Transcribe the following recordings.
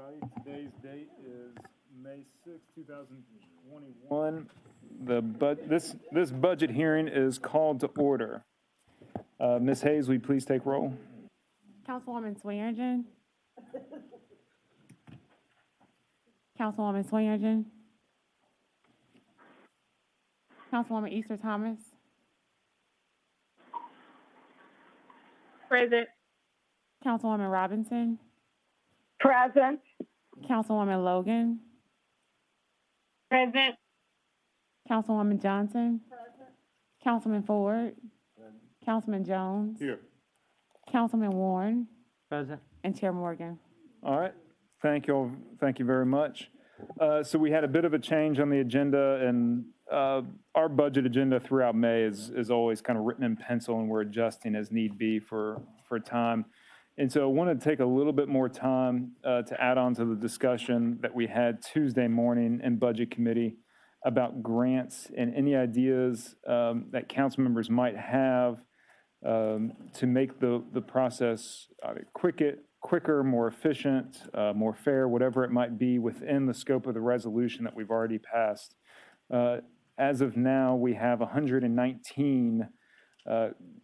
everybody. Today's date is May 6, 2021. This budget hearing is called to order. Ms. Hayes, will you please take roll? Councilwoman Swearingen. Councilwoman Swearingen. Councilwoman Easter Thomas. Present. Councilwoman Robinson. Present. Councilwoman Logan. Present. Councilwoman Johnson. Present. Councilman Ford. Present. Councilman Jones. Here. Councilman Warren. Present. And Chair Morgan. All right. Thank you all. Thank you very much. So we had a bit of a change on the agenda, and our budget agenda throughout May is always kind of written in pencil, and we're adjusting as need be for time. And so I wanted to take a little bit more time to add on to the discussion that we had Tuesday morning in Budget Committee about grants and any ideas that council members might have to make the process quicker, more efficient, more fair, whatever it might be within the scope of the resolution that we've already passed. As of now, we have 119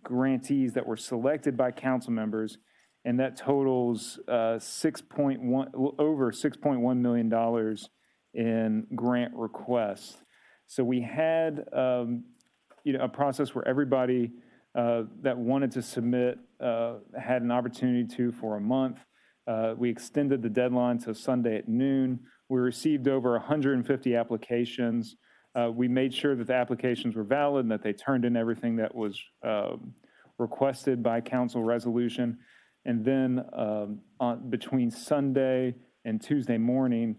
grantees that were selected by council members, and that totals over $6.1 million in grant requests. So we had a process where everybody that wanted to submit had an opportunity to for a month. We extended the deadline to Sunday at noon. We received over 150 applications. We made sure that the applications were valid and that they turned in everything that was requested by council resolution. And then between Sunday and Tuesday morning,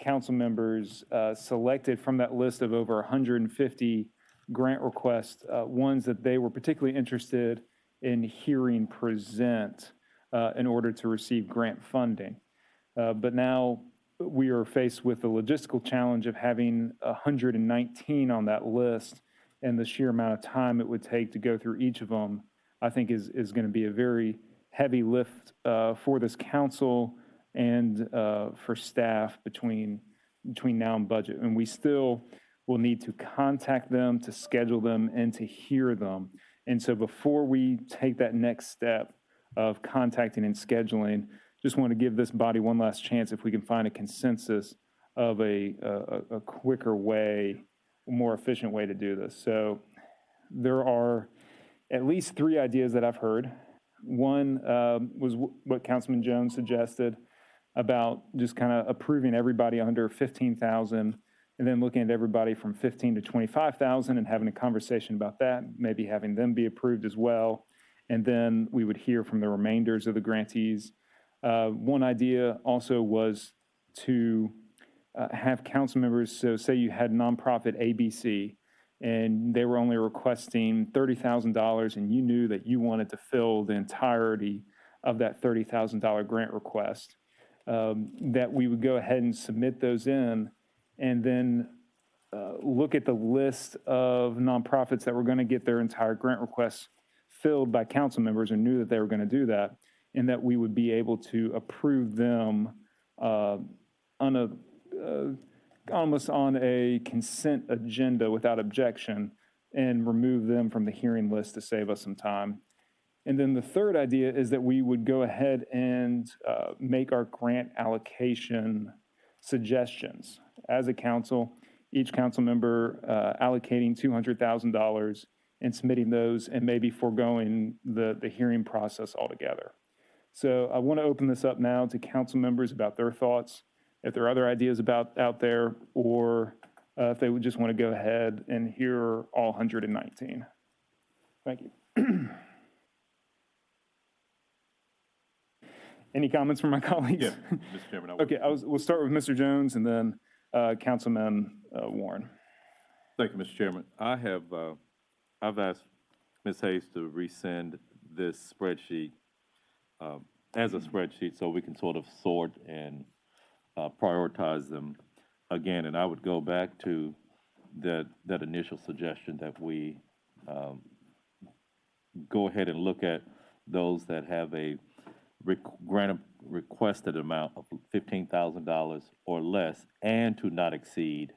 council members selected from that list of over 150 grant requests, ones that they were particularly interested in hearing present in order to receive grant funding. But now we are faced with the logistical challenge of having 119 on that list, and the sheer amount of time it would take to go through each of them, I think is going to be a very heavy lift for this council and for staff between now and budget. And we still will need to contact them, to schedule them, and to hear them. And so before we take that next step of contacting and scheduling, just want to give this body one last chance if we can find a consensus of a quicker way, a more efficient way to do this. So there are at least 3 ideas that I've heard. One was what Councilman Jones suggested about just kind of approving everybody under 15,000 and then looking at everybody from 15 to 25,000 and having a conversation about that, maybe having them be approved as well. And then we would hear from the remainders of the grantees. One idea also was to have council members, so say you had nonprofit ABC and they were only requesting $30,000 and you knew that you wanted to fill the entirety of that $30,000 grant request, that we would go ahead and submit those in and then look at the list of nonprofits that were going to get their entire grant requests filled by council members or knew that they were going to do that, and that we would be able to approve them almost on a consent agenda without objection and remove them from the hearing list to save us some time. And then the third idea is that we would go ahead and make our grant allocation suggestions. As a council, each council member allocating $200,000 and submitting those and maybe foregoing the hearing process altogether. So I want to open this up now to council members about their thoughts, if there are other ideas out there, or if they would just want to go ahead and hear all 119. Thank you. Any comments from my colleagues? Yeah, Mr. Chairman. Okay, we'll start with Mr. Jones and then Councilman Warren. Thank you, Mr. Chairman. I've asked Ms. Hayes to resend this spreadsheet as a spreadsheet so we can sort of sort and prioritize them again. And I would go back to that initial suggestion that we go ahead and look at those that have a grant a requested amount of $15,000 or less and to not exceed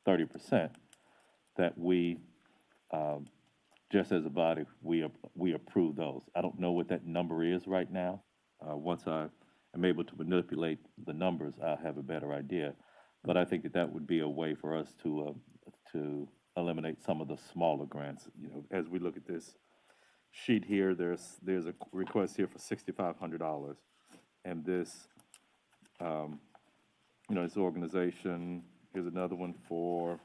30%, that we, just as a body, we approve those. I don't know what that number is right now. Once I am able to manipulate the numbers, I'll have a better idea. But I think that that would be a way for us to eliminate some of the smaller grants. You know, as we look at this sheet here, there's a request here for $6,500, and this, you know, this organization. Here's another one for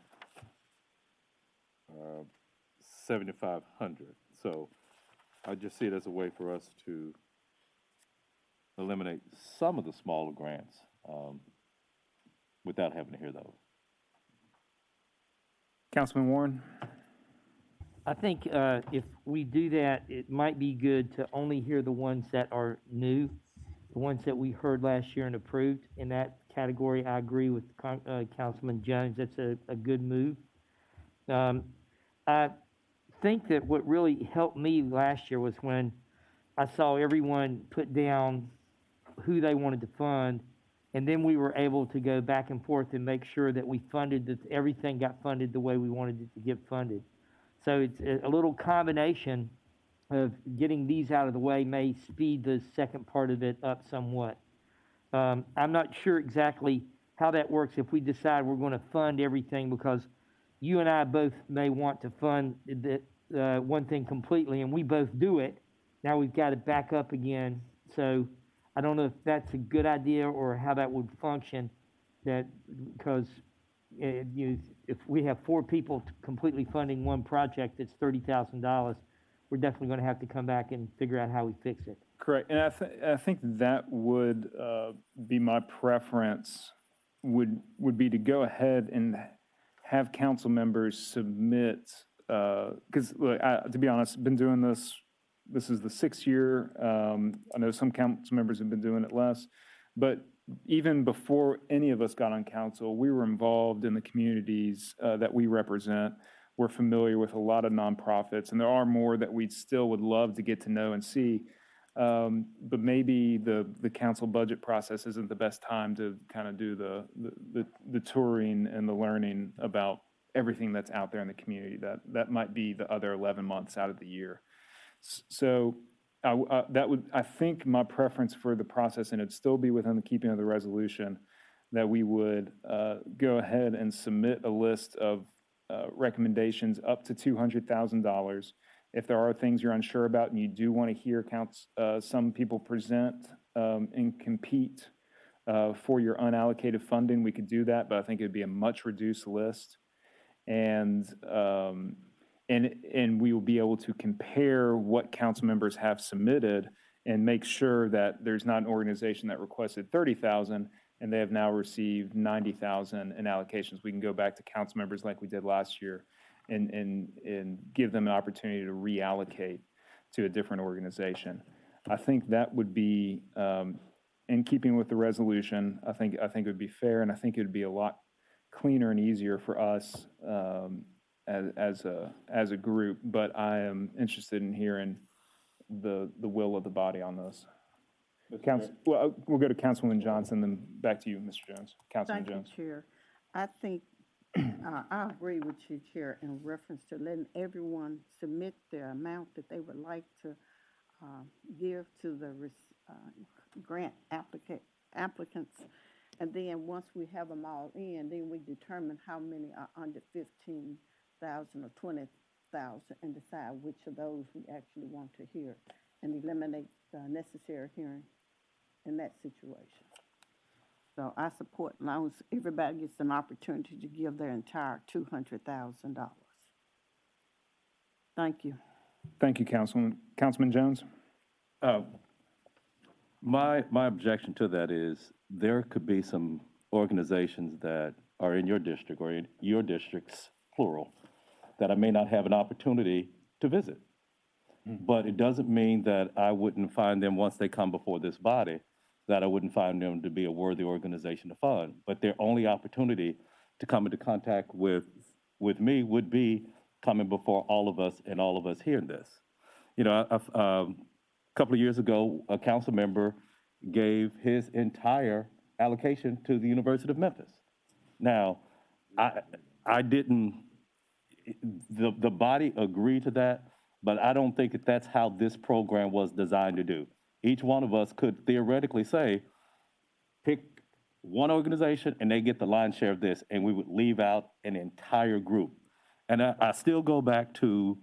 $7,500. So I just see it as a way for us to eliminate some of the smaller grants without having to hear those. Councilman Warren? I think if we do that, it might be good to only hear the ones that are new, the ones that we heard last year and approved. In that category, I agree with Councilman Jones. That's a good move. I think that what really helped me last year was when I saw everyone put down who they wanted to fund, and then we were able to go back and forth and make sure that we funded, that everything got funded the way we wanted it to get funded. So it's a little combination of getting these out of the way may speed the second part of it up somewhat. I'm not sure exactly how that works if we decide we're going to fund everything, because you and I both may want to fund one thing completely, and we both do it. Now we've got to back up again. So I don't know if that's a good idea or how that would function. That because if we have 4 people completely funding one project that's $30,000, we're definitely going to have to come back and figure out how we fix it. Correct, and I think that would be my preference, would be to go ahead and have council members submit, because to be honest, I've been doing this. This is the 6th year. I know some council members have been doing it less, but even before any of us got on council, we were involved in the communities that we represent. We're familiar with a lot of nonprofits, and there are more that we still would love to get to know and see. But maybe the council budget process isn't the best time to kind of do the touring and the learning about everything that's out there in the community. That might be the other 11 months out of the year. So I think my preference for the process, and it'd still be within the keeping of the resolution, that we would go ahead and submit a list of recommendations up to $200,000. If there are things you're unsure about and you do want to hear some people present and compete for your unallocated funding, we could do that, but I think it'd be a much reduced list. And we will be able to compare what council members have submitted and make sure that there's not an organization that requested $30,000 and they have now received $90,000 in allocations. We can go back to council members like we did last year and give them an opportunity to reallocate to a different organization. I think that would be in keeping with the resolution. I think it would be fair, and I think it would be a lot cleaner and easier for us as a group. But I am interested in hearing the will of the body on this. Well, we'll go to Councilwoman Johnson, then back to you, Mr. Jones. Councilman Jones. Thank you, Chair. I think I agree with you, Chair, in reference to letting everyone submit their amount that they would like to give to the grant applicants. And then once we have them all in, then we determine how many are under 15,000 or 20,000 and decide which of those we actually want to hear and eliminate the necessary hearing in that situation. So I support, as long as everybody gets an opportunity to give their entire $200,000. Thank you. Thank you, Councilman. Councilman Jones? My objection to that is there could be some organizations that are in your district or in your districts, plural, that I may not have an opportunity to visit. But it doesn't mean that I wouldn't find them once they come before this body, that I wouldn't find them to be a worthy organization to fund. But their only opportunity to come into contact with me would be coming before all of us and all of us hearing this. You know, couple of years ago, a council member gave his entire allocation to the University of Memphis. Now, I didn't, the body agreed to that, but I don't think that that's how this program was designed to do. Each one of us could theoretically say, pick one organization and they get the lion's share of this, and we would leave out an entire group. And I still go back to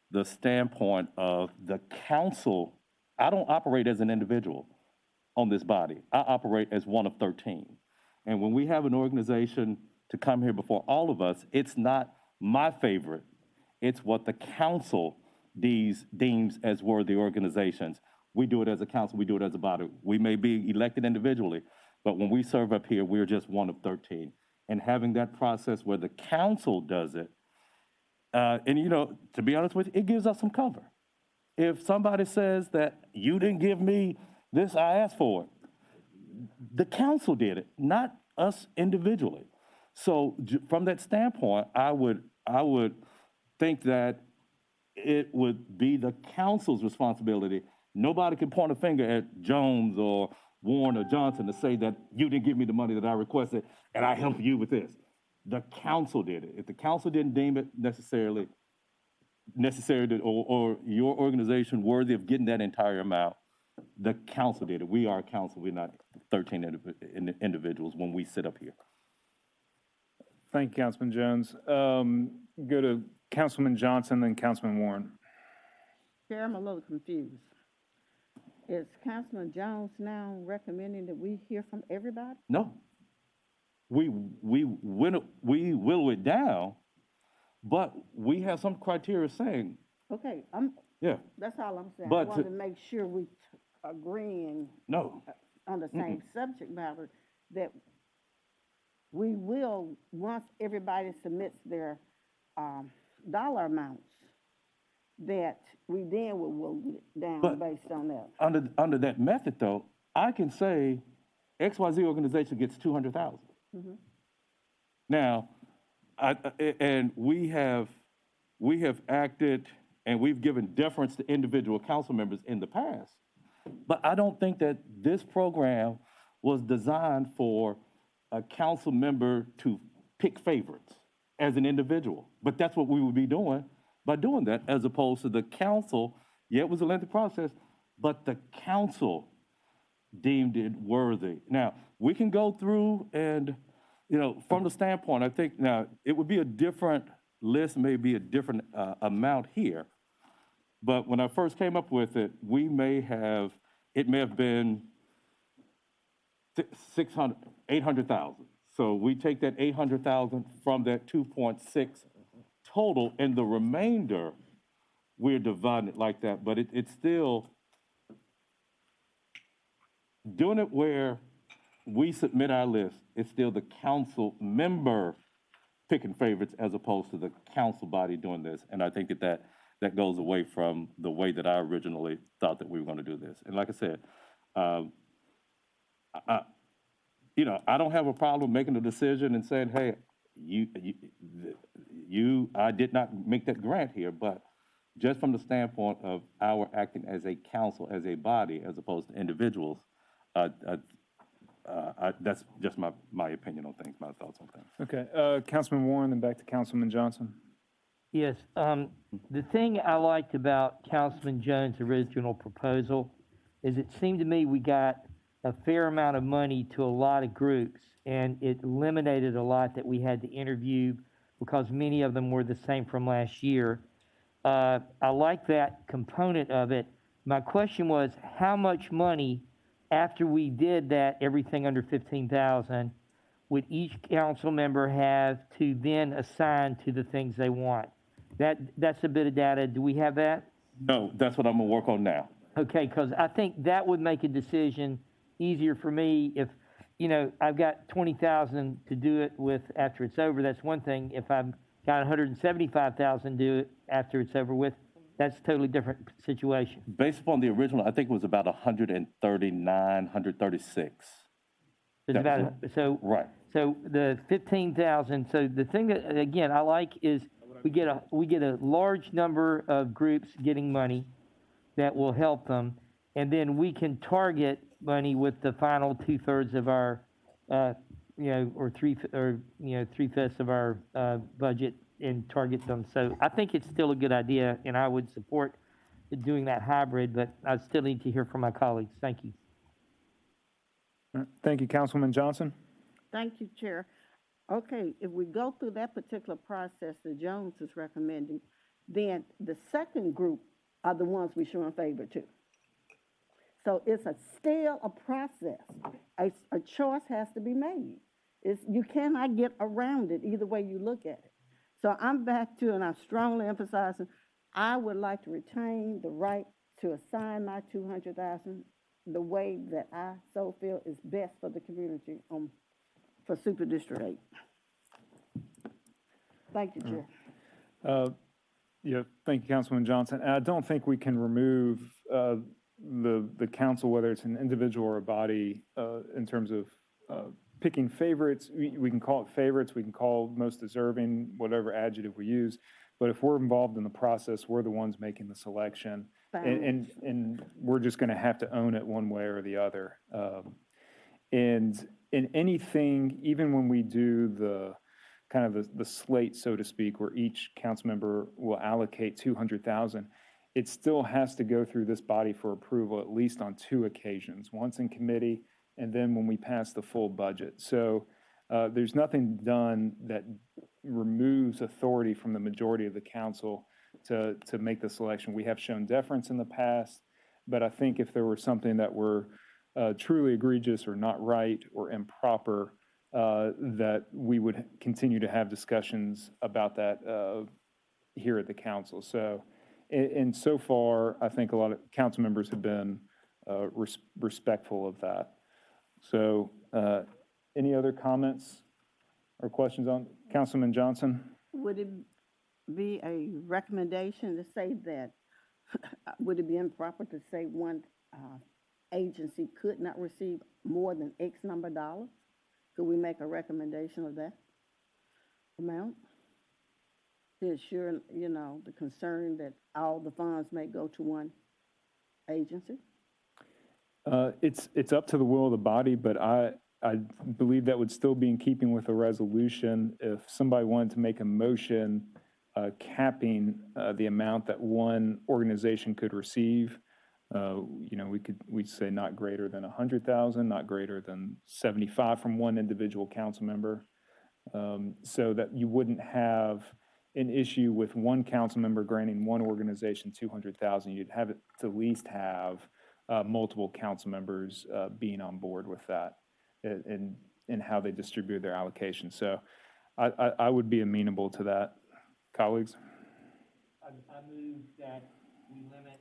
the standpoint of the council. I don't operate as an individual on this body. I operate as one of 13. And when we have an organization to come here before all of us, it's not my favorite. It's what the council deems as worthy organizations. We do it as a council, we do it as a body. We may be elected individually, but when we serve up here, we're just one of 13. And having that process where the council does it, and you know, to be honest with you, it gives us some cover. If somebody says that you didn't give me this, I asked for it. The council did it, not us individually. So from that standpoint, I would think that it would be the council's responsibility. Nobody can point a finger at Jones or Warren or Johnson to say that you didn't give me the money that I requested and I helped you with this. The council did it. If the council didn't deem it necessary or your organization worthy of getting that entire amount, the council did it. We are a council. We're not 13 individuals when we sit up here. Thank you, Councilman Jones. Go to Councilman Johnson, then Councilman Warren. Chair, I'm a little confused. Is Councilman Jones now recommending that we hear from everybody? No. We whittle it down, but we have some criteria saying, Okay, yeah, that's all I'm saying. I But wanted to- to make sure we agreeing no. on the same subject matter, that we will, once everybody submits their dollar amounts, that we then will whittle it down But- based on that. Under that method, though, I can say XYZ organization gets 200,000. Now, and we have acted and we've given deference to individual council members in the past, but I don't think that this program was designed for a council member to pick favorites as an individual. But that's what we would be doing by doing that, as opposed to the council. Yeah, it was a lengthy process, but the council deemed it worthy. Now, we can go through and, you know, from the standpoint, I think now it would be a different list, maybe a different amount here. But when I first came up with it, it may have been 800,000. So we take that 800,000 from that 2.6 total, and the remainder, we're dividing it like that. But it's still doing it where we submit our list. It's still the council member picking favorites as opposed to the council body doing this. And I think that goes away from the way that I originally thought that we were going to do this. And like I said, I don't have a problem making a decision and saying, hey, I did not make that grant here, but just from the standpoint of our acting as a council, as a body, as opposed to individuals, that's just my opinion on things, my thoughts on things. Okay, Councilman Warren, then back to Councilman Johnson. Yes, the thing I liked about Councilman Jones' original proposal is it seemed to me we got a fair amount of money to a lot of groups, and it eliminated a lot that we had to interview because many of them were the same from last year. I like that component of it. My question was, how much money, after we did that, everything under 15,000, would each council member have to then assign to the things they want? That's a bit of data. Do we have that? No, that's what I'm gonna work on now. Okay, because I think that would make a decision easier for me. If, you know, I've got 20,000 to do it with after it's over, that's one thing. If I've got 175,000 to do it after it's over with, that's a totally different situation. Based upon the original, I think it was about 139, 136. It's That about, was so, Right. so the 15,000, so the thing that, again, I like is we get a large number of groups getting money. that will help them. And then we can target money with the final 2/3 of our, or 3/5 of our budget and target them. So I think it's still a good idea, and I would support doing that hybrid, but I still need to hear from my colleagues. Thank you. All right. Thank you, Councilman Johnson. Thank you, Chair. Okay, if we go through that particular process that Jones is recommending, then the second group are the ones we show in favor to. So it's still a process. A choice has to be made. You cannot get around it either way you look at it. So I'm back to, and I'm strongly emphasizing, I would like to retain the right to assign my 200,000 the way that I so feel is best for the community for Super District 8. Thank you, Chair. Yeah, thank you, Councilman Johnson. And I don't think we can remove the council, whether it's an individual or a body, in terms of picking favorites. We can call it favorites, we can call most deserving, whatever adjective we use. But if we're involved in the process, we're the ones making the selection. And we're just going to have to own it one way or the other. And in anything, even when we do the kind of the slate, so to speak, where each council member will allocate 200,000, it still has to go through this body for approval at least on 2 occasions, once in committee and then when we pass the full budget. So there's nothing done that removes authority from the majority of the council to make the selection. We have shown deference in the past, but I think if there were something that were truly egregious or not right or improper, that we would continue to have discussions about that here at the council. So, and so far, I think a lot of council members have been respectful of that. So, any other comments or questions on Councilman Johnson? Would it be a recommendation to say that, would it be improper to say one agency could not receive more than X number of dollars? Could we make a recommendation of that amount? To ensure, the concern that all the funds may go to one agency? It's up to the will of the body, but I believe that would still be in keeping with the resolution. If somebody wanted to make a motion capping the amount that one organization could receive, we'd say not greater than 100,000, not greater than 75 from one individual council member, so that you wouldn't have an issue with one council member granting one organization 200,000. You'd have it to at least have multiple council members being on board with that and how they distribute their allocation. So I would be amenable to that, colleagues. I move that we limit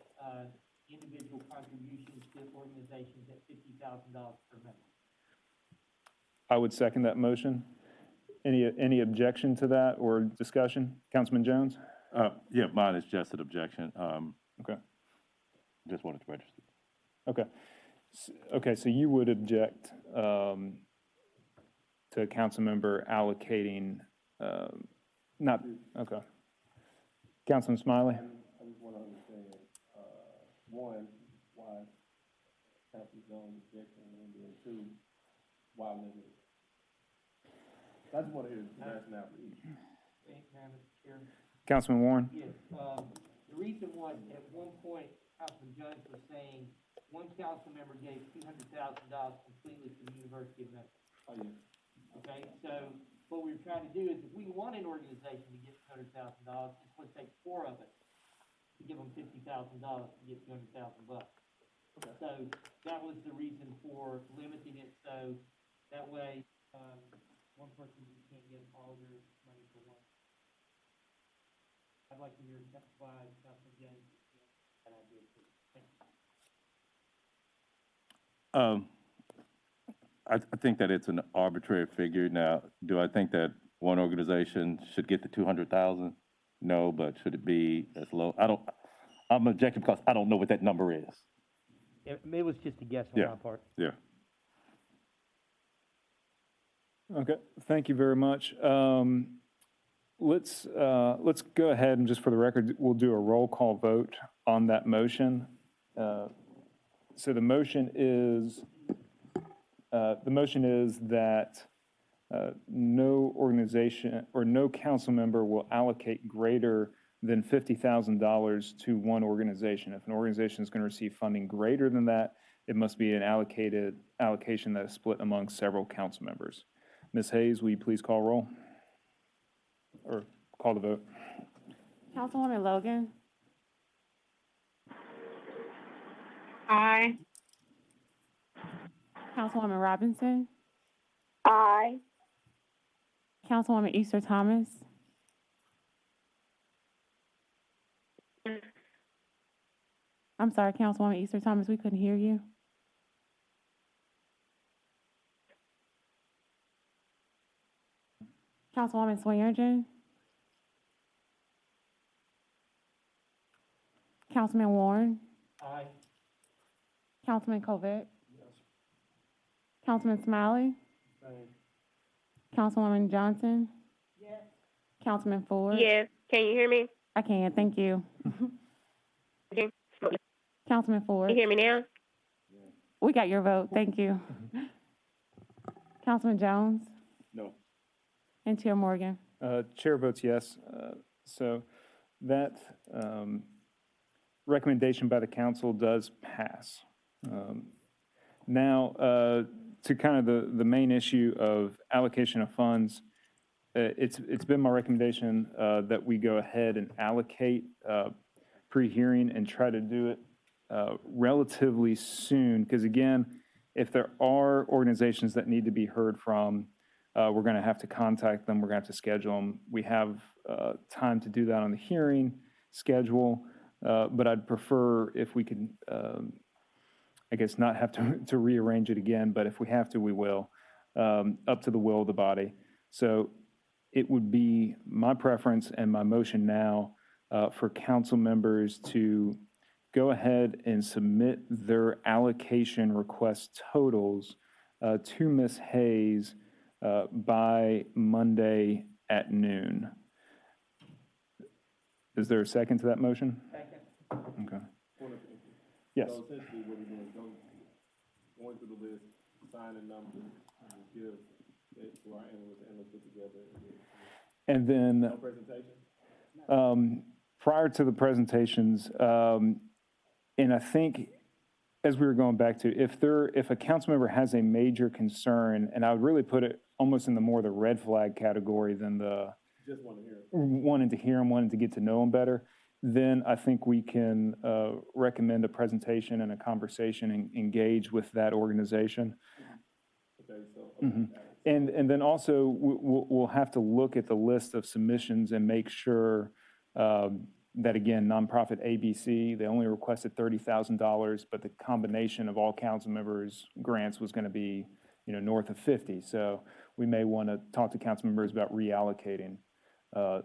individual contributions to organizations at $50,000 per member. I would second that motion. Any objection to that or discussion? Councilman Jones? Yeah, mine is just an objection. Okay. Just wanted to register. Okay. Okay, so you would object to a council member allocating, not, okay. Councilman Smiley? I just want to understand, one, why Councilman Jones' objection, and then 2, why limit it? I just want to hear the rationale for each. Thank you, Mr. Chair. Councilman Warren? Yes, the reason was, at one point, Councilman Jones was saying, one council member gave $200,000 completely to the University of Memphis. Oh, yeah. Okay, so what we were trying to do is, if we want an organization to get $200,000, it's going to take 4 of us to give them $50,000 to get $200,000. Okay. So that was the reason for limiting it, so that way, one person can't get all their money for one. I'd like to hear why Councilman Jones that idea too. Thank you. I think that it's an arbitrary figure. Now, do I think that one organization should get the 200,000? No, but should it be as low? I'm objecting because I don't know what that number is. It was just a guess on my part. Yeah. Okay, thank you very much. Let's go ahead and just for the record, we'll do a roll call vote on that motion. So the motion is that no organization or no council member will allocate greater than $50,000 to one organization. If an organization is going to receive funding greater than that, it must be an allocation that is split among several council members. Ms. Hayes, will you please call roll? Or call the vote? Councilwoman Logan, Aye. Councilwoman Robinson, Aye. Councilwoman Easter Thomas, I'm sorry, Councilwoman Easter Thomas, we couldn't hear you. Councilwoman Swearengin, Councilman Warren, Aye. Councilman Covett, Councilman Smiley, Councilwoman Johnson, Councilman Ford. Yes. Can you hear me? I can, thank you. Can Councilman you Ford, hear me now? we got your vote, thank you. Councilman Jones No. and Chair Morgan. Chair votes yes. So that recommendation by the council does pass. Now, to kind of the main issue of allocation of funds, it's been my recommendation that we go ahead and allocate pre-hearing and try to do it relatively soon, because again, if there are organizations that need to be heard from, we're going to have to contact them, we're going to have to schedule them. We have time to do that on the hearing schedule, but I'd prefer if we could, I guess, not have to rearrange it again, but if we have to, we will, up to the will of the body. So it would be my preference and my motion now for council members to go ahead and submit their allocation request totals to Ms. Hayes by Monday at noon. Is there a second to that motion? Second. Okay. Yes. So essentially what we're doing is going through the list, signing numbers, and give it to our analysts and put together. And then No presentation? prior to the presentations, and I think as we were going back to, if a council member has a major concern, and I would really put it almost in the more the red flag category than the Just want to hear it. wanting to hear them, wanting to get to know them better, then I think we can recommend a presentation and a conversation and engage with that organization. Okay, so. And then also, we'll have to look at the list of submissions and make sure that, again, nonprofit ABC, they only requested $30,000, but the combination of all council members' grants was going to be, north of 50. So we may want to talk to council members about reallocating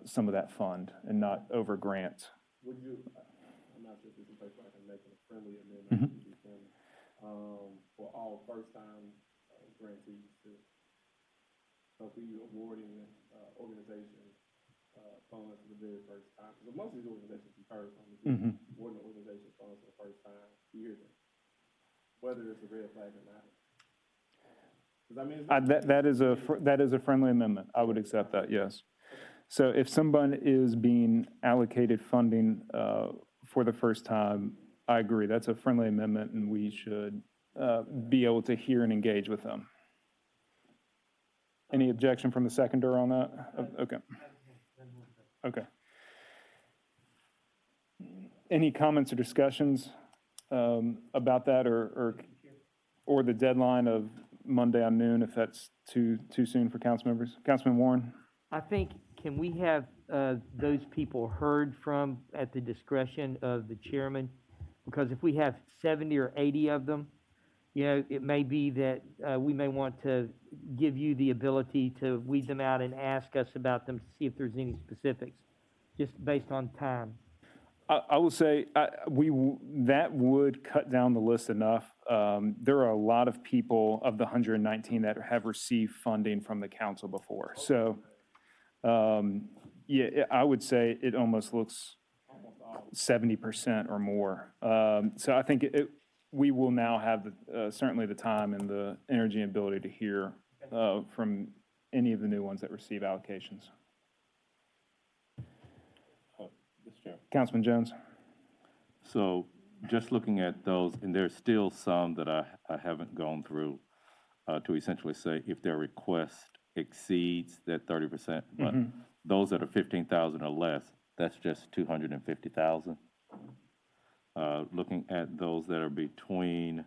some of that fund and not over grant. Would you, I'm not sure if this is a place where I can make a friendly amendment to be friendly, for all first-time grantees to, so if we awarding organizations funds for the very first time, because most of these organizations you've heard from, awarding organizations funds for the first time, you hear them, whether it's a red flag or not. Because I mean, That is a friendly amendment. I would accept that, yes. So if someone is being allocated funding for the first time, I agree. That's a friendly amendment, and we should be able to hear and engage with them. Any objection from the seconder on that? Okay. Okay. Any comments or discussions about that, or the deadline of Monday on noon, if that's too soon for council members? Councilman Warren? I think, can we have those people heard from at the discretion of the chairman? Because if we have 70 or 80 of them, it may be that we may want to give you the ability to weed them out and ask us about them to see if there's any specifics, just based on time. I will say that would cut down the list enough. There are a lot of people of the 119 that have received funding from the council before. So, yeah, I would say it almost looks 70% or more. So I think we will now have certainly the time and the energy and ability to hear from any of the new ones that receive allocations. Mr. Chairman. Councilman Jones? So just looking at those, and there's still some that I haven't gone through to essentially say if their request exceeds that 30%, but those that are 15,000 or less, that's just 250,000. Looking at those that are between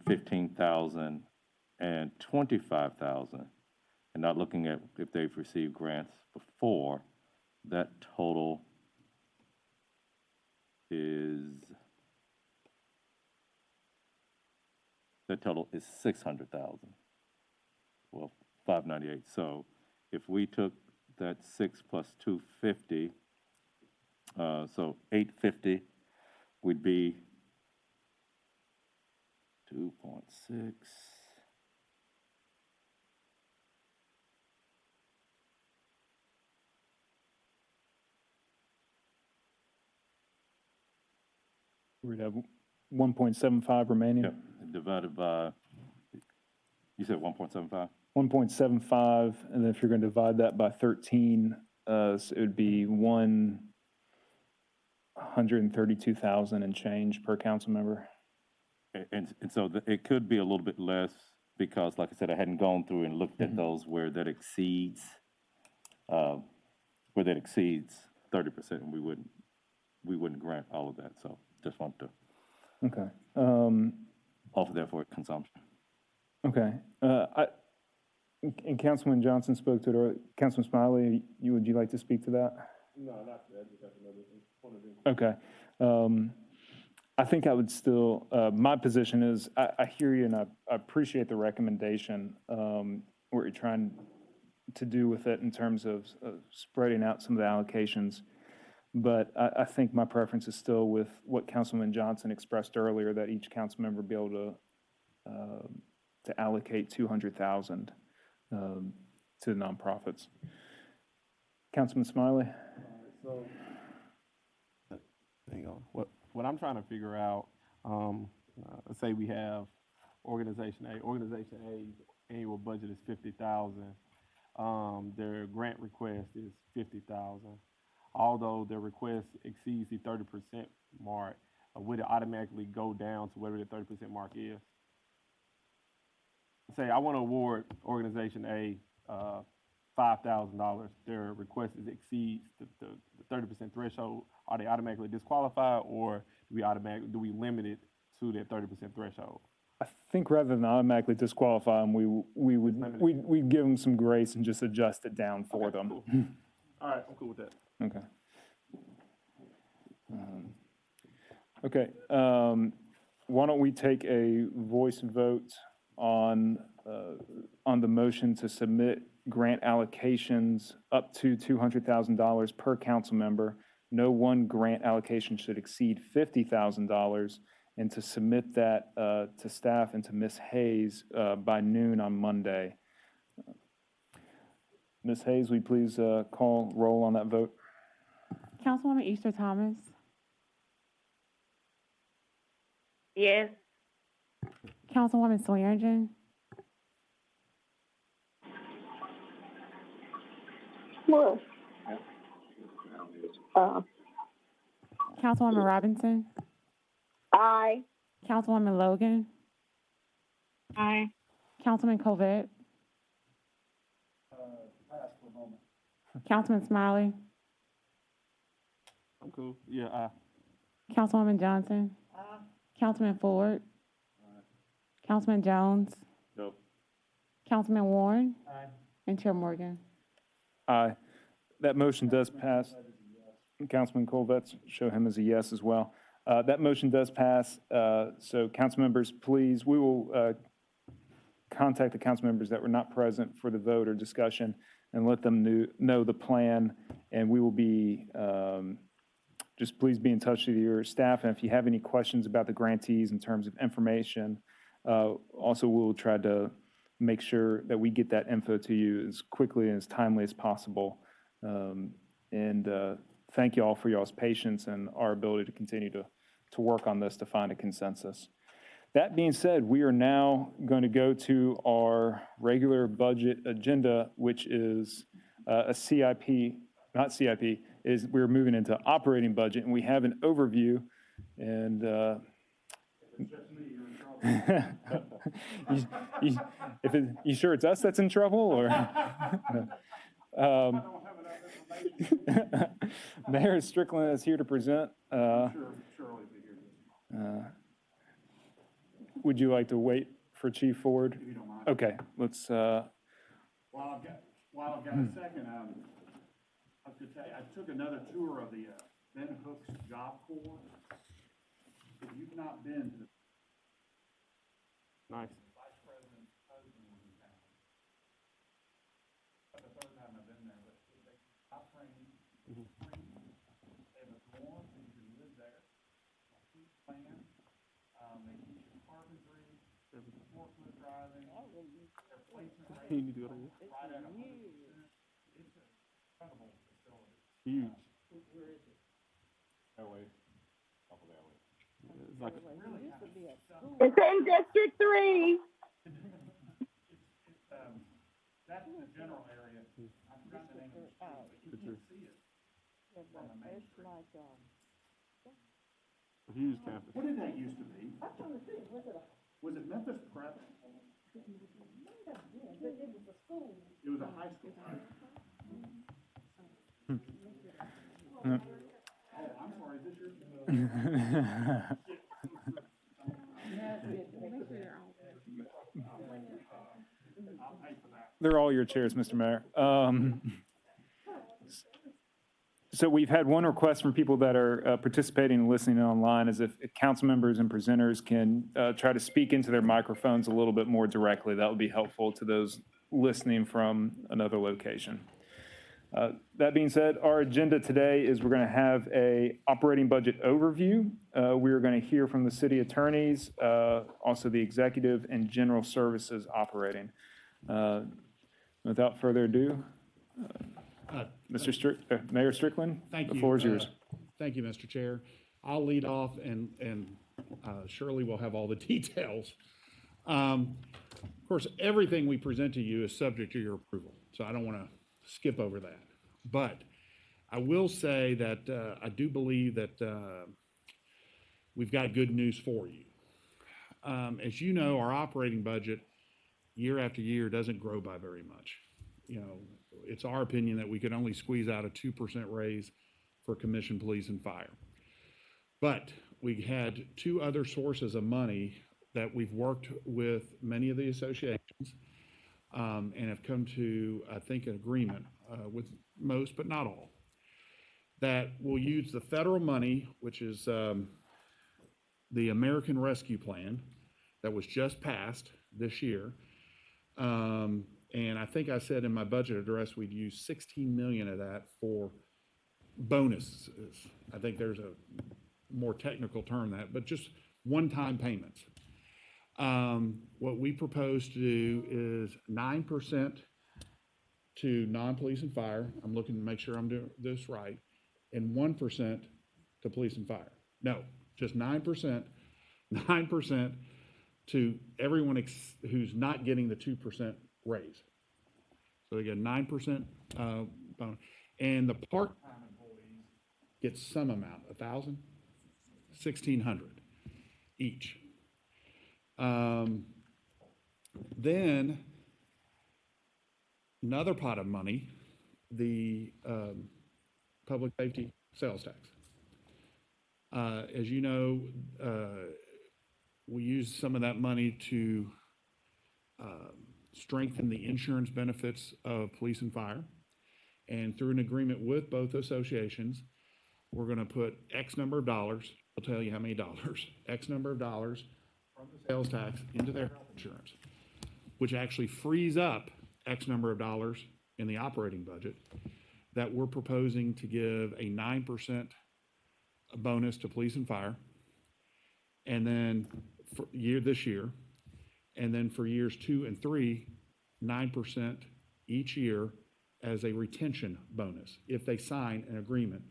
15,000 and 25,000, and not looking at if they've received grants before, that total is 600,000. Well, 598. So if we took that 6 plus 250, so 850 would be 2.6. We'd have 1.75 remaining. Yep, divided by, you said 1.75? 1.75, and then if you're going to divide that by 13, so it would be 132,000 and change per council member. And so it could be a little bit less because, like I said, I hadn't gone through and looked at those where that exceeds 30%, and we wouldn't grant all of that. So just want to Okay. offer that for consumption. Okay. And Councilman Johnson spoke to it earlier. Councilman Smiley, would you like to speak to that? No, not that, just have another point of view. Okay. I think I would still, my position is, I hear you and I appreciate the recommendation, what you're trying to do with it in terms of spreading out some of the allocations. But I think my preference is still with what Councilman Johnson expressed earlier, that each council member be able to allocate 200,000 to the nonprofits. Councilman Smiley? So, hang on. What I'm trying to figure out, let's say we have Organization A. Organization A's annual budget is 50,000. Their grant request is 50,000. Although their request exceeds the 30% mark, would it automatically go down to whatever the 30% mark is? Say I want to award Organization A $5,000. Their request exceeds the 30% threshold. Are they automatically disqualified, or do we limit it to that 30% threshold? I think rather than automatically disqualify them, we'd give them some grace and just adjust it down for them. Cool. All right, I'm cool with that. Okay. Okay. Why don't we take a voice vote on the motion to submit grant allocations up to $200,000 per council member. No one grant allocation should exceed $50,000, and to submit that to staff and to Ms. Hayes by noon on Monday. Ms. Hayes, will you please call roll on that vote? Councilwoman Easter Thomas, Yes. Councilwoman Swearingen, What? Councilwoman Robinson, Aye. Councilwoman Logan, Aye. Councilman Covette, Councilman Smiley, I'm cool. Yeah, Councilwoman Johnson, Councilman Ford, Councilman Jones, No. Councilman Warren, and Chair Morgan. Aye. That motion does pass. Councilman Colvett, show him as a yes as well. That motion does pass. So council members, please, we will contact the council members that were not present for the vote or discussion and let them know the plan. And we will be, just please be in touch with your staff. And if you have any questions about the grantees in terms of information, also we'll try to make sure that we get that info to you as quickly and as timely as possible. And thank you all for y'all's patience and our ability to continue to work on this to find a consensus. That being said, we are now going to go to our regular budget agenda, which is a CIP, not CIP, is we're moving into operating budget, and we have an overview, and you sure it's us that's in trouble, or? Mayor Strickland is here to present. Would you like to wait for Chief Ford? If you don't mind. Okay, let's, While I've got a second, I was gonna say, I took another tour of the Ben Hooks Job Corps. If you've not been to the Nice. Vice President's husband was in town. That's the third time I've been there, but they job training, free. They have a dorm, so you can live there. A food plan, they teach you carpentry, forklift driving, their placement rate. You need to go to Right at 100%. It's an incredible facility. huge. Where is it? Airway, off of Airway. It's like, It's in District 3. That's the general area. I forgot the name of the street, but you can see it from the main street. a huge campus. What did that used to be? Was it Memphis Prep? It was a high school, right? Oh, I'm sorry, is this your? I'll pay for that. they're all your chairs, Mr. Mayor. So we've had one request from people that are participating and listening online, is if council members and presenters can try to speak into their microphones a little bit more directly. That would be helpful to those listening from another location. That being said, our agenda today is we're going to have a operating budget overview. We are going to hear from the city attorneys, also the executive and general services operating. Without further ado, Mayor Strickland, Thank you. the floor is yours. Thank you, Mr. Chair. I'll lead off and Shirley will have all the details. Of course, everything we present to you is subject to your approval, so I don't want to skip over that. But I will say that I do believe that we've got good news for you. As you know, our operating budget year after year doesn't grow by very much. You know, it's our opinion that we could only squeeze out a 2% raise for commission, police, and fire. But we had two other sources of money that we've worked with many of the associations and have come to, I think, an agreement with most, but not all, that we'll use the federal money, which is the American Rescue Plan that was just passed this year. And I think I said in my budget address, we'd use 16 million of that for bonuses. I think there's a more technical term than that, but just one-time payments. What we propose to do is 9% to non-police and fire. I'm looking to make sure I'm doing this right. And 1% to police and fire. No, just 9%, 9% to everyone who's not getting the 2% raise. So they get 9% bonus. And the part-time employees get some amount, 1,000, 1,600 each. Then another pot of money, the public safety sales tax. As you know, we use some of that money to strengthen the insurance benefits of police and fire. And through an agreement with both associations, we're going to put X number of dollars, I'll tell you how many dollars, X number of dollars from the sales tax into their health insurance, which actually frees up X number of dollars in the operating budget that we're proposing to give a 9% bonus to police and fire. And then for this year, and then for years 2 and 3, 9% each year as a retention bonus if they sign an agreement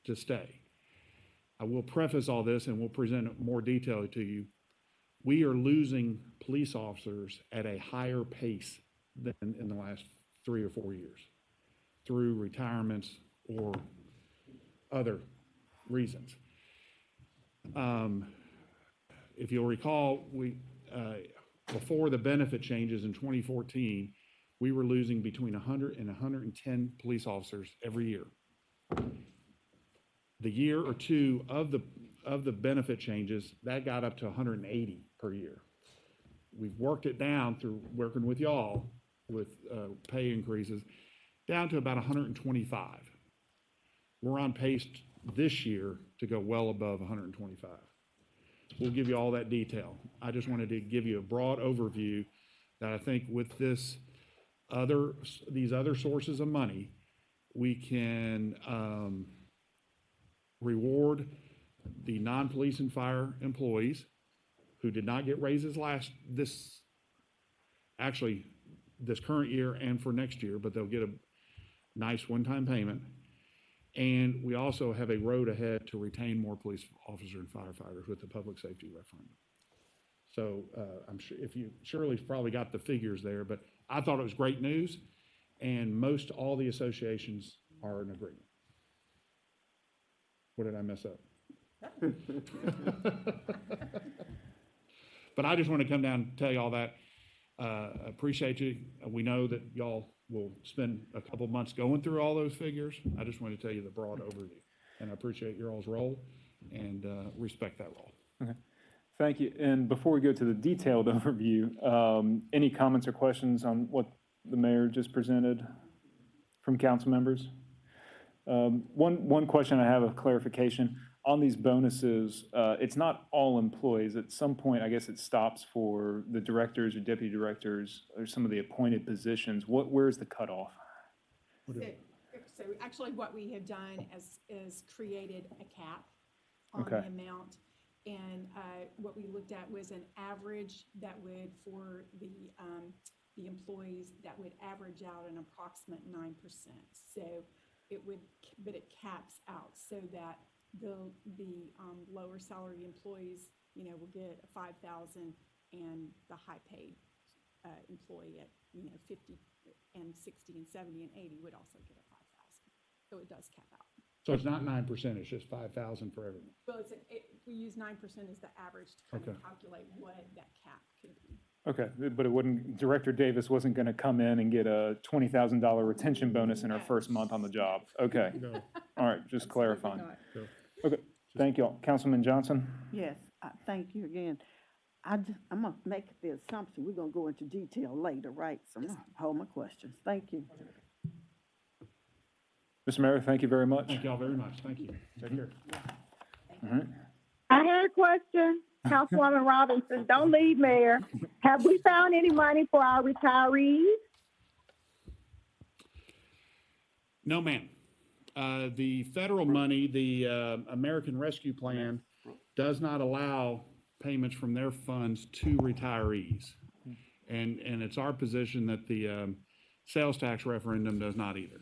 to stay. I will preface all this and we'll present it more detail to you. We are losing police officers at a higher pace than in the last 3 or 4 years through retirements or other reasons. If you'll recall, before the benefit changes in 2014, we were losing between 100 and 110 police officers every year. The year or two of the benefit changes, that got up to 180 per year. We've worked it down through working with y'all with pay increases down to about 125. We're on pace this year to go well above 125. We'll give you all that detail. I just wanted to give you a broad overview that I think with these other sources of money, we can reward the non-police and fire employees who did not get raises this current year and for next year, but they'll get a nice one-time payment. And we also have a road ahead to retain more police officers and firefighters with the public safety referendum. So I'm sure Shirley's probably got the figures there, but I thought it was great news, and most all the associations are in agreement. What did I mess up? But I just want to come down and tell you all that. Appreciate you. We know that y'all will spend a couple months going through all those figures. I just want to tell you the broad overview, and I appreciate your all's role and respect that role. Okay. Thank you. And before we go to the detailed overview, any comments or questions on what the mayor just presented from council members? One question I have of clarification on these bonuses. It's not all employees. At some point, I guess it stops for the directors or deputy directors or some of the appointed positions. Where's the cutoff? So actually what we have done is created a cap on Okay. the amount. And what we looked at was an average that would, for the employees, that would average out an approximate 9%. So but it caps out so that the lower salary employees, will get 5,000, and the high paid employee at 50 and 60 and 70 and 80 would also get a 5,000. So it does cap out. So it's not 9%, it's just 5,000 for everyone. Well, we use 9% as the average to kind of calculate what that cap could be. Okay, but Director Davis wasn't going to come in and get a $20,000 retention bonus in her first month on the job. Okay. No. All right, just clarifying. No. Okay, thank you all. Councilman Johnson? Yes, thank you again. I'm gonna make the assumption, we're gonna go into detail later, right? So I'm gonna hold my questions. Thank you. Mr. Mayor, thank you very much. Thank y'all very much. Thank you. Take care. All right. I had a question, Councilwoman Robinson. Don't leave, Mayor. Have we found any money for our retirees? No, ma'am. The federal money, the American Rescue Plan, does not allow payments from their funds to retirees. And it's our position that the sales tax referendum does not either.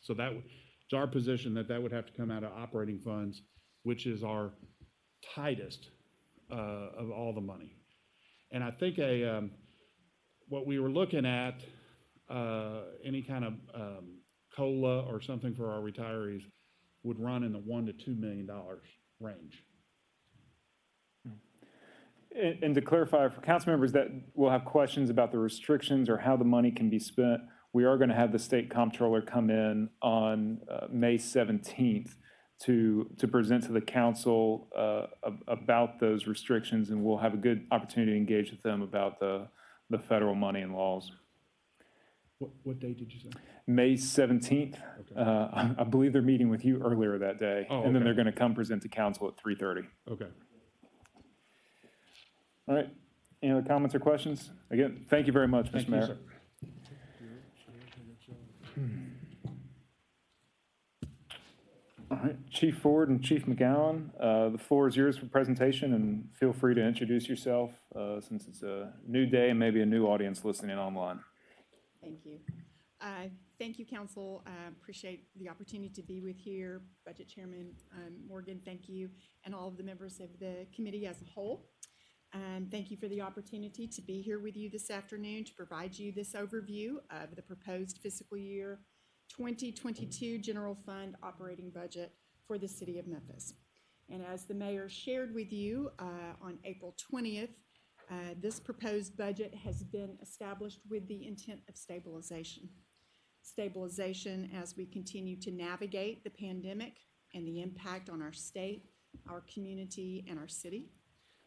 So it's our position that would have to come out of operating funds, which is our tightest of all the money. And I think what we were looking at, any kind of COLA or something for our retirees would run in the $1 to $2 million range. And to clarify for council members that will have questions about the restrictions or how the money can be spent, we are going to have the state comptroller come in on May 17th to present to the council about those restrictions, and we'll have a good opportunity to engage with them about the federal money and laws. What date did you say? May 17th. Okay. I believe they're meeting with you earlier that day, and then they're going to come present to council at 3:30. Okay. All right. Any other comments or questions? Again, thank you very much, Mr. Mayor. Sir. All right, Chief Ford and Chief McGowan, the floor is yours for presentation, and feel free to introduce yourself since it's a new day and maybe a new audience listening online. Thank you. Thank you, Council. Appreciate the opportunity to be with here. Budget Chairman Morgan, thank you, and all of the members of the committee as a whole. Thank you for the opportunity to be here with you this afternoon to provide you this overview of the proposed fiscal year 2022 general fund operating budget for the city of Memphis. And as the mayor shared with you on April 20th, this proposed budget has been established with the intent of stabilization. Stabilization as we continue to navigate the pandemic and the impact on our state, our community, and our city.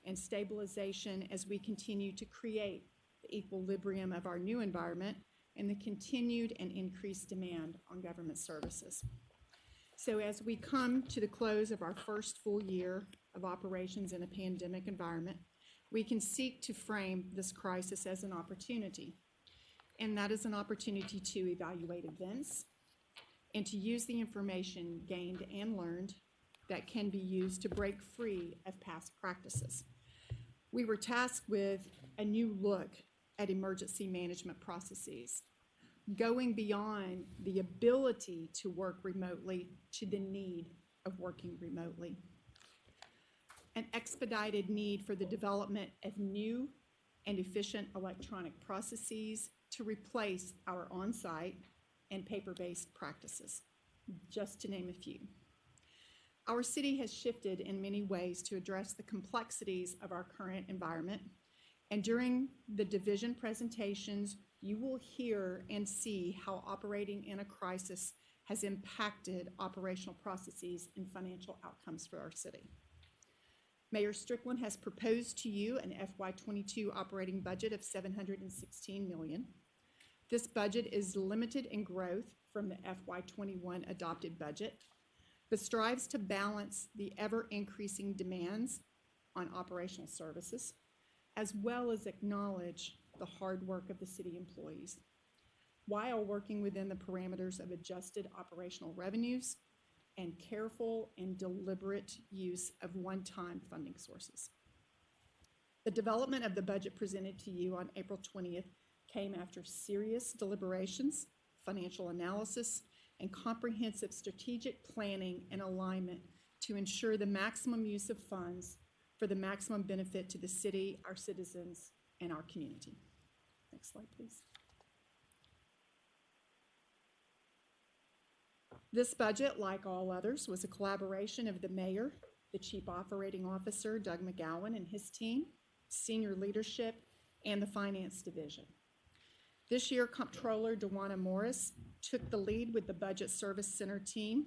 And stabilization as we continue to create the equilibrium of our new environment and the continued and increased demand on government services. So as we come to the close of our first full year of operations in a pandemic environment, we can seek to frame this crisis as an opportunity. And that is an opportunity to evaluate events and to use the information gained and learned that can be used to break free of past practices. We were tasked with a new look at emergency management processes, going beyond the ability to work remotely to the need of working remotely. An expedited need for the development of new and efficient electronic processes to replace our on-site and paper-based practices, just to name a few. Our city has shifted in many ways to address the complexities of our current environment, and during the division presentations, you will hear and see how operating in a crisis has impacted operational processes and financial outcomes for our city. Mayor Strickland has proposed to you an FY22 operating budget of $716 million. This budget is limited in growth from the FY21 adopted budget, but strives to balance the ever-increasing demands on operational services, as well as acknowledge the hard work of the city employees, while working within the parameters of adjusted operational revenues and careful and deliberate use of one-time funding sources. The development of the budget presented to you on April 20th came after serious deliberations, financial analysis, and comprehensive strategic planning and alignment to ensure the maximum use of funds for the maximum benefit to the city, our citizens, and our community. Next slide, please. This budget, like all others, was a collaboration of the mayor, the chief operating officer, Doug McGowan, and his team, senior leadership, and the finance division. This year, Comptroller Dewana Morris took the lead with the Budget Service Center team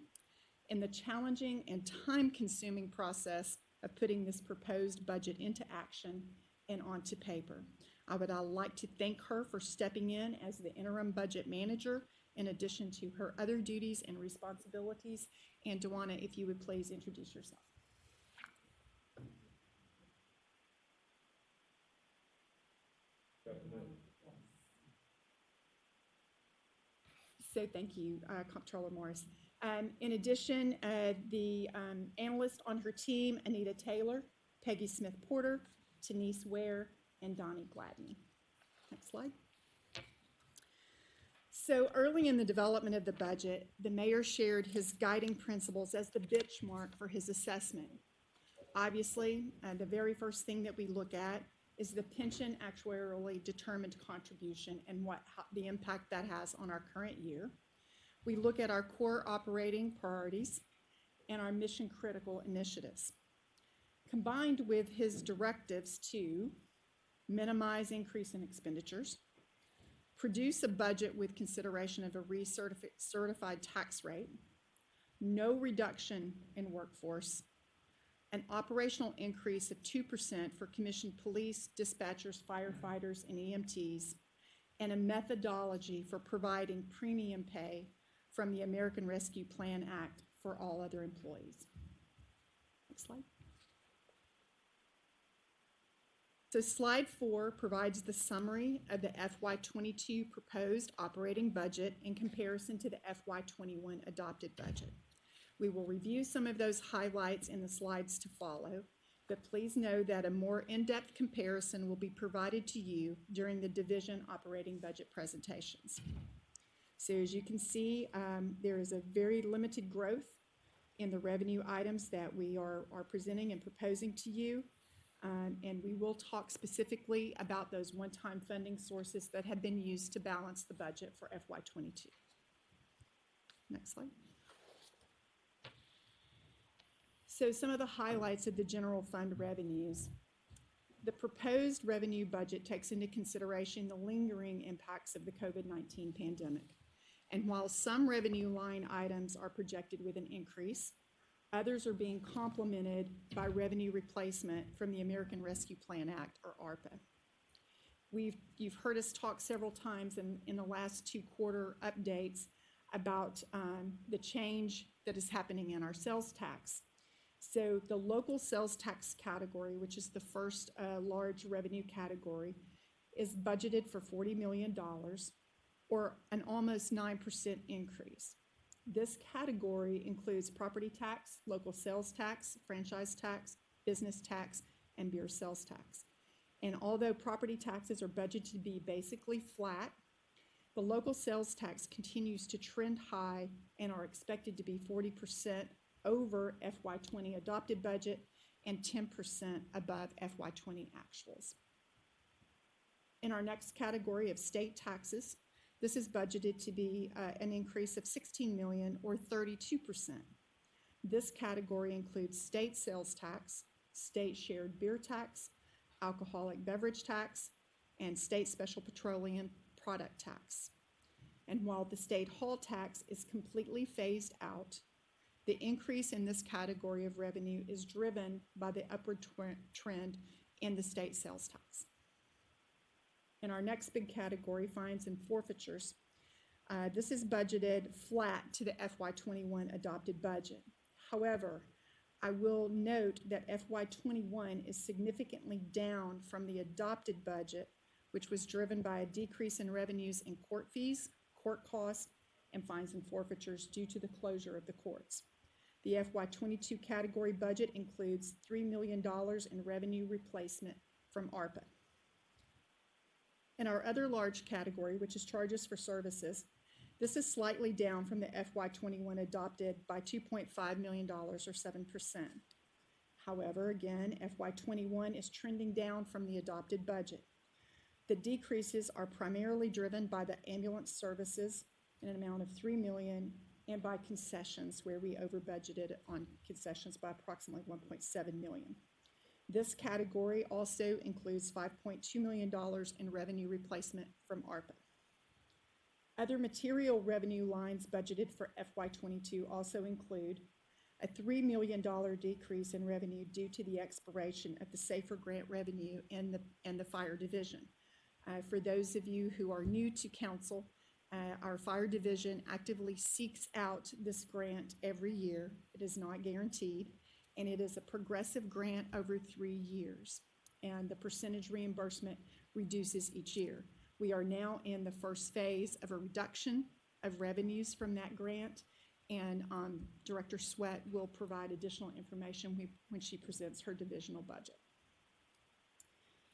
in the challenging and time-consuming process of putting this proposed budget into action and onto paper. I would like to thank her for stepping in as the interim budget manager in addition to her other duties and responsibilities. And Dewana, if you would please introduce yourself. So thank you, Comptroller Morris. In addition, the analysts on her team, Anita Taylor, Peggy Smith-Porter, Denise Ware, and Donnie Gladney. Next slide. So early in the development of the budget, the mayor shared his guiding principles as the benchmark for his assessment. Obviously, the very first thing that we look at is the pension actuarially determined contribution and the impact that has on our current year. We look at our core operating priorities and our mission critical initiatives, combined with his directives to minimize increase in expenditures, produce a budget with consideration of a recertified tax rate, no reduction in workforce, an operational increase of 2% for commissioned police, dispatchers, firefighters, and EMTs, and a methodology for providing premium pay from the American Rescue Plan Act for all other employees. Next slide. So slide 4 provides the summary of the FY22 proposed operating budget in comparison to the FY21 adopted budget. We will review some of those highlights in the slides to follow, but please know that a more in-depth comparison will be provided to you during the division operating budget presentations. So as you can see, there is a very limited growth in the revenue items that we are presenting and proposing to you. And we will talk specifically about those one-time funding sources that have been used to balance the budget for FY22. Next slide. So some of the highlights of the general fund revenues. The proposed revenue budget takes into consideration the lingering impacts of the COVID-19 pandemic. And while some revenue line items are projected with an increase, others are being complemented by revenue replacement from the American Rescue Plan Act, or ARPA. You've heard us talk several times in the last 2 quarter updates about the change that is happening in our sales tax. So the local sales tax category, which is the first large revenue category, is budgeted for $40 million, or an almost 9% increase. This category includes property tax, local sales tax, franchise tax, business tax, and beer sales tax. And although property taxes are budgeted to be basically flat, the local sales tax continues to trend high and are expected to be 40% over FY20 adopted budget and 10% above FY20 actuals. In our next category of state taxes, this is budgeted to be an increase of $16 million, or 32%. This category includes state sales tax, state shared beer tax, alcoholic beverage tax, and state special petroleum product tax. And while the state hall tax is completely phased out, the increase in this category of revenue is driven by the upward trend in the state sales tax. In our next big category, fines and forfeitures, this is budgeted flat to the FY21 adopted budget. However, I will note that FY21 is significantly down from the adopted budget, which was driven by a decrease in revenues in court fees, court costs, and fines and forfeitures due to the closure of the courts. The FY22 category budget includes $3 million in revenue replacement from ARPA. In our other large category, which is charges for services, this is slightly down from the FY21 adopted by $2.5 million, or 7%. However, again, FY21 is trending down from the adopted budget. The decreases are primarily driven by the ambulance services in an amount of $3 million, and by concessions, where we over budgeted on concessions by approximately $1.7 million. This category also includes $5.2 million in revenue replacement from ARPA. Other material revenue lines budgeted for FY22 also include a $3 million decrease in revenue due to the expiration of the SAFER grant revenue in the fire division. For those of you who are new to council, our fire division actively seeks out this grant every year. It is not guaranteed, and it is a progressive grant over 3 years, and the percentage reimbursement reduces each year. We are now in the first phase of a reduction of revenues from that grant, and Director Sweat will provide additional information when she presents her divisional budget.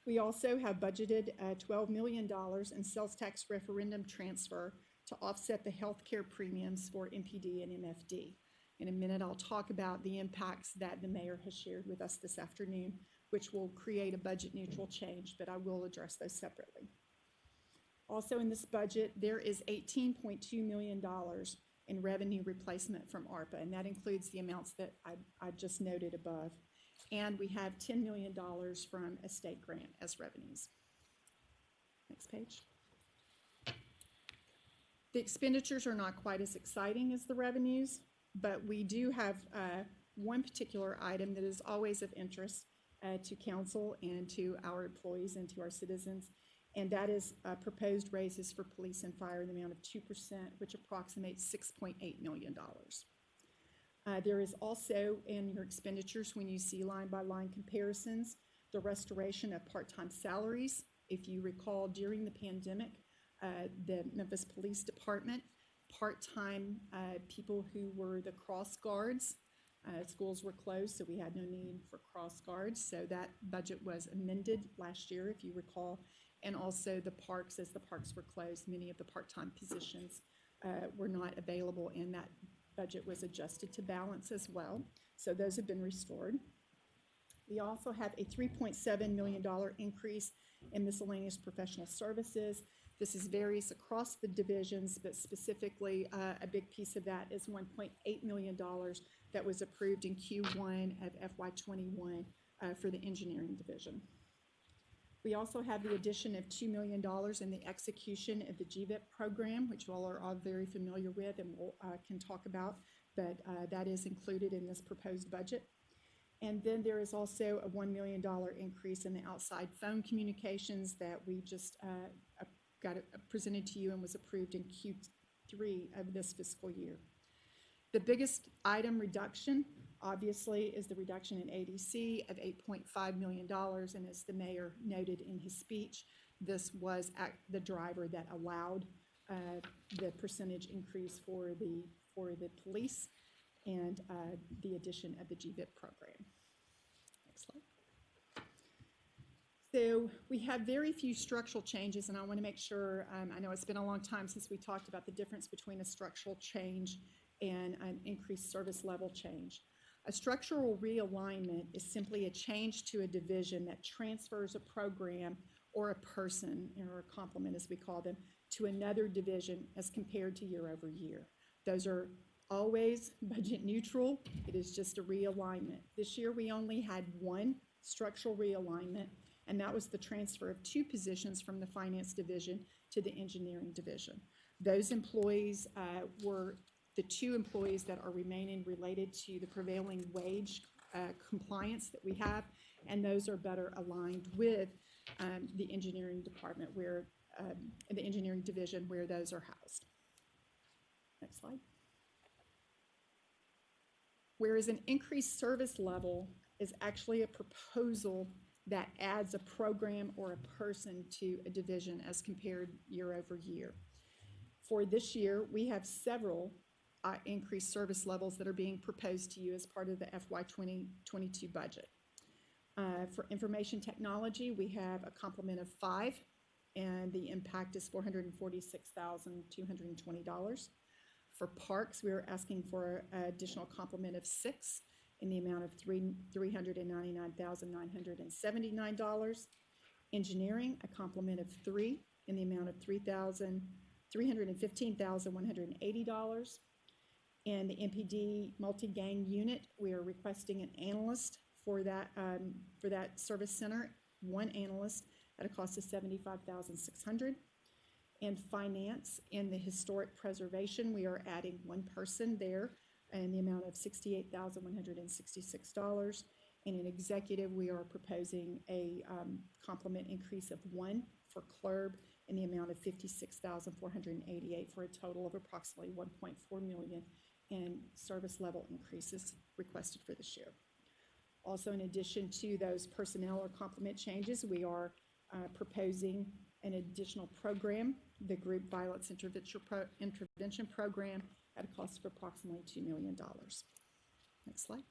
We also have budgeted $12 million in sales tax referendum transfer to offset the healthcare premiums for MPD and MFD. In a minute, I'll talk about the impacts that the mayor has shared with us this afternoon, which will create a budget neutral change, but I will address those separately. Also in this budget, there is $18.2 million in revenue replacement from ARPA, and that includes the amounts that I just noted above. And we have $10 million from a state grant as revenues. Next page. The expenditures are not quite as exciting as the revenues, but we do have one particular item that is always of interest to council and to our employees and to our citizens, and that is proposed raises for police and fire in the amount of 2%, which approximates $6.8 million. There is also in your expenditures, when you see line by line comparisons, the restoration of part-time salaries. If you recall, during the pandemic, the Memphis Police Department, part-time people who were the cross guards, schools were closed, so we had no need for cross guards. So that budget was amended last year, if you recall. And also the parks, as the parks were closed, many of the part-time positions were not available, and that budget was adjusted to balance as well. So those have been restored. We also have a $3.7 million increase in miscellaneous professional services. This is various across the divisions, but specifically a big piece of that is $1.8 million that was approved in Q1 of FY21 for the engineering division. We also have the addition of $2 million in the execution of the GVIP program, which you all are all very familiar with and we'll, can talk about, but that is included in this proposed budget. And then there is also a $1 million increase in the outside phone communications that we just got presented to you and was approved in Q3 of this fiscal year. The biggest item reduction, obviously, is the reduction in ADC of $8.5 million, and as the mayor noted in his speech, this was the driver that allowed the percentage increase for the police and the addition of the GVIP program. Next slide. So we have very few structural changes, and I want to make sure, I know it's been a long time since we talked about the difference between a structural change and an increased service level change. A structural realignment is simply a change to a division that transfers a program or a person, or a complement as we call them, to another division as compared to year over year. Those are always budget neutral. It is just a realignment. This year we only had one structural realignment, and that was the transfer of 2 positions from the finance division to the engineering division. Those employees were the 2 employees that are remaining related to the prevailing wage compliance that we have, and those are better aligned with the engineering department where, the engineering division where those are housed. Next slide. Whereas an increased service level is actually a proposal that adds a program or a person to a division as compared year over year. For this year, we have several increased service levels that are being proposed to you as part of the FY22 budget. For information technology, we have a complement of 5, and the impact is $446,220. For parks, we are asking for an additional complement of 6 in the amount of $399,979. Engineering, a complement of 3 in the amount of $315,180. And the MPD multi-gang unit, we are requesting an analyst for that service center, 1 analyst at a cost of $75,600. And finance, in the historic preservation, we are adding 1 person there in the amount of $68,166. And in executive, we are proposing a complement increase of 1 for CLERB in the amount of $56,488 for a total of approximately $1.4 million in service level increases requested for this year. Also, in addition to those personnel or complement changes, we are proposing an additional program, the Group Violence Intervention Program, at a cost of approximately $2 million. Next slide.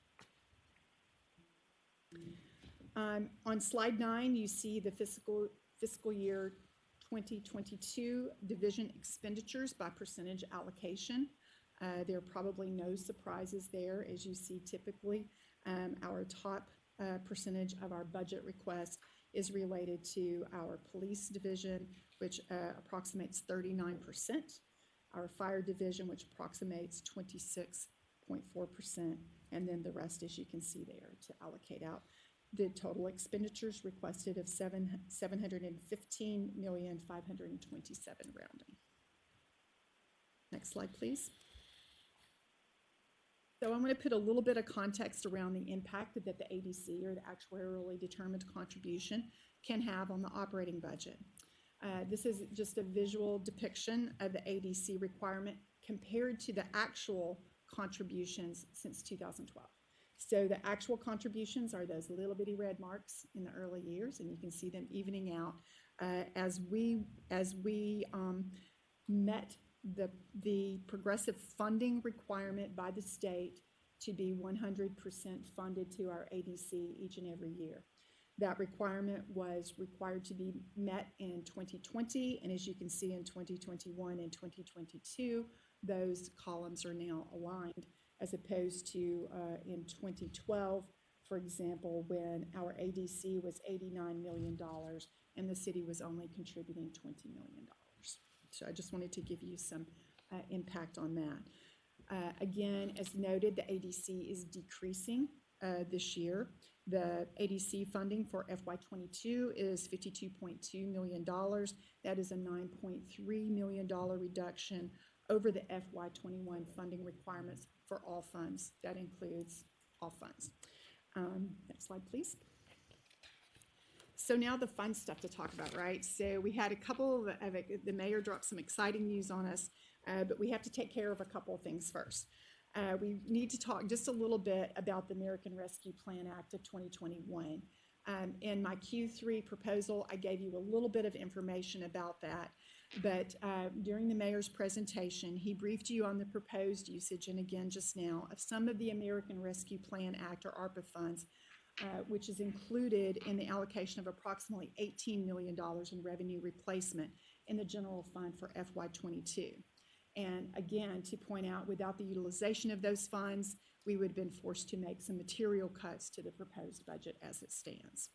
On slide 9, you see the fiscal year 2022 division expenditures by percentage allocation. There are probably no surprises there. As you see, typically our top percentage of our budget request is related to our police division, which approximates 39%, our fire division, which approximates 26.4%, and then the rest, as you can see there, to allocate out. The total expenditures requested of $715,527,000 rounding. Next slide, please. So I'm going to put a little bit of context around the impact that the ADC, or the actuarially determined contribution, can have on the operating budget. This is just a visual depiction of the ADC requirement compared to the actual contributions since 2012. So the actual contributions are those little bitty red marks in the early years, and you can see them evening out as we met the progressive funding requirement by the state to be 100% funded to our ADC each and every year. That requirement was required to be met in 2020, and as you can see in 2021 and 2022, those columns are now aligned, as opposed to in 2012, for example, when our ADC was $89 million and the city was only contributing $20 million. So I just wanted to give you some impact on that. Again, as noted, the ADC is decreasing this year. The ADC funding for FY22 is $52.2 million. That is a $9.3 million reduction over the FY21 funding requirements for all funds. That includes all funds. Next slide, please. So now the fun stuff to talk about, right? So we had a couple of the mayor dropped some exciting news on us, but we have to take care of a couple of things first. We need to talk just a little bit about the American Rescue Plan Act of 2021. In my Q3 proposal, I gave you a little bit of information about that, but during the mayor's presentation, he briefed you on the proposed usage, and again just now, of some of the American Rescue Plan Act or ARPA funds, which is included in the allocation of approximately $18 million in revenue replacement in the general fund for FY22. And again, to point out, without the utilization of those funds, we would have been forced to make some material cuts to the proposed budget as it stands.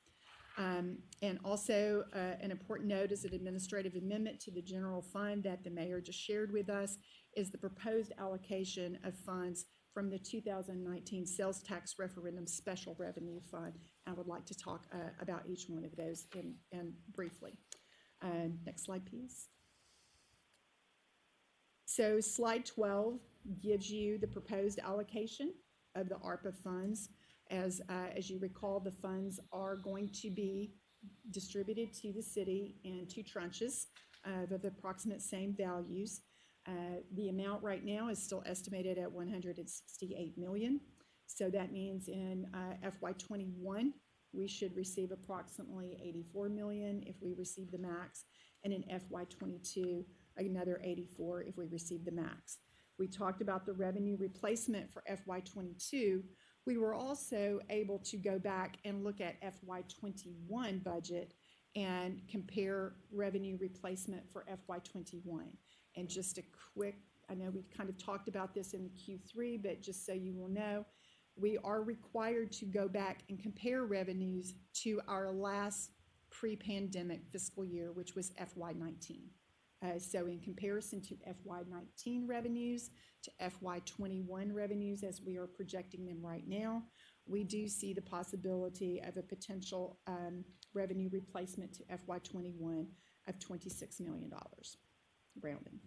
And also, an important note is an administrative amendment to the general fund that the mayor just shared with us is the proposed allocation of funds from the 2019 Sales Tax Referendum Special Revenue Fund. I would like to talk about each one of those in briefly. Next slide, please. So slide 12 gives you the proposed allocation of the ARPA funds. As you recall, the funds are going to be distributed to the city in two tranches of the approximate same values. The amount right now is still estimated at $168 million. So that means in FY21, we should receive approximately $84 million if we receive the max, and in FY22, another 84 if we receive the max. We talked about the revenue replacement for FY22. We were also able to go back and look at FY21 budget and compare revenue replacement for FY21. And just a quick, I know we kind of talked about this in the Q3, but just so you will know, we are required to go back and compare revenues to our last pre-pandemic fiscal year, which was FY19. So in comparison to FY19 revenues to FY21 revenues, as we are projecting them right now, we do see the possibility of a potential revenue replacement to FY21 of $26 million, rounding.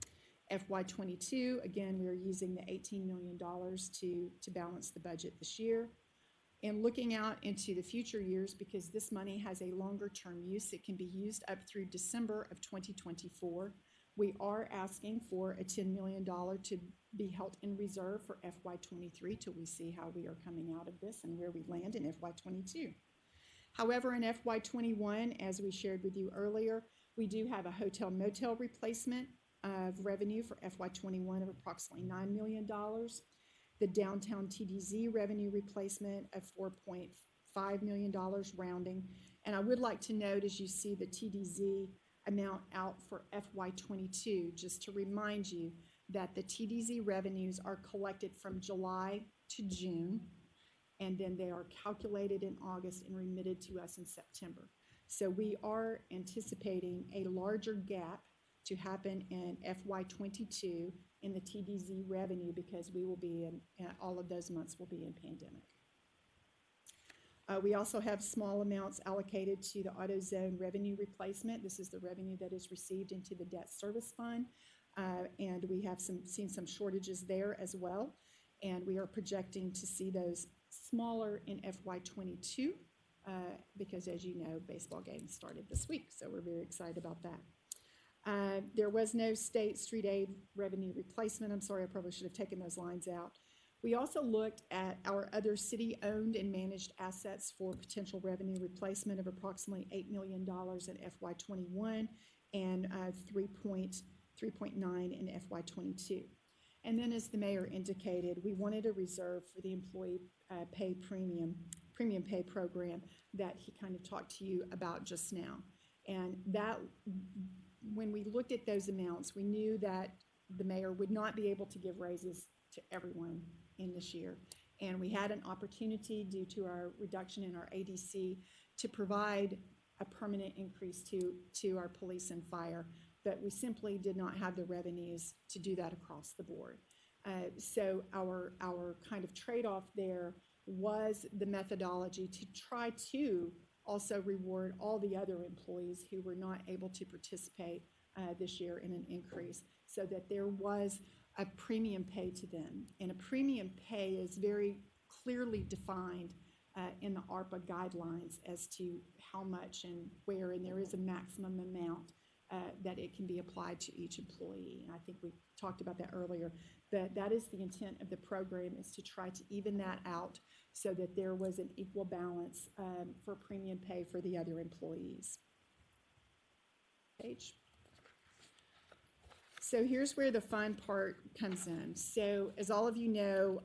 FY22, again, we are using the $18 million to balance the budget this year. And looking out into the future years, because this money has a longer term use, it can be used up through December of 2024. We are asking for a $10 million to be held in reserve for FY23 till we see how we are coming out of this and where we land in FY22. However, in FY21, as we shared with you earlier, we do have a hotel motel replacement of revenue for FY21 of approximately $9 million. The downtown TDZ revenue replacement of $4.5 million, rounding. And I would like to note, as you see the TDZ amount out for FY22, just to remind you that the TDZ revenues are collected from July to June, and then they are calculated in August and remitted to us in September. So we are anticipating a larger gap to happen in FY22 in the TDZ revenue because we will be in, all of those months will be in pandemic. We also have small amounts allocated to the AutoZone revenue replacement. This is the revenue that is received into the debt service fund, and we have seen some shortages there as well, and we are projecting to see those smaller in FY22 because, as you know, baseball games started this week, so we're very excited about that. There was no state street aid revenue replacement. I'm sorry, I probably should have taken those lines out. We also looked at our other city-owned and managed assets for potential revenue replacement of approximately $8 million in FY21 and 3.9 in FY22. And then, as the mayor indicated, we wanted a reserve for the employee pay premium premium pay program that he kind of talked to you about just now. And that, when we looked at those amounts, we knew that the mayor would not be able to give raises to everyone in this year. And we had an opportunity due to our reduction in our ADC to provide a permanent increase to our police and fire, but we simply did not have the revenues to do that across the board. So our kind of trade-off there was the methodology to try to also reward all the other employees who were not able to participate this year in an increase, so that there was a premium pay to them. And a premium pay is very clearly defined in the ARPA guidelines as to how much and where, and there is a maximum amount that it can be applied to each employee. And I think we talked about that earlier, but that is the intent of the program, is to try to even that out so that there was an equal balance for premium pay for the other employees. Page. So here's where the fun part comes in. So as all of you know,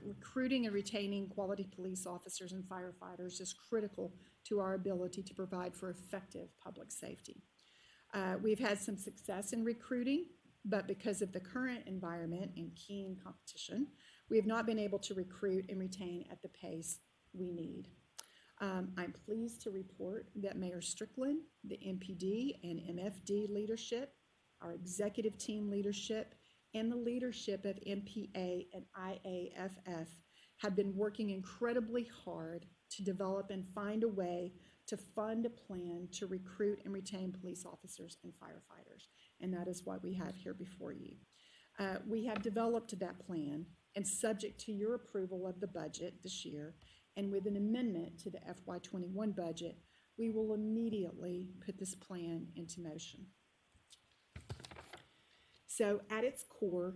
recruiting and retaining quality police officers and firefighters is critical to our ability to provide for effective public safety. We've had some success in recruiting, but because of the current environment and keen competition, we have not been able to recruit and retain at the pace we need. I'm pleased to report that Mayor Strickland, the MPD and MFD leadership, our executive team leadership, and the leadership of MPA and IAFF have been working incredibly hard to develop and find a way to fund a plan to recruit and retain police officers and firefighters. And that is what we have here before you. We have developed that plan, and subject to your approval of the budget this year, and with an amendment to the FY21 budget, we will immediately put this plan into motion. So at its core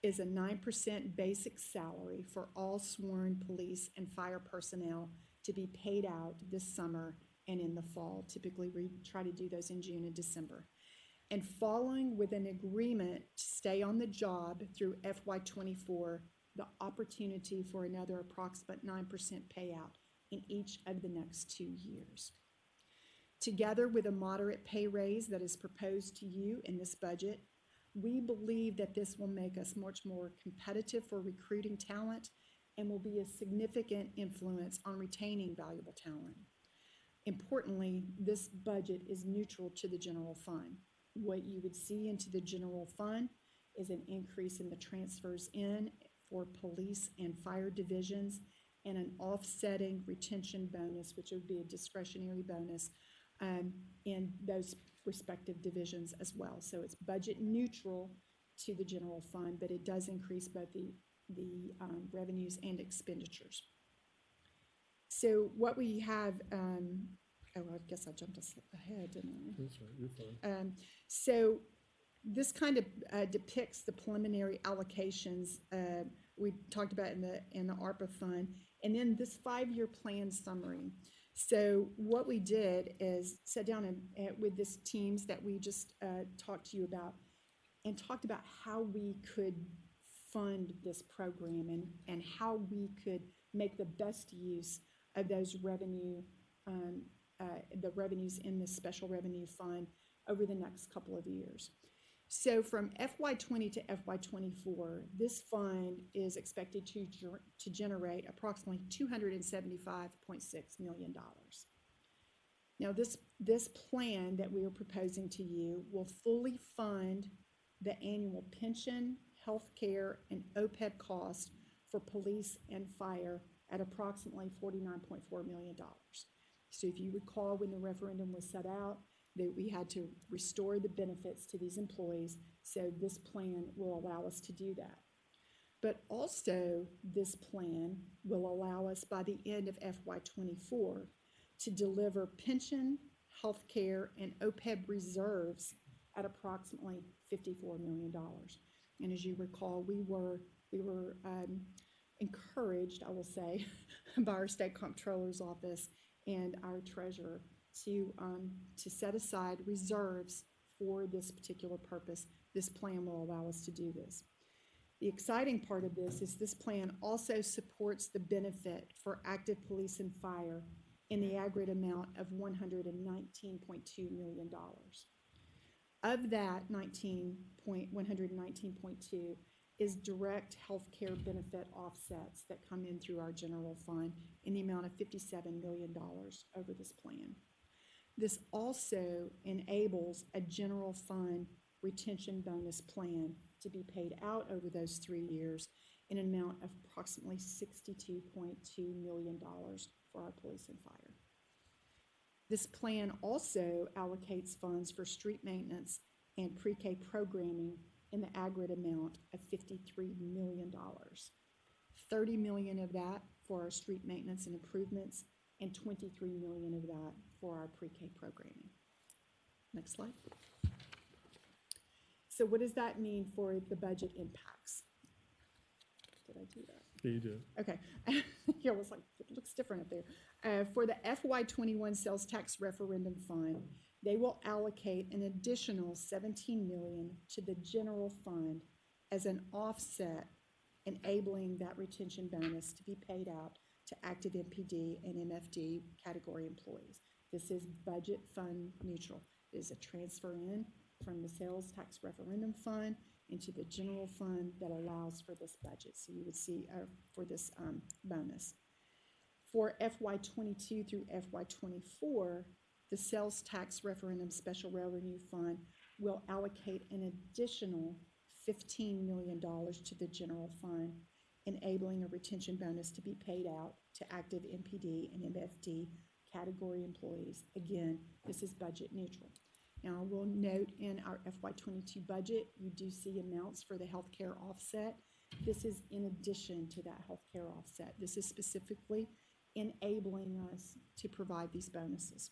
is a 9% basic salary for all sworn police and fire personnel to be paid out this summer and in the fall. Typically, we try to do those in June and December. And following with an agreement to stay on the job through FY24, the opportunity for another approximate 9% payout in each of the next 2 years. Together with a moderate pay raise that is proposed to you in this budget, we believe that this will make us much more competitive for recruiting talent and will be a significant influence on retaining valuable talent. Importantly, this budget is neutral to the general fund. What you would see into the general fund is an increase in the transfers in for police and fire divisions and an offsetting retention bonus, which would be a discretionary bonus in those respective divisions as well. So it's budget neutral to the general fund, but it does increase both the revenues and expenditures. So what we have, I guess I jumped ahead, didn't I? That's right, you're fine. So this kind of depicts the preliminary allocations we talked about in the ARPA fund, and then this 5-year plan summary. So what we did is sat down with this teams that we just talked to you about, and talked about how we could fund this program and how we could make the best use of those revenue, the revenues in this special revenue fund over the next couple of years. So from FY20 to FY24, this fund is expected to generate approximately $275.6 million. Now this plan that we are proposing to you will fully fund the annual pension, health care, and OPEB costs for police and fire at approximately $49.4 million. So if you recall, when the referendum was set out, that we had to restore the benefits to these employees, so this plan will allow us to do that. But also, this plan will allow us by the end of FY24 to deliver pension, health care, and OPEB reserves at approximately $54 million. And as you recall, we were encouraged, I will say, by our state comptroller's office and our treasurer to set aside reserves for this particular purpose. This plan will allow us to do this. The exciting part of this plan also supports the benefit for active police and fire in the aggregate amount of $119.2 million. Of that 119.2 is direct healthcare benefit offsets that come in through our general fund in the amount of $57 million over this plan. This also enables a general fund retention bonus plan to be paid out over those 3 years in an amount of approximately $62.2 million for our police and fire. This plan also allocates funds for street maintenance and pre-K programming in the aggregate amount of $53 million. $30 million of that for our street maintenance and improvements, and $23 million of that for our pre-K programming. Next slide. So what does that mean for the budget impacts? Did I do that? Yeah, you did. Okay. Yeah, I was like, it looks different up there. For the FY21 sales tax referendum fund, they will allocate an additional $17 million to the general fund as an offset, enabling that retention bonus to be paid out to active MPD and MFD category employees. This is budget fund neutral. It is a transfer in from the sales tax referendum fund into the general fund that allows for this budget. So you would see for this bonus. For FY22 through FY24, the sales tax referendum special revenue fund will allocate an additional $15 million to the general fund, enabling a retention bonus to be paid out to active MPD and MFD category employees. Again, this is budget neutral. Now, I will note in our FY22 budget, you do see amounts for the healthcare offset. This is in addition to that healthcare offset. This is specifically enabling us to provide these bonuses.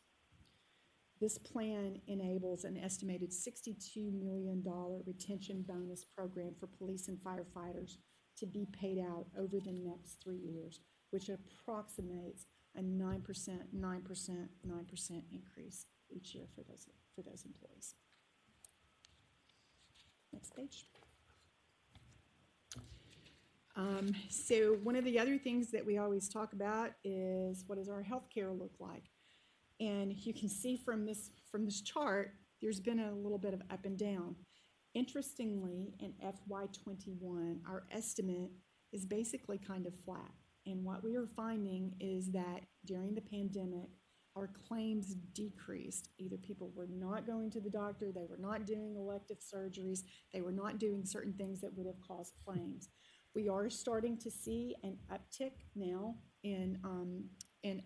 This plan enables an estimated $62 million retention bonus program for police and firefighters to be paid out over the next 3 years, which approximates a 9%, 9%, 9% increase each year for those employees. Next page. So one of the other things that we always talk about is, what does our healthcare look like? And you can see from this chart, there's been a little bit of up and down. Interestingly, in FY21, our estimate is basically kind of flat. And what we are finding is that during the pandemic, our claims decreased. Either people were not going to the doctor, they were not doing elective surgeries, they were not doing certain things that would have caused claims. We are starting to see an uptick now in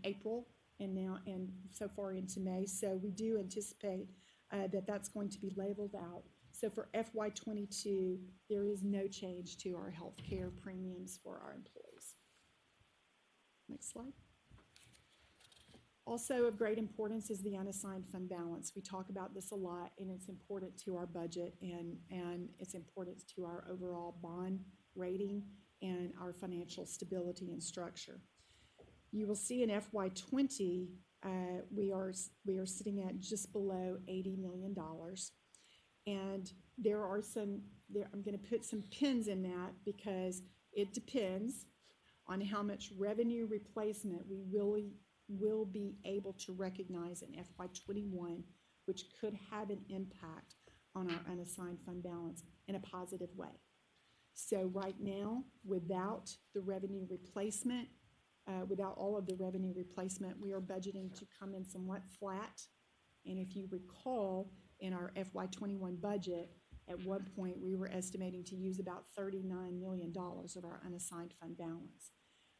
April and so far into May. So we do anticipate that that's going to be leveled out. So for FY22, there is no change to our health care premiums for our employees. Next slide. Also of great importance is the unassigned fund balance. We talk about this a lot, and it's important to our budget, and it's important to our overall bond rating and our financial stability and structure. You will see in FY20, we are sitting at just below $80 million. And there are I'm going to put some pins in that because it depends on how much revenue replacement we will be able to recognize in FY21, which could have an impact on our unassigned fund balance in a positive way. So right now, without the revenue replacement, without all of the revenue replacement, we are budgeting to come in somewhat flat. And if you recall, in our FY21 budget, at one point we were estimating to use about $39 million of our unassigned fund balance.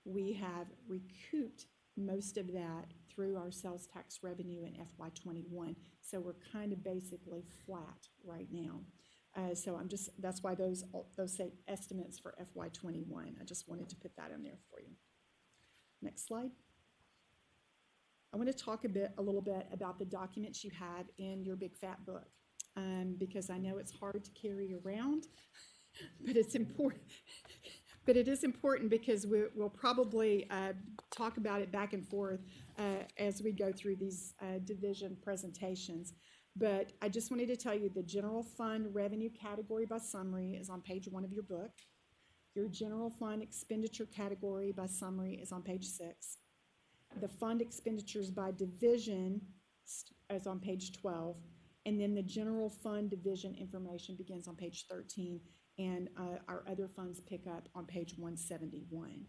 We have recouped most of that through our sales tax revenue in FY21. So we're kind of basically flat right now. So that's why those say estimates for FY21. I just wanted to put that in there for you. Next slide. I want to talk a little bit about the documents you have in your big fat book, because I know it's hard to carry around, but it's important. But it is important because we'll probably talk about it back and forth as we go through these division presentations. But I just wanted to tell you the general fund revenue category by summary is on page 1 of your book. Your general fund expenditure category by summary is on page 6. The fund expenditures by division is on page 12. And then the general fund division information begins on page 13, and our other funds pick up on page 171.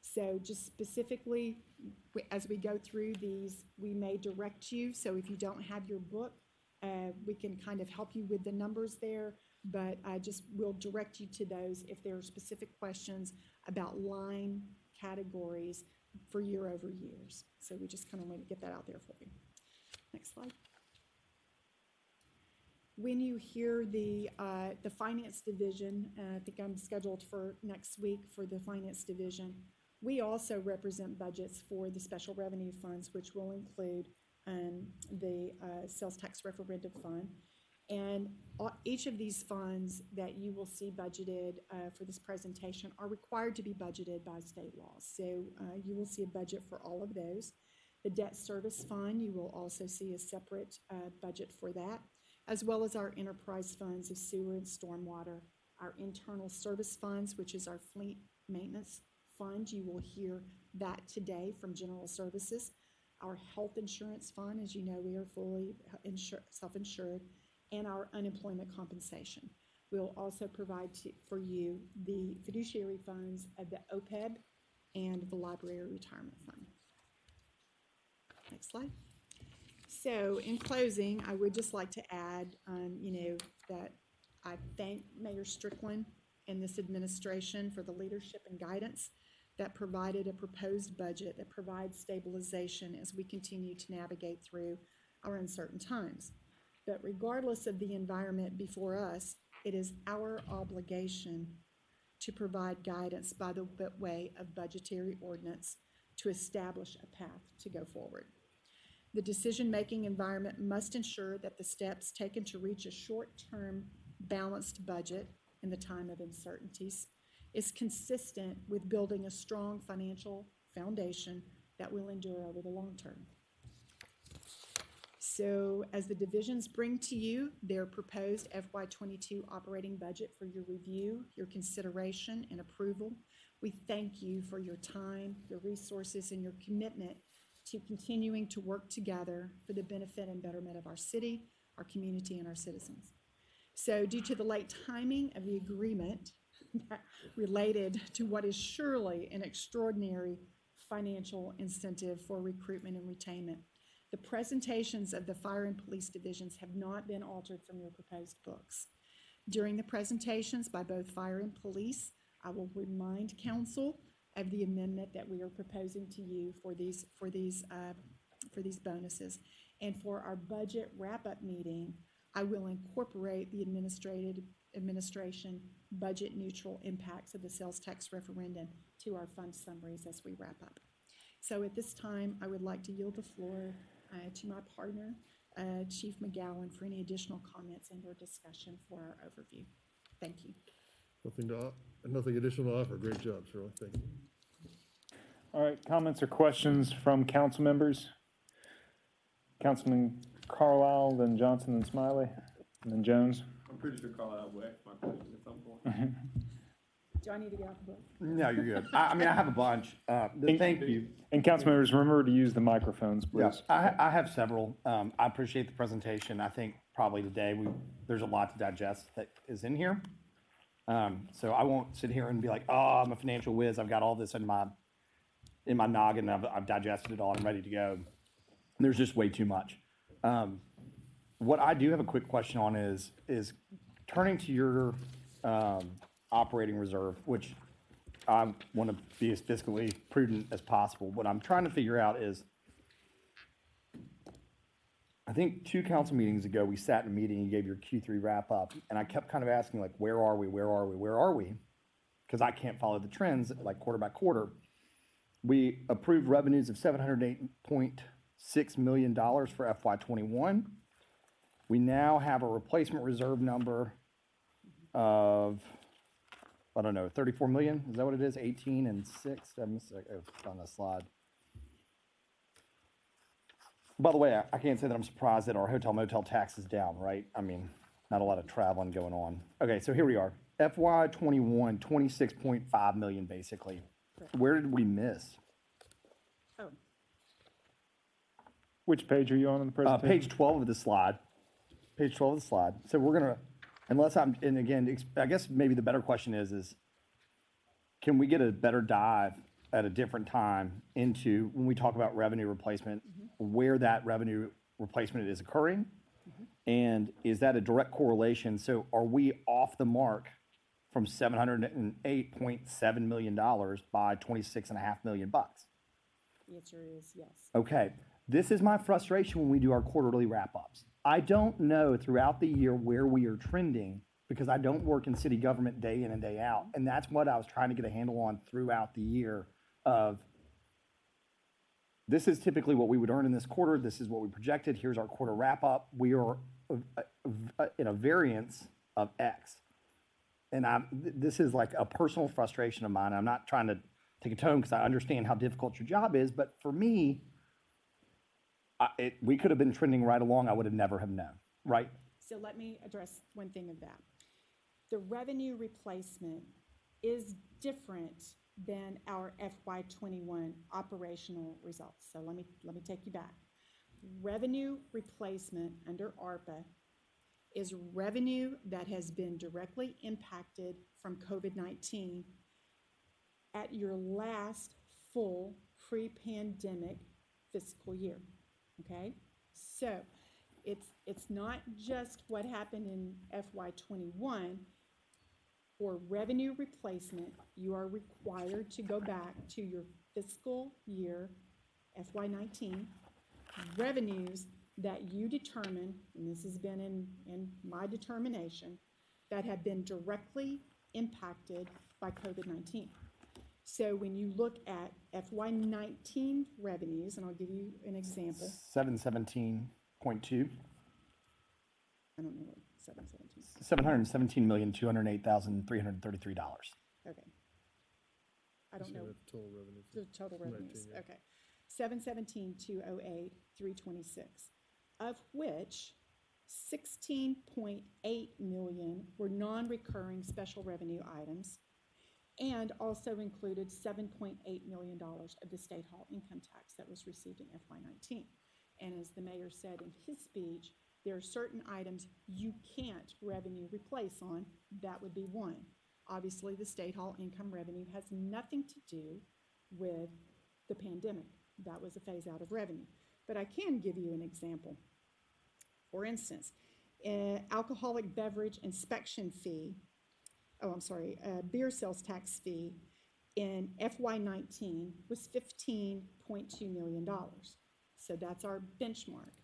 So just specifically, as we go through these, we may direct you. So if you don't have your book, we can kind of help you with the numbers there, but I just will direct you to those if there are specific questions about line categories for year over years. So we just kind of want to get that out there for you. Next slide. When you hear the finance division, I think I'm scheduled for next week for the finance division. We also represent budgets for the special revenue funds, which will include the sales tax referendum fund. And each of these funds that you will see budgeted for this presentation are required to be budgeted by state law. So you will see a budget for all of those. The debt service fund, you will also see a separate budget for that, as well as our enterprise funds of sewer and stormwater, our internal service funds, which is our fleet maintenance fund. You will hear that today from General Services. Our health insurance fund, as you know, we are fully self-insured, and our unemployment compensation. We'll also provide for you the fiduciary funds of the OPEB and the library retirement fund. Next slide. So in closing, I would just like to add, that I thank Mayor Strickland and this administration for the leadership and guidance that provided a proposed budget that provides stabilization as we continue to navigate through our uncertain times. But regardless of the environment before us, it is our obligation to provide guidance by the way of budgetary ordinance to establish a path to go forward. The decision-making environment must ensure that the steps taken to reach a short-term balanced budget in the time of uncertainties is consistent with building a strong financial foundation that will endure over the long term. So as the divisions bring to you their proposed FY22 operating budget for your review, your consideration, and approval, we thank you for your time, your resources, and your commitment to continuing to work together for the benefit and betterment of our city, our community, and our citizens. So due to the late timing of the agreement related to what is surely an extraordinary financial incentive for recruitment and retainment, the presentations of the fire and police divisions have not been altered from your proposed books. During the presentations by both fire and police, I will remind council of the amendment that we are proposing to you for these bonuses. And for our budget wrap-up meeting, I will incorporate the administration budget neutral impacts of the sales tax referendum to our fund summaries as we wrap up. So at this time, I would like to yield the floor to my partner, Chief McGowan, for any additional comments and or discussion for our overview. Thank you. Nothing additional to offer. Great job, Shirley. Thank you. All right, comments or questions from council members? Councilman Carlisle, then Johnson, then Smiley, and then Jones. I'm pretty sure Carlisle will ask my question at some point. Do I need to get off the book? No, you're good. I mean, I have a bunch. Thank you. And council members, remember to use the microphones, please. Yes, I have several. I appreciate the presentation. I think probably today there's a lot to digest that is in here. So I won't sit here and be like, oh, I'm a financial whiz. I've got all this in my noggin. I've digested it all. I'm ready to go. There's just way too much. What I do have a quick question on is turning to your operating reserve, which I want to be as fiscally prudent as possible. What I'm trying to figure out is, I think 2 council meetings ago, we sat in a meeting and you gave your Q3 wrap up, and I kept kind of asking, like, where are we? Because I can't follow the trends, like, quarter by quarter. We approved revenues of $708.6 million for FY21. We now have a replacement reserve number of, I don't know, 34 million? Is that what it is? 18 and 6? It's on the slide. By the way, I can't say that I'm surprised that our hotel motel tax is down, right? I mean, not a lot of traveling going on. Okay, so here we are. FY21, 26.5 million, basically. Where did we miss? Oh, Which page are you on the presentation? Page 12 of the slide. Page 12 of the slide. So we're gonna, unless I'm, and again, I guess maybe the better question is can we get a better dive at a different time into, when we talk about revenue replacement, where that revenue replacement is occurring? And is that a direct correlation? So are we off the mark from $708.7 million by 26.5 million bucks? the answer is yes. Okay, this is my frustration when we do our quarterly wrap-ups. I don't know throughout the year where we are trending because I don't work in city government day in and day out. And that's what I was trying to get a handle on throughout the year of, this is typically what we would earn in this quarter. This is what we projected. Here's our quarter wrap-up. We are in a variance of X. And this is like a personal frustration of mine. I'm not trying to take a tone because I understand how difficult your job is. But for me, we could have been trending right along. I would have never have known, right? So let me address one thing of that. The revenue replacement is different than our FY21 operational results. So let me take you back. Revenue replacement under ARPA is revenue that has been directly impacted from COVID-19 at your last full pre-pandemic fiscal year, okay? So it's not just what happened in FY21. For revenue replacement, you are required to go back to your fiscal year, FY19, revenues that you determine, and this has been in my determination, that have been directly impacted by COVID-19. So when you look at FY19 revenues, and I'll give you an example. 717.2. I don't know what 717. $717,208,333. Okay. I don't know. Total revenue. The total revenues, 19, yeah. okay. 717,208,326, of which 16.8 million were non-recurring special revenue items, and also included $7.8 million of the state hall income tax that was received in FY19. And as the mayor said in his speech, there are certain items you can't revenue replace on. That would be one. Obviously, the state hall income revenue has nothing to do with the pandemic. That was a phase out of revenue. But I can give you an example. For instance, alcoholic beverage inspection fee, beer sales tax fee in FY19 was $15.2 million. So that's our benchmark.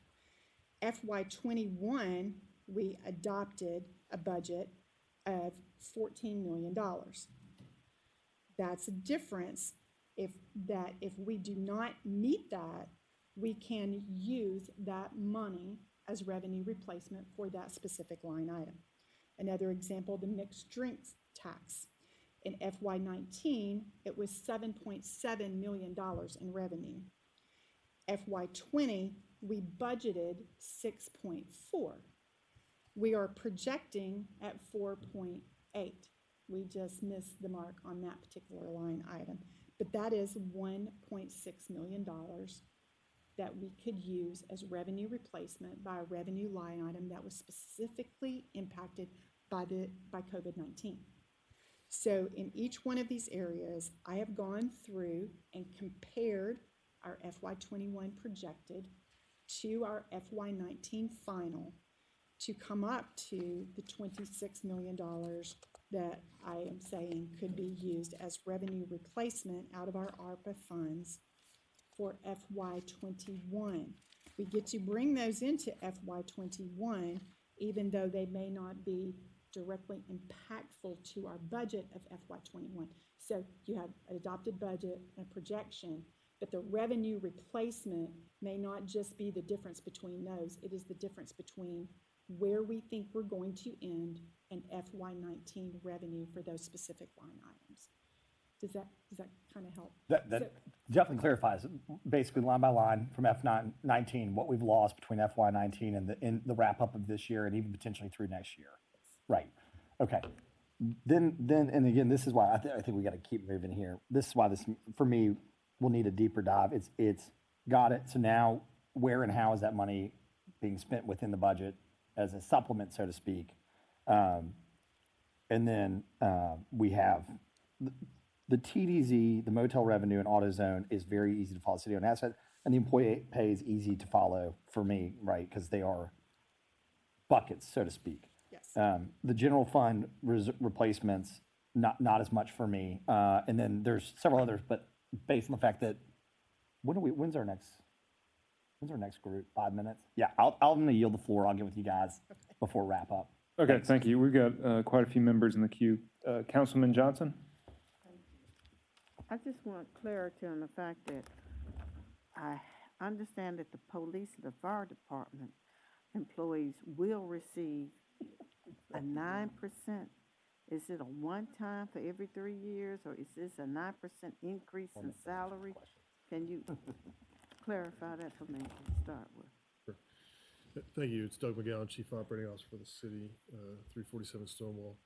FY21, we adopted a budget of $14 million. That's a difference. If we do not meet that, we can use that money as revenue replacement for that specific line item. Another example, the mixed drinks tax. In FY19, it was $7.7 million in revenue. FY20, we budgeted 6.4. We are projecting at 4.8. We just missed the mark on that particular line item. But that is $1.6 million that we could use as revenue replacement by a revenue line item that was specifically impacted by COVID-19. So in each one of these areas, I have gone through and compared our FY21 projected to our FY19 final to come up to the $26 million that I am saying could be used as revenue replacement out of our ARPA funds for FY21. We get to bring those into FY21, even though they may not be directly impactful to our budget of FY21. So you have an adopted budget and projection, but the revenue replacement may not just be the difference between those. It is the difference between where we think we're going to end and FY19 revenue for those specific line items. Does that kind of help? That definitely clarifies, basically line by line from FY19, what we've lost between FY19 and the wrap up of this year and even potentially through next year. Right. Okay. and again, this is why I think we got to keep moving here. This is why this, for me, will need a deeper dive. It's got it. So now where and how is that money being spent within the budget as a supplement, so to speak? And then we have the TDZ, the motel revenue and AutoZone is very easy to follow city-owned asset, and the employee pay is easy to follow for me, right? Because they are buckets, so to speak. Yes. The general fund replacements, not as much for me. And then there's several others, but based on the fact that, when's our next group? 5 minutes? Yeah, I'm gonna yield the floor. I'll get with you guys before wrap up. Okay, thank you. We've got quite a few members in the queue. Councilman Johnson? I just want clarity on the fact that I understand that the police and the fire department employees will receive a 9%. Is it a one-time for every 3 years, or is this a 9% increase in salary? Can you clarify that for me to start with? Thank you. It's Doug McGowan, Chief Operating Officer for the city, 347 Stonewall.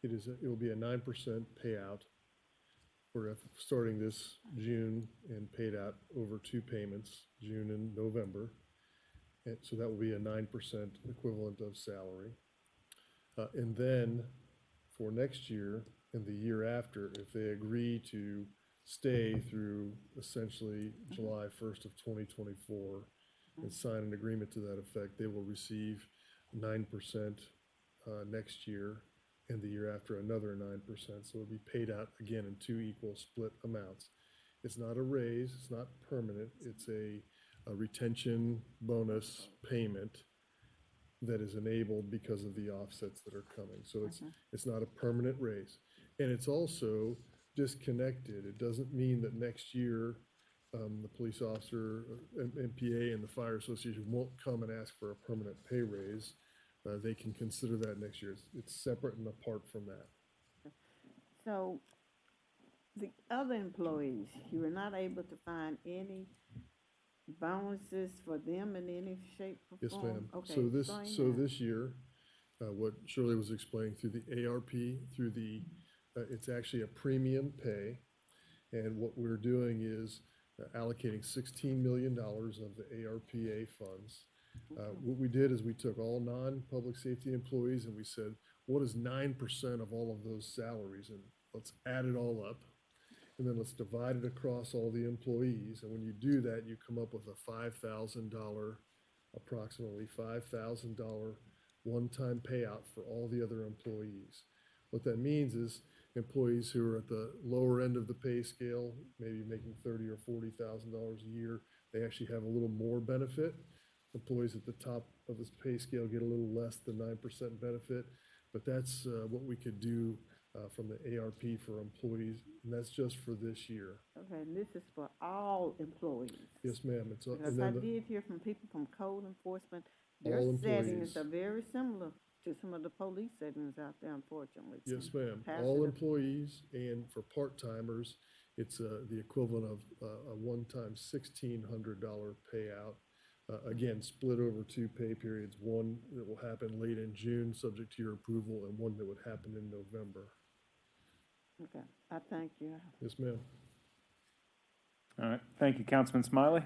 It will be a 9% payout for starting this June and paid out over 2 payments, June and November. And so that will be a 9% equivalent of salary. And then for next year and the year after, if they agree to stay through essentially July 1st of 2024 and sign an agreement to that effect, they will receive 9% next year, and the year after another 9%. So it'll be paid out again in 2 equal split amounts. It's not a raise, it's not permanent, it's a retention bonus payment that is enabled because of the offsets that are coming. So it's not a permanent raise. And it's also disconnected. It doesn't mean that next year the police officer, MPA, and the fire association won't come and ask for a permanent pay raise. They can consider that next year. It's separate and apart from that. So the other employees, you were not able to find any bonuses for them in any shape or Yes, form? ma'am. Okay, So this year, what Shirley was explaining through the ARP, through the, it's actually a premium pay. And what we're doing is allocating $16 million of the ARPA funds. What we did is we took all non-public safety employees and we said, what is 9% of all of those salaries? And let's add it all up. And then let's divide it across all the employees. And when you do that, you come up with a $5,000, approximately $5,000 one-time payout for all the other employees. What that means is employees who are at the lower end of the pay scale, maybe making $30,000 or $40,000 a year, they actually have a little more benefit. Employees at the top of this pay scale get a little less than 9% benefit, but that's what we could do from the ARP for employees, and that's just for this year. Okay, and this is for all employees? Yes, ma'am. Because I did hear from people from code enforcement, their all settings employees. are very similar to some of the police settings out there, unfortunately. Yes, ma'am. Pass All it- employees, and for part-timers, it's the equivalent of a one-time $1,600 payout. Again, split over 2 pay periods, one that will happen late in June, subject to your approval, and one that would happen in November. Okay, I thank you. Yes, ma'am. All right, thank you, Councilman Smiley.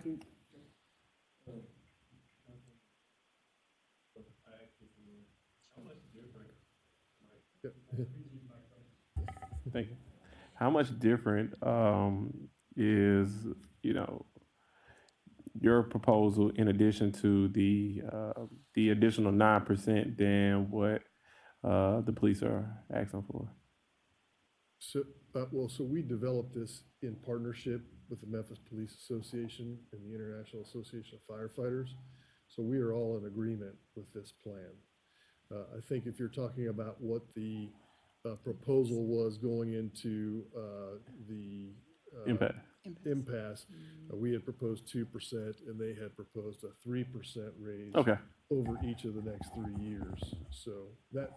Thank you. How much different is, your proposal in addition to the additional 9% than what the police are asking for? So, so we developed this in partnership with the Memphis Police Association and the International Association of Firefighters. So we are all in agreement with this plan. I think if you're talking about what the proposal was going into the impasse, we had proposed 2% and they had proposed a 3% raise over each of the next 3 years. So that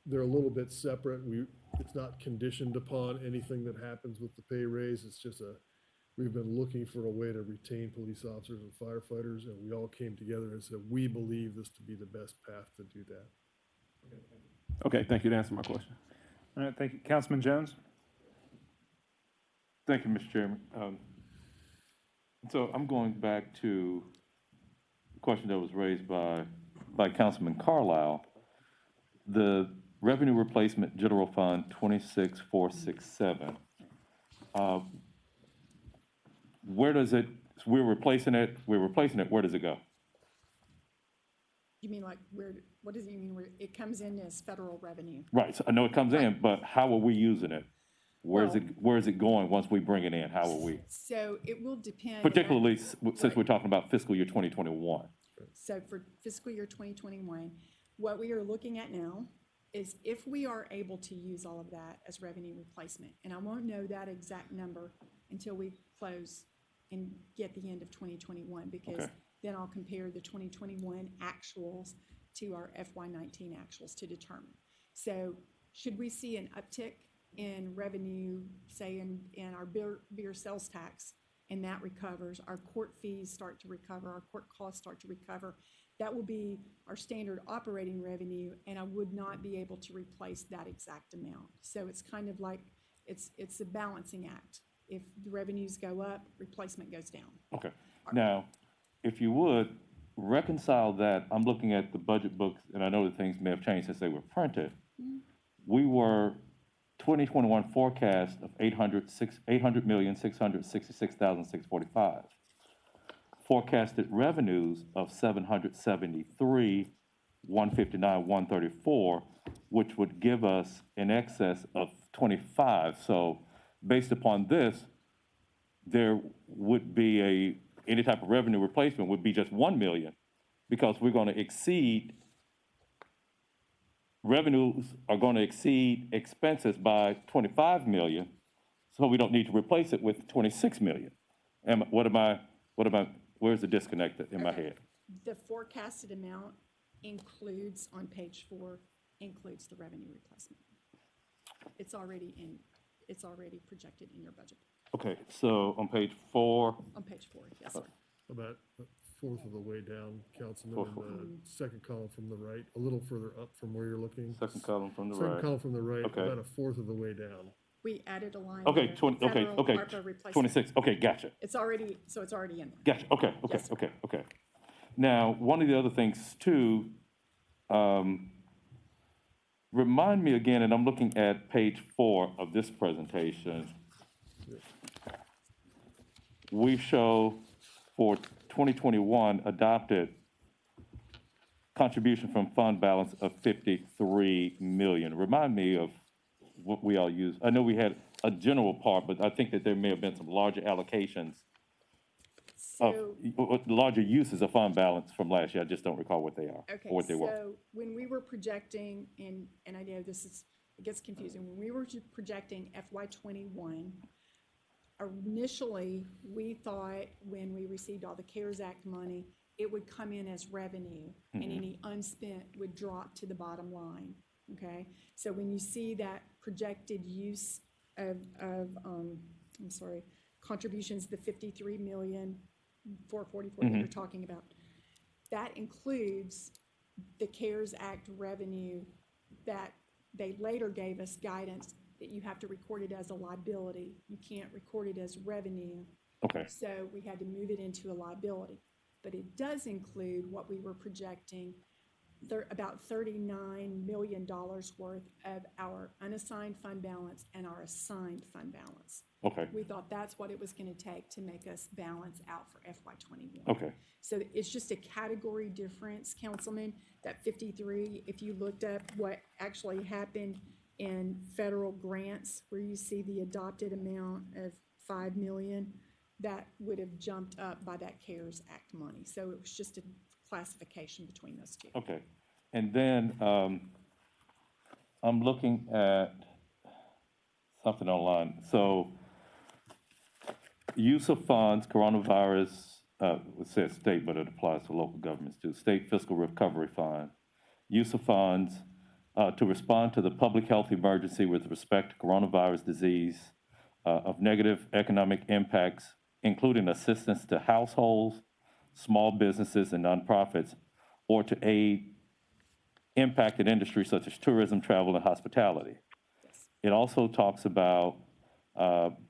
they're a little bit separate. It's not conditioned upon anything that happens with the pay raise. It's just we've been looking for a way to retain police officers and firefighters, and we all came together and said, we believe this to be the best path to do that. Okay, thank you. To answer my question. All right, thank you. Councilman Jones? Thank you, Mr. Chairman. So I'm going back to the question that was raised by Councilman Carlisle. The Revenue Replacement General Fund 26467. Where does it, we're replacing it, where does it go? You mean like what does it mean where it comes in as federal revenue? Right, so I know it comes in, but how are we using it? Where is it going once we bring it in? How are we? So it will depend. Particularly since we're talking about fiscal year 2021. So for fiscal year 2021, what we are looking at now is if we are able to use all of that as revenue replacement, and I won't know that exact number until we close and get the end of 2021, because then I'll compare the 2021 actuals to our FY19 actuals to determine. So should we see an uptick in revenue, say in our beer sales tax, and that recovers, our court fees start to recover, our court costs start to recover, that will be our standard operating revenue, and I would not be able to replace that exact amount. So it's kind of like, it's a balancing act. If the revenues go up, replacement goes down. Okay. Now, if you would, reconcile that. I'm looking at the budget books, and I know that things may have changed since they were printed. We were 2021 forecast of $800,666,645. Forecasted revenues of $773,159,134, which would give us in excess of 25. So based upon this, there would be any type of revenue replacement would be just 1 million, because we're going to exceed, revenues are going to exceed expenses by 25 million, so we don't need to replace it with 26 million. Where's the disconnect in my head? The forecasted amount includes, on page 4, includes the revenue replacement. It's already projected in your budget. Okay, so on page 4. On page 4, yes, sir. About a fourth of the way down, Councilman, in the second column from the right, a little further up from where you're looking. Second column from the Second right. column from the right, Okay. about a fourth of the way down. We added a line. Okay, there, 20, okay, federal okay, ARPA replacement. 26, okay, gotcha. It's already in there. Gotcha, okay, Yes, sir. okay. Now, one of the other things too, remind me again, and I'm looking at page 4 of this presentation. We show for 2021 adopted contribution from fund balance of 53 million. Remind me of what we all use. I know we had a general part, but I think that there may have been some larger allocations of larger uses of fund balance from last year. I just don't recall what they are or what they were. So when we were projecting, and I know it gets confusing, when we were projecting FY21, initially we thought when we received all the CARES Act money, it would come in as revenue, and any unspent would drop to the bottom line. Okay, so when you see that projected use of contributions, the 53,444,000 that you're talking about, that includes the CARES Act revenue that they later gave us guidance that you have to record it as a liability. You can't record it as revenue. Okay. So we had to move it into a liability. But it does include what we were projecting, about $39 million worth of our unassigned fund balance and our assigned fund balance. Okay. We thought that's what it was going to take to make us balance out for FY21. Okay. So it's just a category difference, Councilman, that 53, if you looked up what actually happened in federal grants, where you see the adopted amount of 5 million, that would have jumped up by that CARES Act money. So it was just a classification between those two. Okay. And then I'm looking at something online. So use of funds, coronavirus, it says state, but it applies to local governments too. State Fiscal Recovery Fund. Use of funds to respond to the public health emergency with respect to coronavirus disease of negative economic impacts, including assistance to households, small businesses, and nonprofits, or to aid impacted industries such as tourism, travel, and hospitality. Yes. It also talks about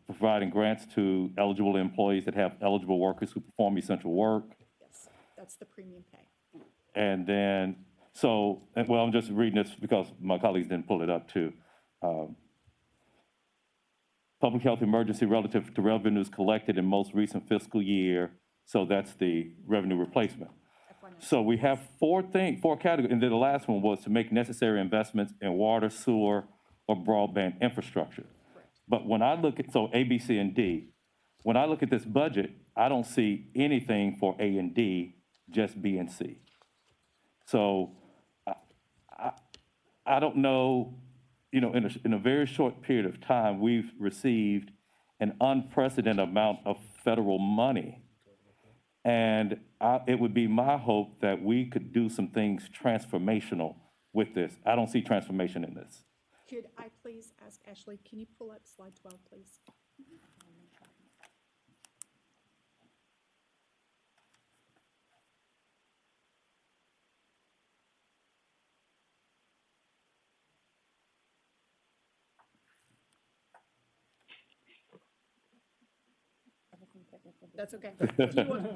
providing grants to eligible employees that have eligible workers who perform essential work. Yes, that's the premium pay. And then, well, I'm just reading this because my colleagues didn't pull it up too. Public health emergency relative to revenues collected in most recent fiscal year. So that's the revenue replacement. So we have four categories, and then the last one was to make necessary investments in water, sewer, or broadband infrastructure. But when I look at, so A, B, C, and D, when I look at this budget, I don't see anything for A and D, just B and C. So I don't know, in a very short period of time, we've received an unprecedented amount of federal money. And it would be my hope that we could do some things transformational with this. I don't see transformation in this. Could I please ask Ashley, can you pull up slide 12, please? That's okay.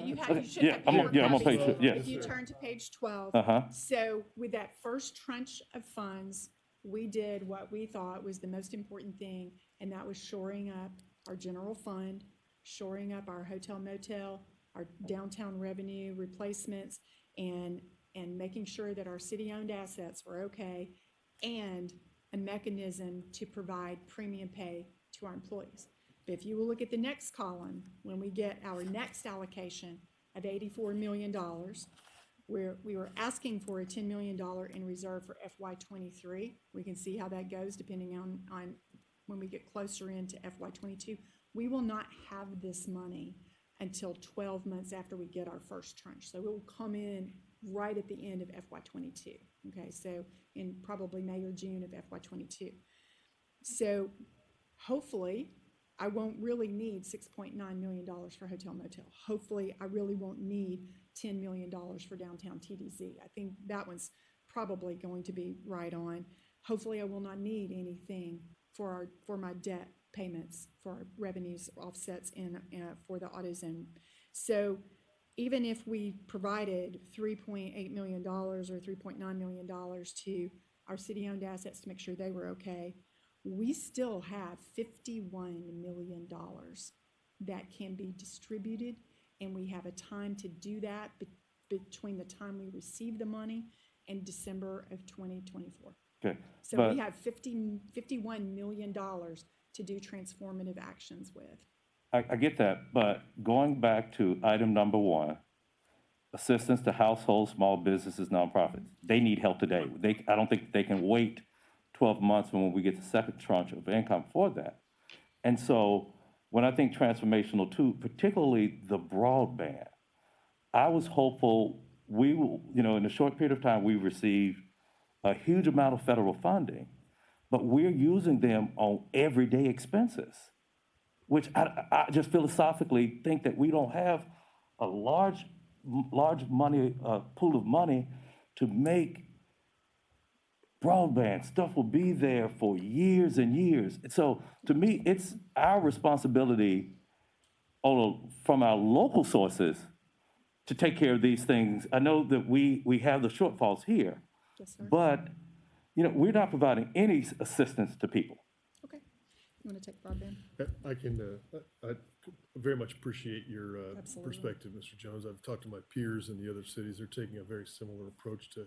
You should Yeah, have I'm paper on copies. page 2, yes. If you turn to page 12. Uh-huh. So with that first tranche of funds, we did what we thought was the most important thing, and that was shoring up our general fund, shoring up our hotel motel, our downtown revenue replacements, and making sure that our city-owned assets were okay, and a mechanism to provide premium pay to our employees. But if you will look at the next column, when we get our next allocation of $84 million, where we were asking for a $10 million in reserve for FY23. We can see how that goes depending on when we get closer into FY22. We will not have this money until 12 months after we get our first tranche. So it will come in right at the end of FY22. Okay, so in probably May or June of FY22. So hopefully I won't really need $6.9 million for hotel motel. Hopefully I really won't need $10 million for downtown TDZ. I think that one's probably going to be right on. Hopefully I will not need anything for my debt payments, for our revenues offsets for the AutoZone. So even if we provided $3.8 million or $3.9 million to our city-owned assets to make sure they were okay, we still have $51 million that can be distributed, and we have a time to do that between the time we receive the money and December of 2024. Okay. So we have $51 million to do transformative actions with. I get that, but going back to item number 1, assistance to households, small businesses, nonprofits, they need help today. I don't think they can wait 12 months when we get the second tranche of income for that. And so when I think transformational too, particularly the broadband, I was hopeful we will, in a short period of time, we received a huge amount of federal funding, but we're using them on everyday expenses, which I just philosophically think that we don't have a large money, pool of money to make broadband. Stuff will be there for years and years. So to me, it's our responsibility from our local sources to take care of these things. I know that we have the shortfalls here, Yes, sir. but we're not providing any assistance to people. Okay. You want to take broadband? I can, I very much appreciate your Absolutely. perspective, Mr. Jones. I've talked to my peers in the other cities. They're taking a very similar approach to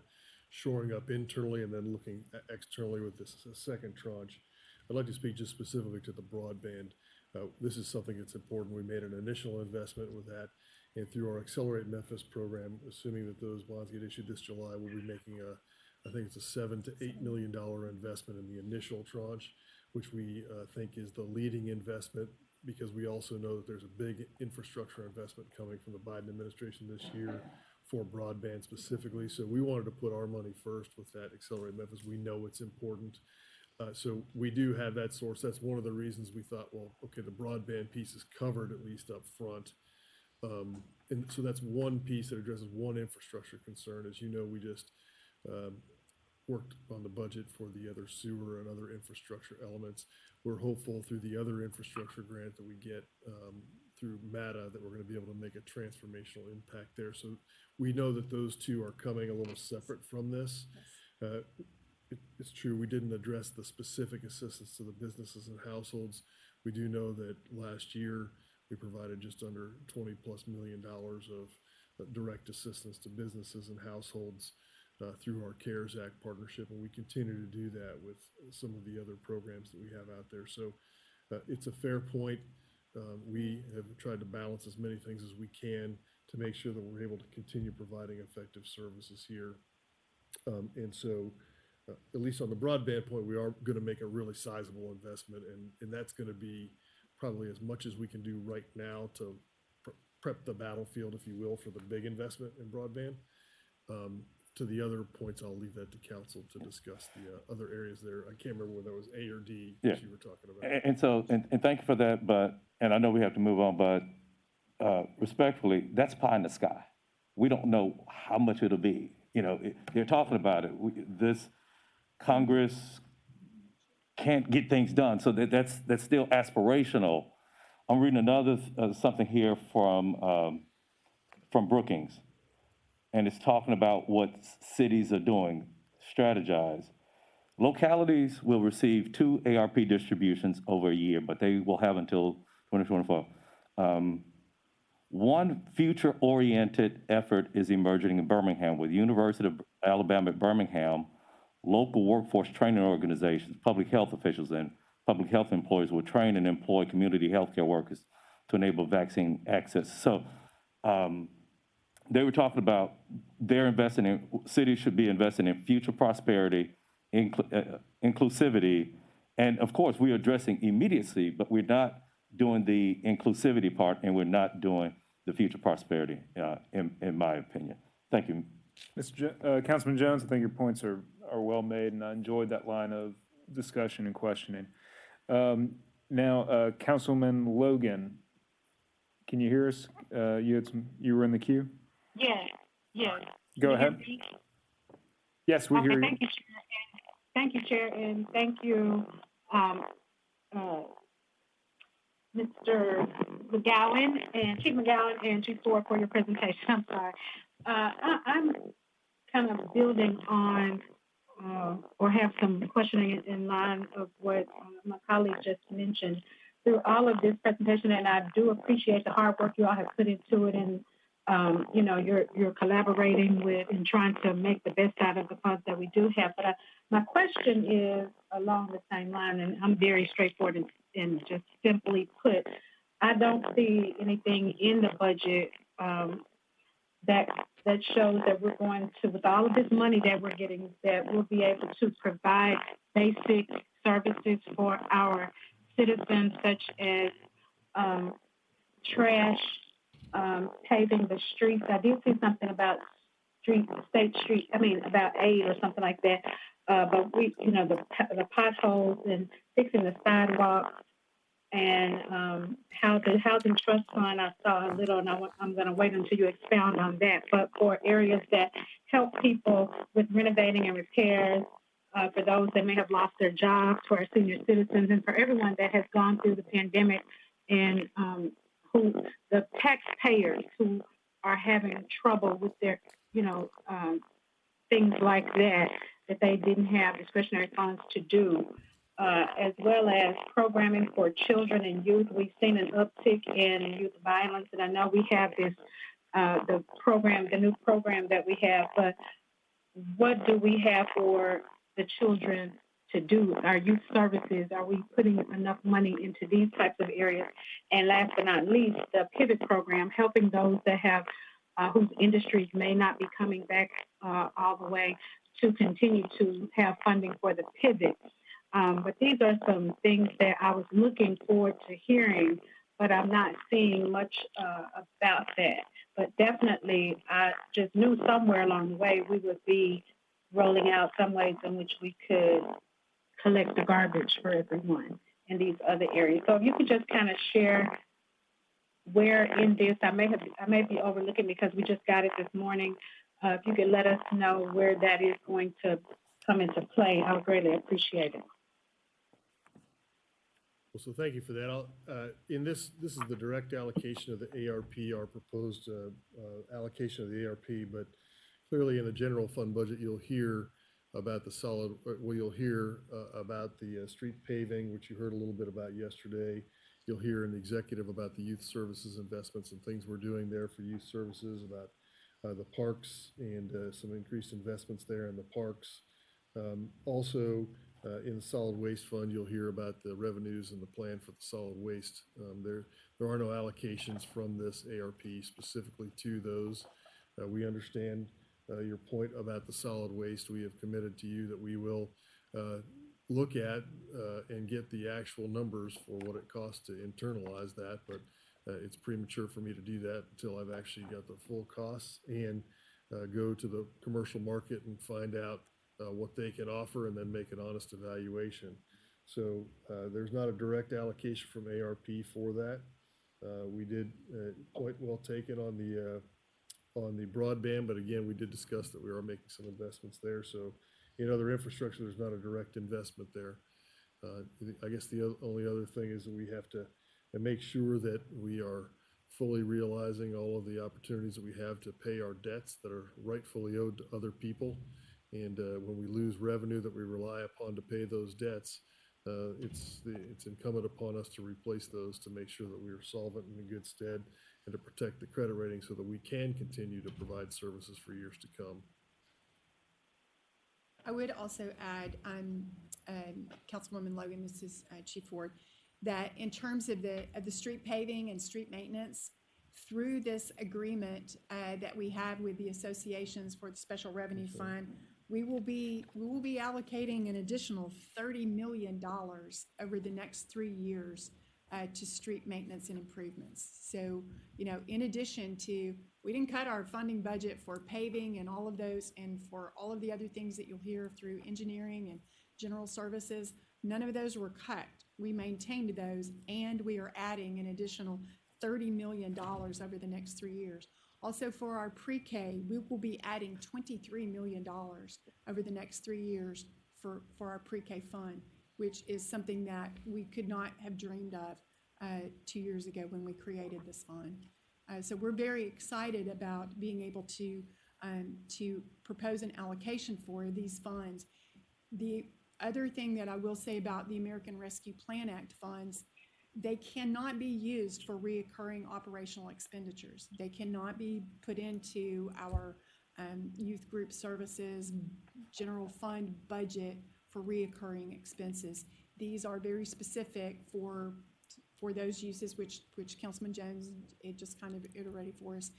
shoring up internally and then looking externally with this second tranche. I'd like to speak just specifically to the broadband. This is something that's important. We made an initial investment with that, and through our Accelerate Memphis program, assuming that those bonds get issued this July, we'll be making I think it's a $7 to $8 million investment in the initial tranche, which we think is the leading investment, because we also know that there's a big infrastructure investment coming from the Biden administration this year for broadband specifically. So we wanted to put our money first with that Accelerate Memphis. We know it's important. So we do have that source. That's one of the reasons we thought, well, okay, the broadband piece is covered at least up front. And so that's one piece that addresses one infrastructure concern. As you know, we just worked on the budget for the other sewer and other infrastructure elements. We're hopeful through the other infrastructure grant that we get through MATA that we're going to be able to make a transformational impact there. So we know that those two are coming a little separate from this. It's true, we didn't address the specific assistance to the businesses and households. We do know that last year we provided just under $20+ million of direct assistance to businesses and households through our CARES Act partnership, and we continue to do that with some of the other programs that we have out there. So it's a fair point. We have tried to balance as many things as we can to make sure that we're able to continue providing effective services here. And so at least on the broadband point, we are going to make a really sizable investment, and that's going to be probably as much as we can do right now to prep the battlefield, if you will, for the big investment in broadband. To the other points, I'll leave that to council to discuss the other areas there. I can't remember whether that was A or D that you were talking about. And thank you for that, and I know we have to move on, but respectfully, that's pie in the sky. We don't know how much it'll be. You know, they're talking about it. This Congress can't get things done, so that's still aspirational. I'm reading another something here from Brookings, and it's talking about what cities are doing, strategize. Localities will receive 2 ARP distributions over a year, but they will have until 2024. One future-oriented effort is emerging in Birmingham with University of Alabama at Birmingham. Local workforce training organizations, public health officials, and public health employees will train and employ community healthcare workers to enable vaccine access. So they were talking about they're investing in, cities should be investing in future prosperity, inclusivity, and of course we're addressing immediacy, but we're not doing the inclusivity part, and we're not doing the future prosperity, in my opinion. Thank you. Councilman Jones, I think your points are well made, and I enjoyed that line of discussion and questioning. Now, Councilman Logan, can you hear us? You were in the queue? Yes. Go ahead. Yes, we hear you. Thank you, Chair, and thank you, Mr. McGowan and Chief McGowan and Chief Ford for your presentation. I'm sorry. I'm kind of building on or have some questioning in line of what my colleague just mentioned through all of this presentation, and I do appreciate the hard work you all have put into it, and you know, you're collaborating with and trying to make the best out of the funds that we do have. But my question is along the same line, and I'm very straightforward and just simply put, I don't see anything in the budget that shows that we're going to, with all of this money that we're getting, that we'll be able to provide basic services for our citizens, such as trash, paving the streets. I did see something about about aid or something like that. But we, you know, the potholes and fixing the sidewalks, and how the Housing Trust Fund, I saw a little, and I'm going to wait until you expound on that. But for areas that help people with renovating and repairs, for those that may have lost their jobs, for our senior citizens, and for everyone that has gone through the pandemic, and who the taxpayers who are having trouble with their, you know, things like that they didn't have discretionary funds to do. As well as programming for children and youth. We've seen an uptick in youth violence, and I know we have this, the new program that we have, but what do we have for the children to do? Our youth services, are we putting enough money into these types of areas? And last but not least, the Pivot program, helping those that have, whose industries may not be coming back all the way, to continue to have funding for the Pivot. But these are some things that I was looking forward to hearing, but I'm not seeing much about that. But definitely, I just knew somewhere along the way we would be rolling out some ways in which we could collect the garbage for everyone in these other areas. So if you could just kind of share where in this, I may be overlooking because we just got it this morning. If you could let us know where that is going to come into play, I would greatly appreciate it. Well, so thank you for that. This is the direct allocation of the ARP, our proposed allocation of the ARP, but clearly in the general fund budget, you'll hear about the you'll hear about the street paving, which you heard a little bit about yesterday. You'll hear in the executive about the youth services investments and things we're doing there for youth services, about the parks and some increased investments there in the parks. Also, in the solid waste fund, you'll hear about the revenues and the plan for the solid waste. There are no allocations from this ARP specifically to those. We understand your point about the solid waste. We have committed to you that we will look at and get the actual numbers for what it costs to internalize that, but it's premature for me to do that until I've actually got the full costs and go to the commercial market and find out what they can offer and then make an honest evaluation. So there's not a direct allocation from ARP for that. We did, point well taken on the broadband, but again, we did discuss that we are making some investments there. So in other infrastructure, there's not a direct investment there. I guess the only other thing is that we have to make sure that we are fully realizing all of the opportunities that we have to pay our debts that are rightfully owed to other people. And when we lose revenue that we rely upon to pay those debts, it's incumbent upon us to replace those to make sure that we are solvent and in good stead and to protect the credit rating so that we can continue to provide services for years to come. I would also add, Councilwoman Logan, this is Chief Ward, that in terms of the street paving and street maintenance, through this agreement that we have with the associations for the Special Revenue Fund, we will be allocating an additional $30 million over the next 3 years to street maintenance and improvements. So, you know, in addition to, we didn't cut our funding budget for paving and all of those, and for all of the other things that you'll hear through engineering and general services, none of those were cut. We maintained those, and we are adding an additional $30 million over the next 3 years. Also, for our pre-K, we will be adding $23 million over the next 3 years for our pre-K fund, which is something that we could not have dreamed of 2 years ago when we created this fund. So we're very excited about being able to propose an allocation for these funds. The other thing that I will say about the American Rescue Plan Act funds, they cannot be used for reoccurring operational expenditures. They cannot be put into our youth group services, general fund budget for reoccurring expenses. These are very specific for those uses, which Councilman Jones just kind of iterated for us.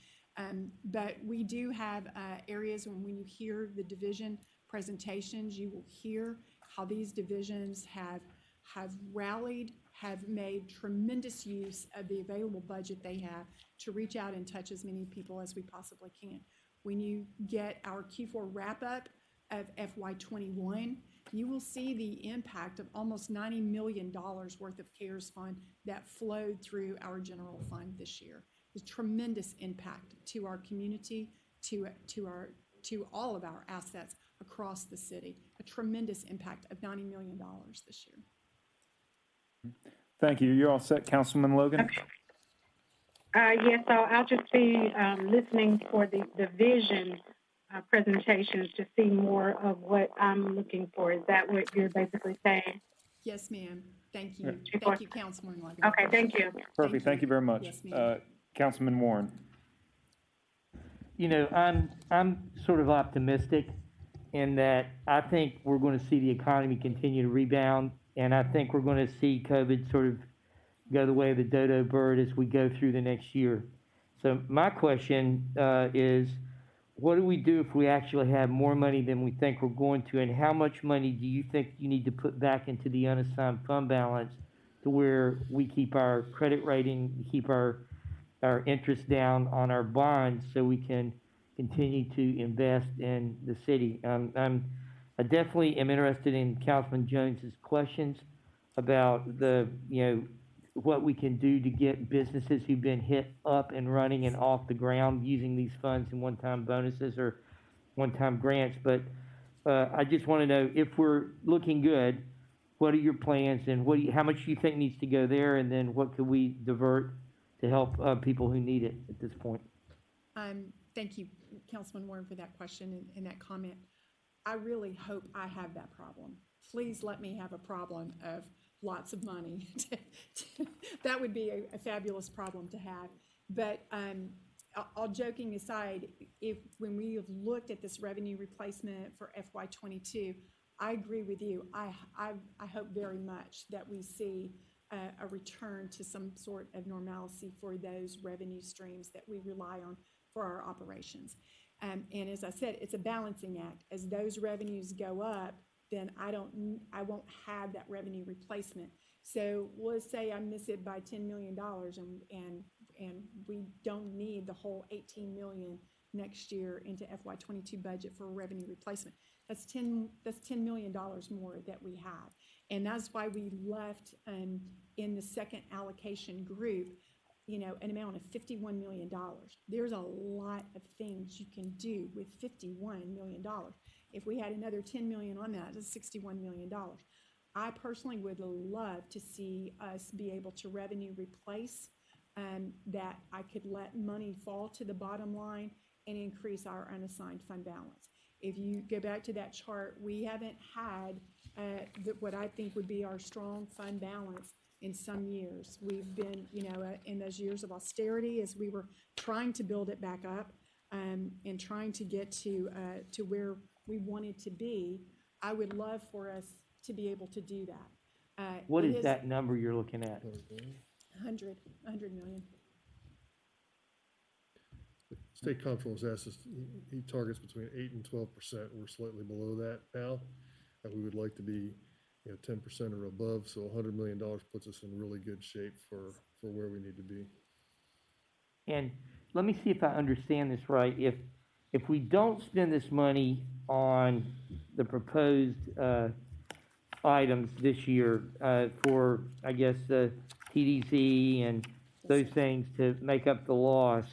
But we do have areas when you hear the division presentations, you will hear how these divisions have rallied, have made tremendous use of the available budget they have to reach out and touch as many people as we possibly can. When you get our Q4 wrap-up of FY21, you will see the impact of almost $90 million worth of CARES fund that flowed through our general fund this year. It's tremendous impact to our community, to all of our assets across the city. A tremendous impact of $90 million this year. Thank you. You're all set, Councilman Logan? Okay. Yes, so I'll just be listening for the division presentations to see more of what I'm looking for. Is that what you're basically saying? Yes, ma'am. Thank you. Yeah. Thank you, Councilman Logan. Okay, thank you. Perfect. Thank you very much. Yes, ma'am. Councilman Warren. You know, I'm sort of optimistic in that I think we're going to see the economy continue to rebound, and I think we're going to see COVID sort of go the way of the dodo bird as we go through the next year. So my question is, what do we do if we actually have more money than we think we're going to, and how much money do you think you need to put back into the unassigned fund balance to where we keep our credit rating, keep our interest down on our bonds so we can continue to invest in the city? I definitely am interested in Councilman Jones's questions about what we can do to get businesses who've been hit up and running and off the ground using these funds and one-time bonuses or one-time grants. But I just want to know if we're looking good, what are your plans and how much do you think needs to go there? And then what could we divert to help, people who need it at this point? Thank you, Councilman Warren, for that question and that comment. I really hope I have that problem. Please let me have a problem of lots of money. That would be a fabulous problem to have. But all joking aside, when we have looked at this revenue replacement for FY22, I agree with you. I hope very much that we see a return to some sort of normalcy for those revenue streams that we rely on for our operations. And as I said, it's a balancing act. As those revenues go up, then I won't have that revenue replacement. So let's say I miss it by $10 million and we don't need the whole $18 million next year into FY22 budget for revenue replacement. That's $10 million more that we have. And that's why we left in the second allocation group, an amount of $51 million. There's a lot of things you can do with $51 million. If we had another $10 million on that, it's $61 million. I personally would love to see us be able to revenue replace that I could let money fall to the bottom line and increase our unassigned fund balance. If you go back to that chart, we haven't had what I think would be our strong fund balance in some years. We've been, in those years of austerity as we were trying to build it back up and trying to get to where we wanted to be. I would love for us to be able to do that. What is that number you're looking at? 100 million. State Comptroller's asked us, he targets between 8 and 12%. We're slightly below that now. And we would like to be 10% or above. So $100 million puts us in really good shape for where we need to be. And let me see if I understand this right. If we don't spend this money on the proposed items this year for, I guess, the TDC and those things to make up the loss,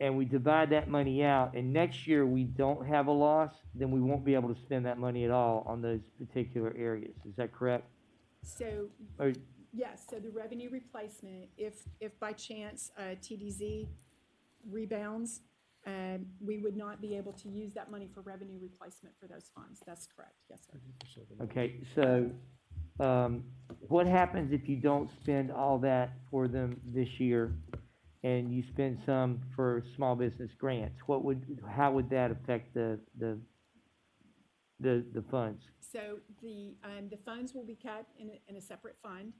and we divide that money out, and next year we don't have a loss, then we won't be able to spend that money at all on those particular areas. Is that correct? So, yes, so the revenue replacement, if by chance TDZ rebounds, we would not be able to use that money for revenue replacement for those funds. That's correct. Yes, sir. Okay, so what happens if you don't spend all that for them this year and you spend some for small business grants? How would that affect the funds? So the funds will be kept in a separate fund,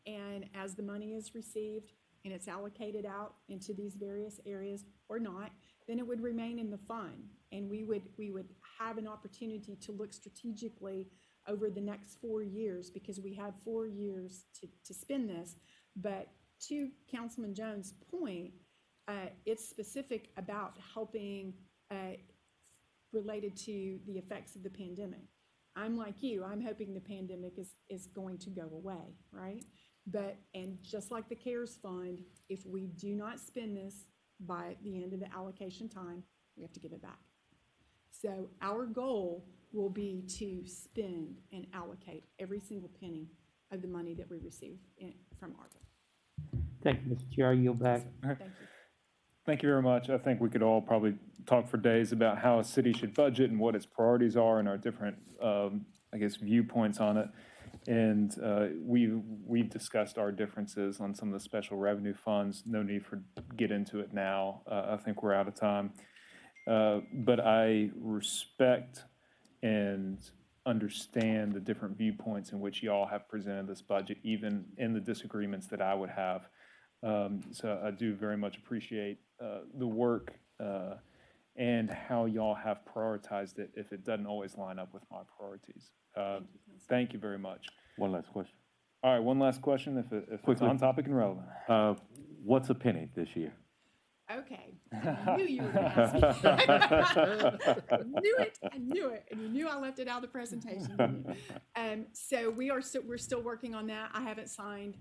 and as the money is received and it's allocated out into these various areas or not, then it would remain in the fund, and we would have an opportunity to look strategically over the next 4 years, because we have 4 years to spend this. But to Councilman Jones' point, it's specific about helping related to the effects of the pandemic. I'm like you, I'm hoping the pandemic is going to go away, right? And just like the CARES Fund, if we do not spend this by the end of the allocation time, we have to give it back. So our goal will be to spend and allocate every single penny of the money that we receive from ARPA. Thank you, Mr. Chair. I yield back. Thank you. Thank you very much. I think we could all probably talk for days about how a city should budget and what its priorities are and our different, viewpoints on it. And we've discussed our differences on some of the special revenue funds. No need for get into it now. I think we're out of time. But I respect and understand the different viewpoints in which y'all have presented this budget, even in the disagreements that I would have. So I do very much appreciate the work and how y'all have prioritized it if it doesn't always line up with my priorities. Thank you very much. One last question. All right, one last question, if it's on topic and relevant. What's a penny this year? Okay, I knew you were going to ask me. I knew it, and you knew I left it out of the presentation, didn't you? So we're still working on that. I haven't signed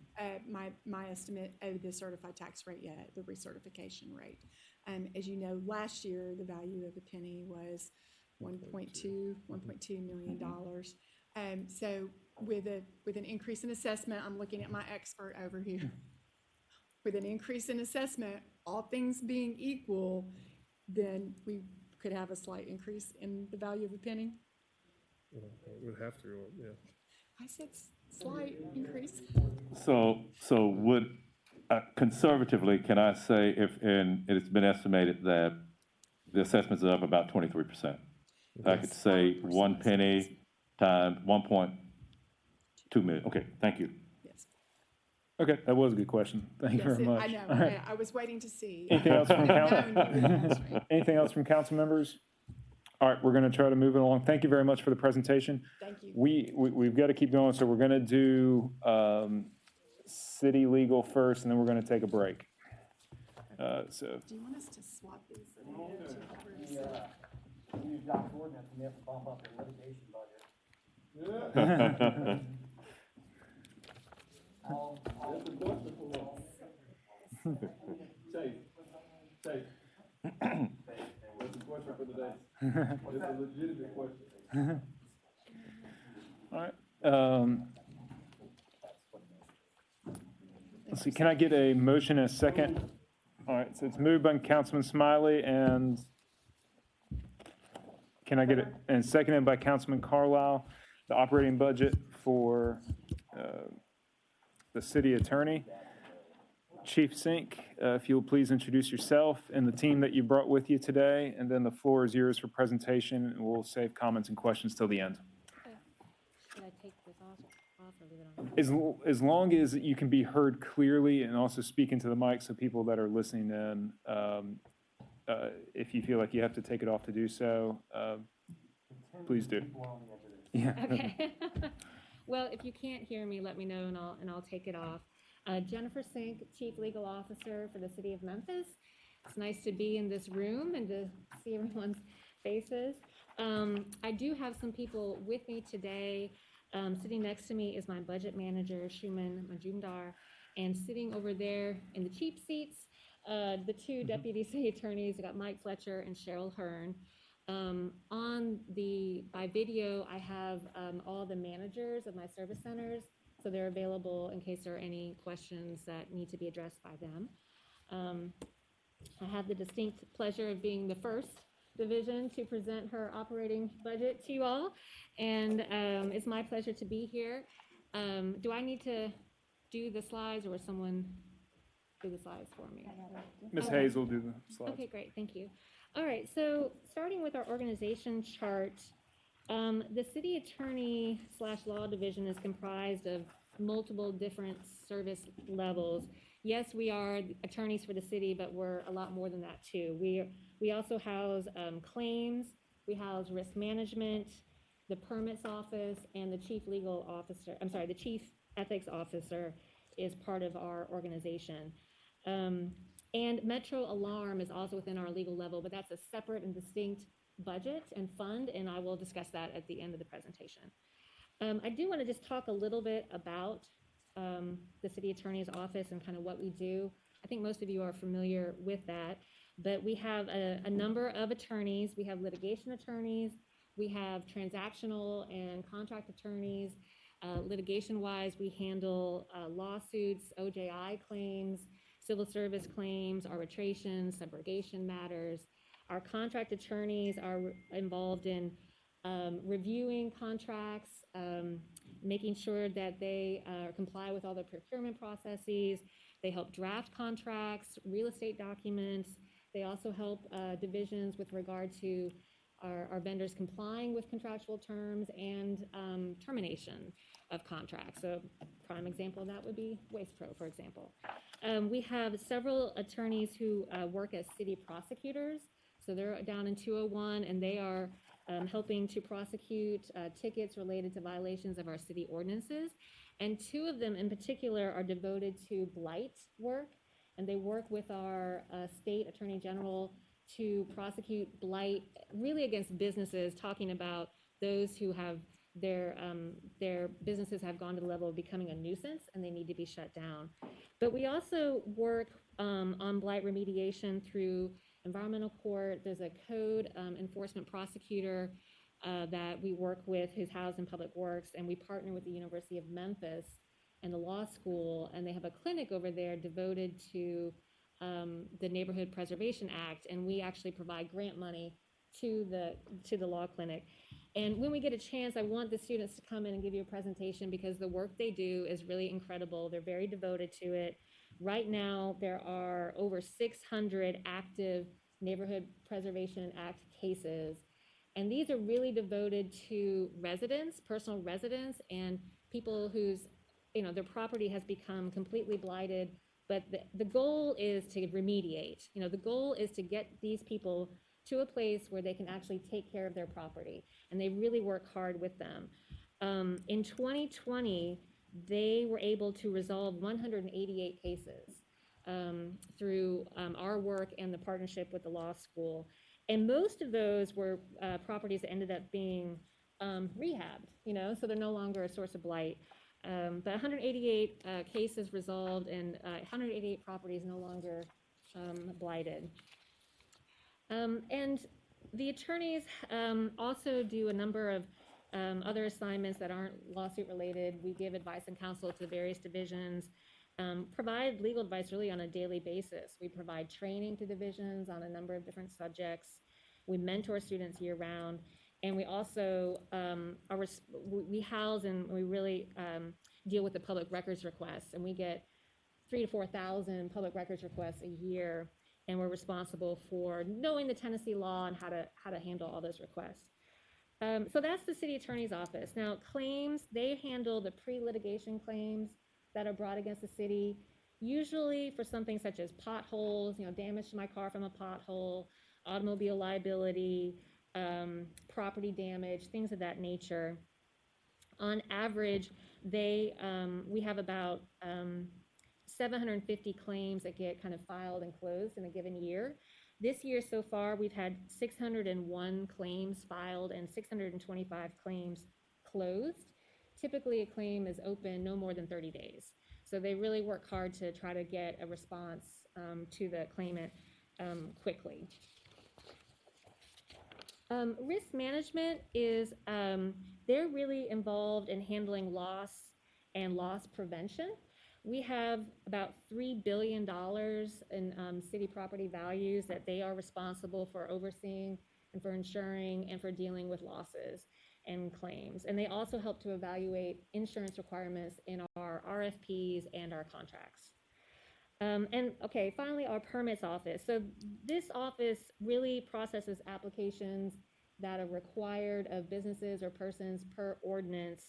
my estimate of the certified tax rate yet, the recertification rate. As you know, last year the value of a penny was $1.2 million. So with an increase in assessment, I'm looking at my expert over here. With an increase in assessment, all things being equal, then we could have a slight increase in the value of a penny. We'd have to, yeah. I said slight increase. So would, conservatively, can I say and it's been estimated that the assessments are up about 23%? I could say 1 penny times 1.2 million. Okay, thank you. Yes. Okay, that was a good question. Thank you Yes, very much. I know. All right. I was waiting to see. Anything else from council? Anything else from council members? All right, we're going to try to move it along. Thank you very much for the presentation. Thank you. We've got to keep going, so we're going to do city legal first, and then we're going to take a break. So Do you want us to swap these? Use John's ordinance and we have to bump up the litigation budget. That's a question for us. Chase. That's a question for today. It's a legitimate question. all right. Let's see, can I get a motion and a second? All right, so it's moved by Councilman Smiley, and can I get it, and seconded by Councilman Carlisle, the operating budget for the city attorney. Chief Sink, if you'll please introduce yourself and the team that you brought with you today, and then the floor is yours for presentation, and we'll save comments and questions till the end. Should I take this off or leave it on? As long as you can be heard clearly and also speak into the mic so people that are listening in, if you feel like you have to take it off to do so, please do. Yeah. Okay. Well, if you can't hear me, let me know and I'll take it off. Jennifer Sink, Chief Legal Officer for the City of Memphis. It's nice to be in this room and to see everyone's faces. I do have some people with me today. Sitting next to me is my budget manager, Shuman Majumdar, and sitting over there in the cheap seats, the two deputy city attorneys. I got Mike Fletcher and Cheryl Hearn. By video, I have all the managers of my service centers, so they're available in case there are any questions that need to be addressed by them. I have the distinct pleasure of being the first division to present her operating budget to you all, and it's my pleasure to be here. Do I need to do the slides, or will someone do the slides for me? Ms. Hayes will do the slides. Okay, great, thank you. All right, so starting with our organization chart, the city attorney / law division is comprised of multiple different service levels. Yes, we are attorneys for the city, but we're a lot more than that too. We also house claims, we house risk management, the permits office, and the chief legal officer, the chief ethics officer is part of our organization. And Metro Alarm is also within our legal level, but that's a separate and distinct budget and fund, and I will discuss that at the end of the presentation. I do want to just talk a little bit about the city attorney's office and kind of what we do. I think most of you are familiar with that, but we have a number of attorneys. We have litigation attorneys, we have transactional and contract attorneys. Litigation-wise, we handle lawsuits, OJI claims, civil service claims, arbitration, subrogation matters. Our contract attorneys are involved in reviewing contracts, making sure that they comply with all the procurement processes. They help draft contracts, real estate documents. They also help divisions with regard to our vendors complying with contractual terms and termination of contracts. So a prime example of that would be Waste Pro, for example. We have several attorneys who work as city prosecutors. So they're down in 201, and they are helping to prosecute tickets related to violations of our city ordinances. And two of them in particular are devoted to blight work, and they work with our state attorney general to prosecute blight really against businesses, talking about those who have their businesses have gone to the level of becoming a nuisance and they need to be shut down. But we also work on blight remediation through environmental court. There's a code enforcement prosecutor that we work with who's housed in Public Works, and we partner with the University of Memphis and the law school, and they have a clinic over there devoted to the Neighborhood Preservation Act, and we actually provide grant money to the law clinic. And when we get a chance, I want the students to come in and give you a presentation because the work they do is really incredible. They're very devoted to it. Right now, there are over 600 active Neighborhood Preservation Act cases. And these are really devoted to residents, personal residents, and people whose, their property has become completely blighted. But the goal is to remediate. The goal is to get these people to a place where they can actually take care of their property. And they really work hard with them. In 2020, they were able to resolve 188 cases through our work and the partnership with the law school. And most of those were properties that ended up being rehabbed, so they're no longer a source of blight. But 188 cases resolved and 188 properties no longer blighted. And the attorneys also do a number of other assignments that aren't lawsuit related. We give advice and counsel to various divisions, provide legal advice really on a daily basis. We provide training to divisions on a number of different subjects. We mentor students year round. And we also, we house and we really deal with the public records requests. And we get 3,000 to 4,000 public records requests a year. And we're responsible for knowing the Tennessee law and how to handle all those requests. So that's the city attorney's office. Now, claims, they handle the pre-litigation claims that are brought against the city, usually for something such as potholes, damage to my car from a pothole, automobile liability, property damage, things of that nature. On average, we have about 750 claims that get kind of filed and closed in a given year. This year so far, we've had 601 claims filed and 625 claims closed. Typically, a claim is open no more than 30 days. So they really work hard to try to get a response to the claimant quickly. Risk management is, they're really involved in handling loss and loss prevention. We have about $3 billion in city property values that they are responsible for overseeing and for insuring and for dealing with losses and claims. And they also help to evaluate insurance requirements in our RFPs and our contracts. And okay, finally, our permits office. So this office really processes applications that are required of businesses or persons per ordinance,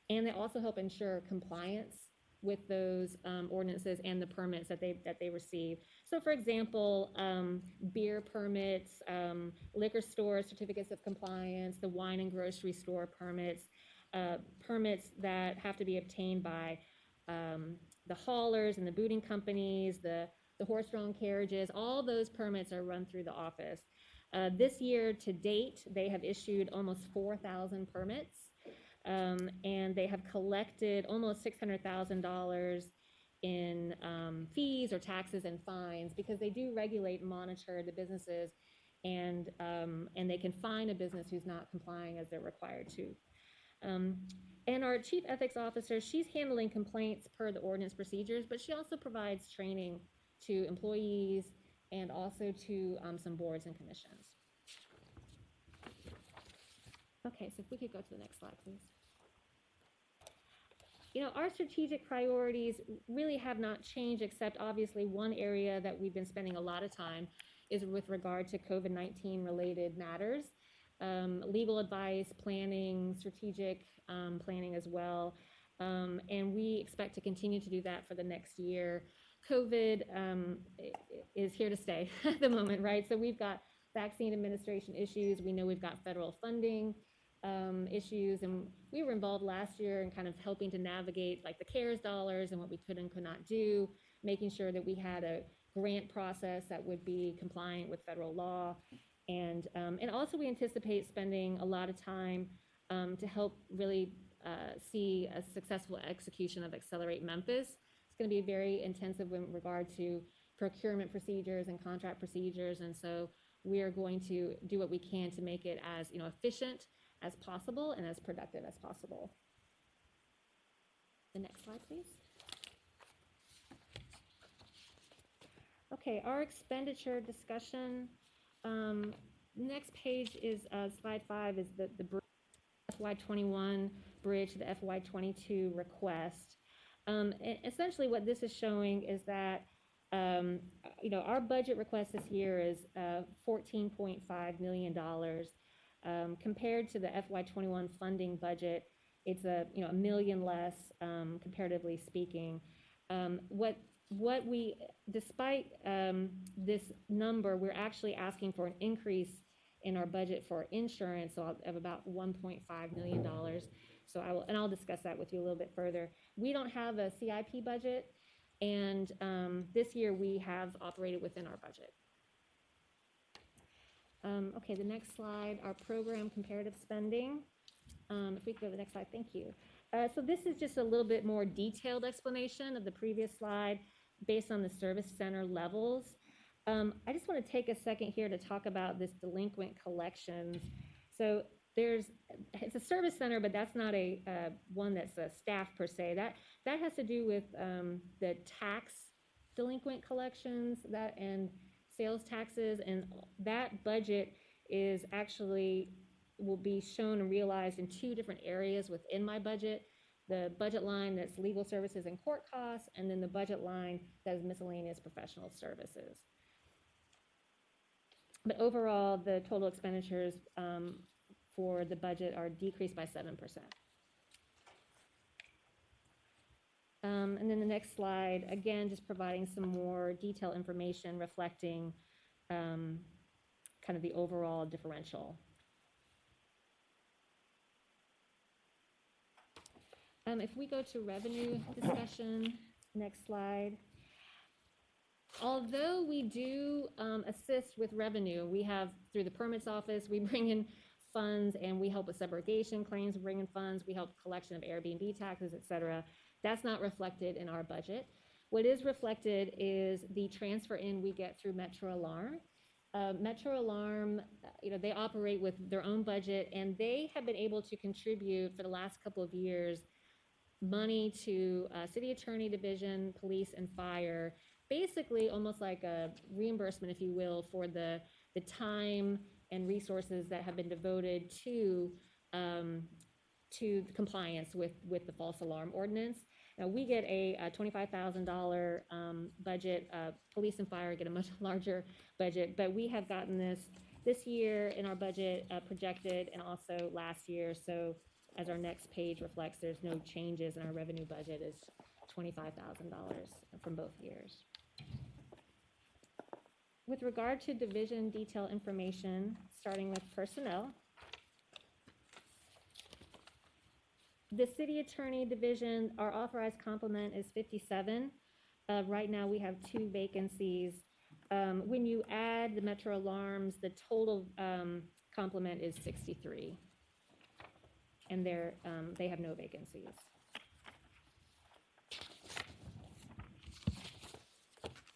and they also help ensure compliance with those ordinances and the permits that they receive. So for example, beer permits, liquor store certificates of compliance, the wine and grocery store permits, permits that have to be obtained by the haulers and the booting companies, the horse-drawn carriages, all those permits are run through the office. This year to date, they have issued almost 4,000 permits. And they have collected almost $600,000 in fees or taxes and fines because they do regulate and monitor the businesses, and they can fine a business who's not complying as they're required to. And our chief ethics officer, she's handling complaints per the ordinance procedures, but she also provides training to employees and also to some boards and commissions. Okay, so if we could go to the next slide, please. Our strategic priorities really have not changed, except obviously one area that we've been spending a lot of time is with regard to COVID-19 related matters, legal advice, planning, strategic planning as well. And we expect to continue to do that for the next year. COVID is here to stay at the moment, right? So we've got vaccine administration issues. We know we've got federal funding issues, and we were involved last year in kind of helping to navigate like the CARES dollars and what we could and could not do, making sure that we had a grant process that would be compliant with federal law. And also we anticipate spending a lot of time to help really see a successful execution of Accelerate Memphis. It's going to be very intensive in regard to procurement procedures and contract procedures. And so we are going to do what we can to make it as, efficient as possible and as productive as possible. The next slide, please. Okay, our expenditure discussion. Next page is slide 5 is the FY21 bridge to the FY22 request. Essentially what this is showing is that our budget request this year is $14.5 million. Compared to the FY21 funding budget, it's a million less, comparatively speaking. Despite this number, we're actually asking for an increase in our budget for insurance of about $1.5 million. So I'll discuss that with you a little bit further. We don't have a CIP budget, and this year we have operated within our budget. Okay, the next slide, our program comparative spending. If we could go to the next slide, thank you. So this is just a little bit more detailed explanation of the previous slide based on the service center levels. I just want to take a second here to talk about this delinquent collections. So it's a service center, but that's not a one that's a staff per se. That has to do with the tax delinquent collections and sales taxes, and that budget is actually will be shown and realized in 2 different areas within my budget. The budget line that's legal services and court costs, and then the budget line that is miscellaneous professional services. But overall, the total expenditures for the budget are decreased by 7%. And then the next slide, again, just providing some more detailed information reflecting kind of the overall differential. If we go to revenue discussion, next slide. Although we do assist with revenue, we have, through the permits office, we bring in funds and we help with subrogation claims, we bring in funds, we help collection of Airbnb taxes, et cetera. That's not reflected in our budget. What is reflected is the transfer in we get through Metro Alarm. Metro Alarm, they operate with their own budget, and they have been able to contribute for the last couple of years money to city attorney division, police, and fire, basically almost like a reimbursement, if you will, for the time and resources that have been devoted to compliance with the false alarm ordinance. Now, we get a $25,000 budget. Police and fire get a much larger budget, but we have gotten this year in our budget projected, and also last year. So as our next page reflects, there's no changes in our revenue budget. Is $25,000 from both years. With regard to division detail information, starting with personnel, the city attorney division, our authorized complement is 57. Right now we have 2 vacancies. When you add the Metro Alarms, the total complement is 63. And they have no vacancies.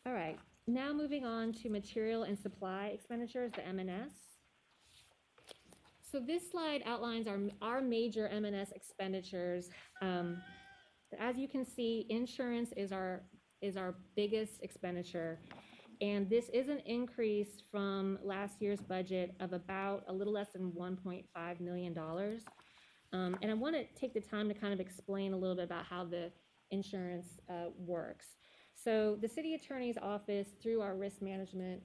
All right, now moving on to material and supply expenditures, the M&S. So this slide outlines our major M&S expenditures. As you can see, insurance is our biggest expenditure, and this is an increase from last year's budget of about a little less than $1.5 million. And I want to take the time to kind of explain a little bit about how the insurance works. So the city attorney's office, through our risk management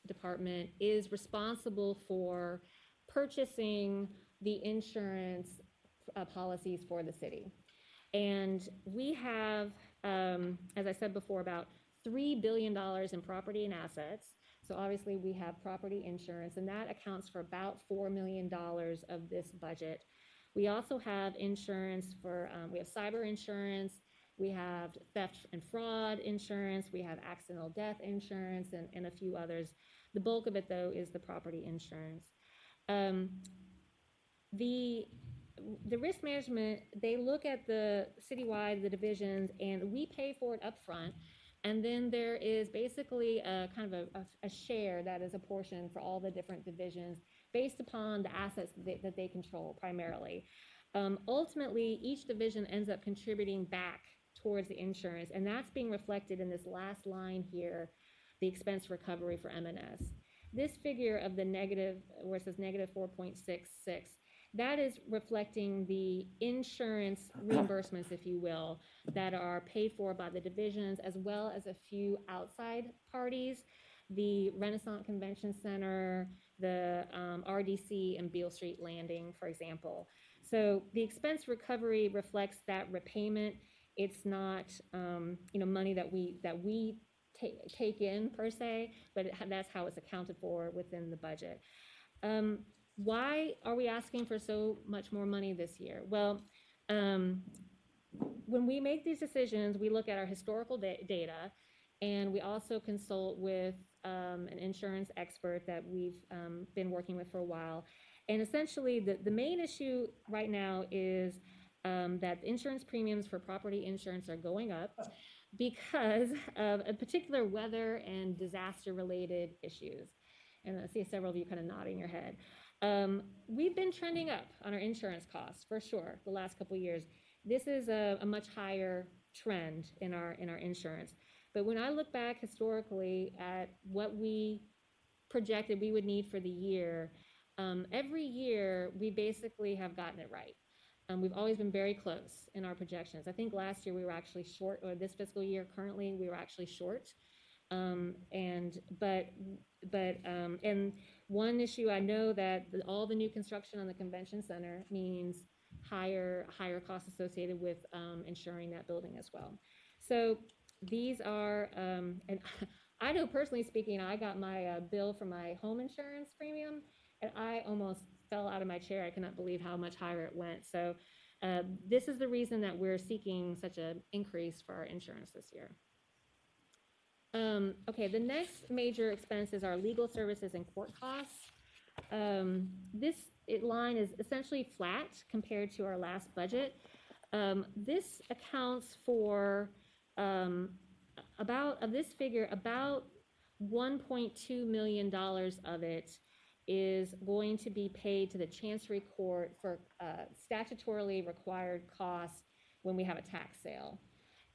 department, is responsible for purchasing the insurance policies for the city. And we have, as I said before, about $3 billion in property and assets. So obviously we have property insurance, and that accounts for about $4 million of this budget. We also have insurance for, we have cyber insurance, we have theft and fraud insurance, we have accidental death insurance, and a few others. The bulk of it, though, is the property insurance. The risk management, they look at the citywide, the divisions, and we pay for it up front, And then there is basically a kind of a share that is a portion for all the different divisions based upon the assets that they control primarily. Ultimately, each division ends up contributing back towards the insurance, and that's being reflected in this last line here, the expense recovery for M&S. This figure of the negative, where it says negative 4.66, that is reflecting the insurance reimbursements, if you will, that are paid for by the divisions, as well as a few outside parties, the Renaissance Convention Center, the RDC and Beale Street Landing, for example. So the expense recovery reflects that repayment. It's not, money that we take in per se, but that's how it's accounted for within the budget. Why are we asking for so much more money this year? Well, when we make these decisions, we look at our historical data, and we also consult with an insurance expert that we've been working with for a while. And essentially, the main issue right now is that insurance premiums for property insurance are going up because of a particular weather and disaster-related issues. And I see several of you kind of nodding your head. We've been trending up on our insurance costs for sure the last couple of years. This is a much higher trend in our insurance. But when I look back historically at what we projected we would need for the year, every year we basically have gotten it right. We've always been very close in our projections. I think last year we were actually short, or this fiscal year currently we were actually short. And one issue, I know that all the new construction on the convention center means higher costs associated with insuring that building as well. So these are, and I know personally speaking, I got my bill for my home insurance premium, and I almost fell out of my chair. I cannot believe how much higher it went. So this is the reason that we're seeking such an increase for our insurance this year. Okay, the next major expense is our legal services and court costs. This line is essentially flat compared to our last budget. This accounts for about $1.2 million of it is going to be paid to the Chancery Court for statutorily required costs when we have a tax sale.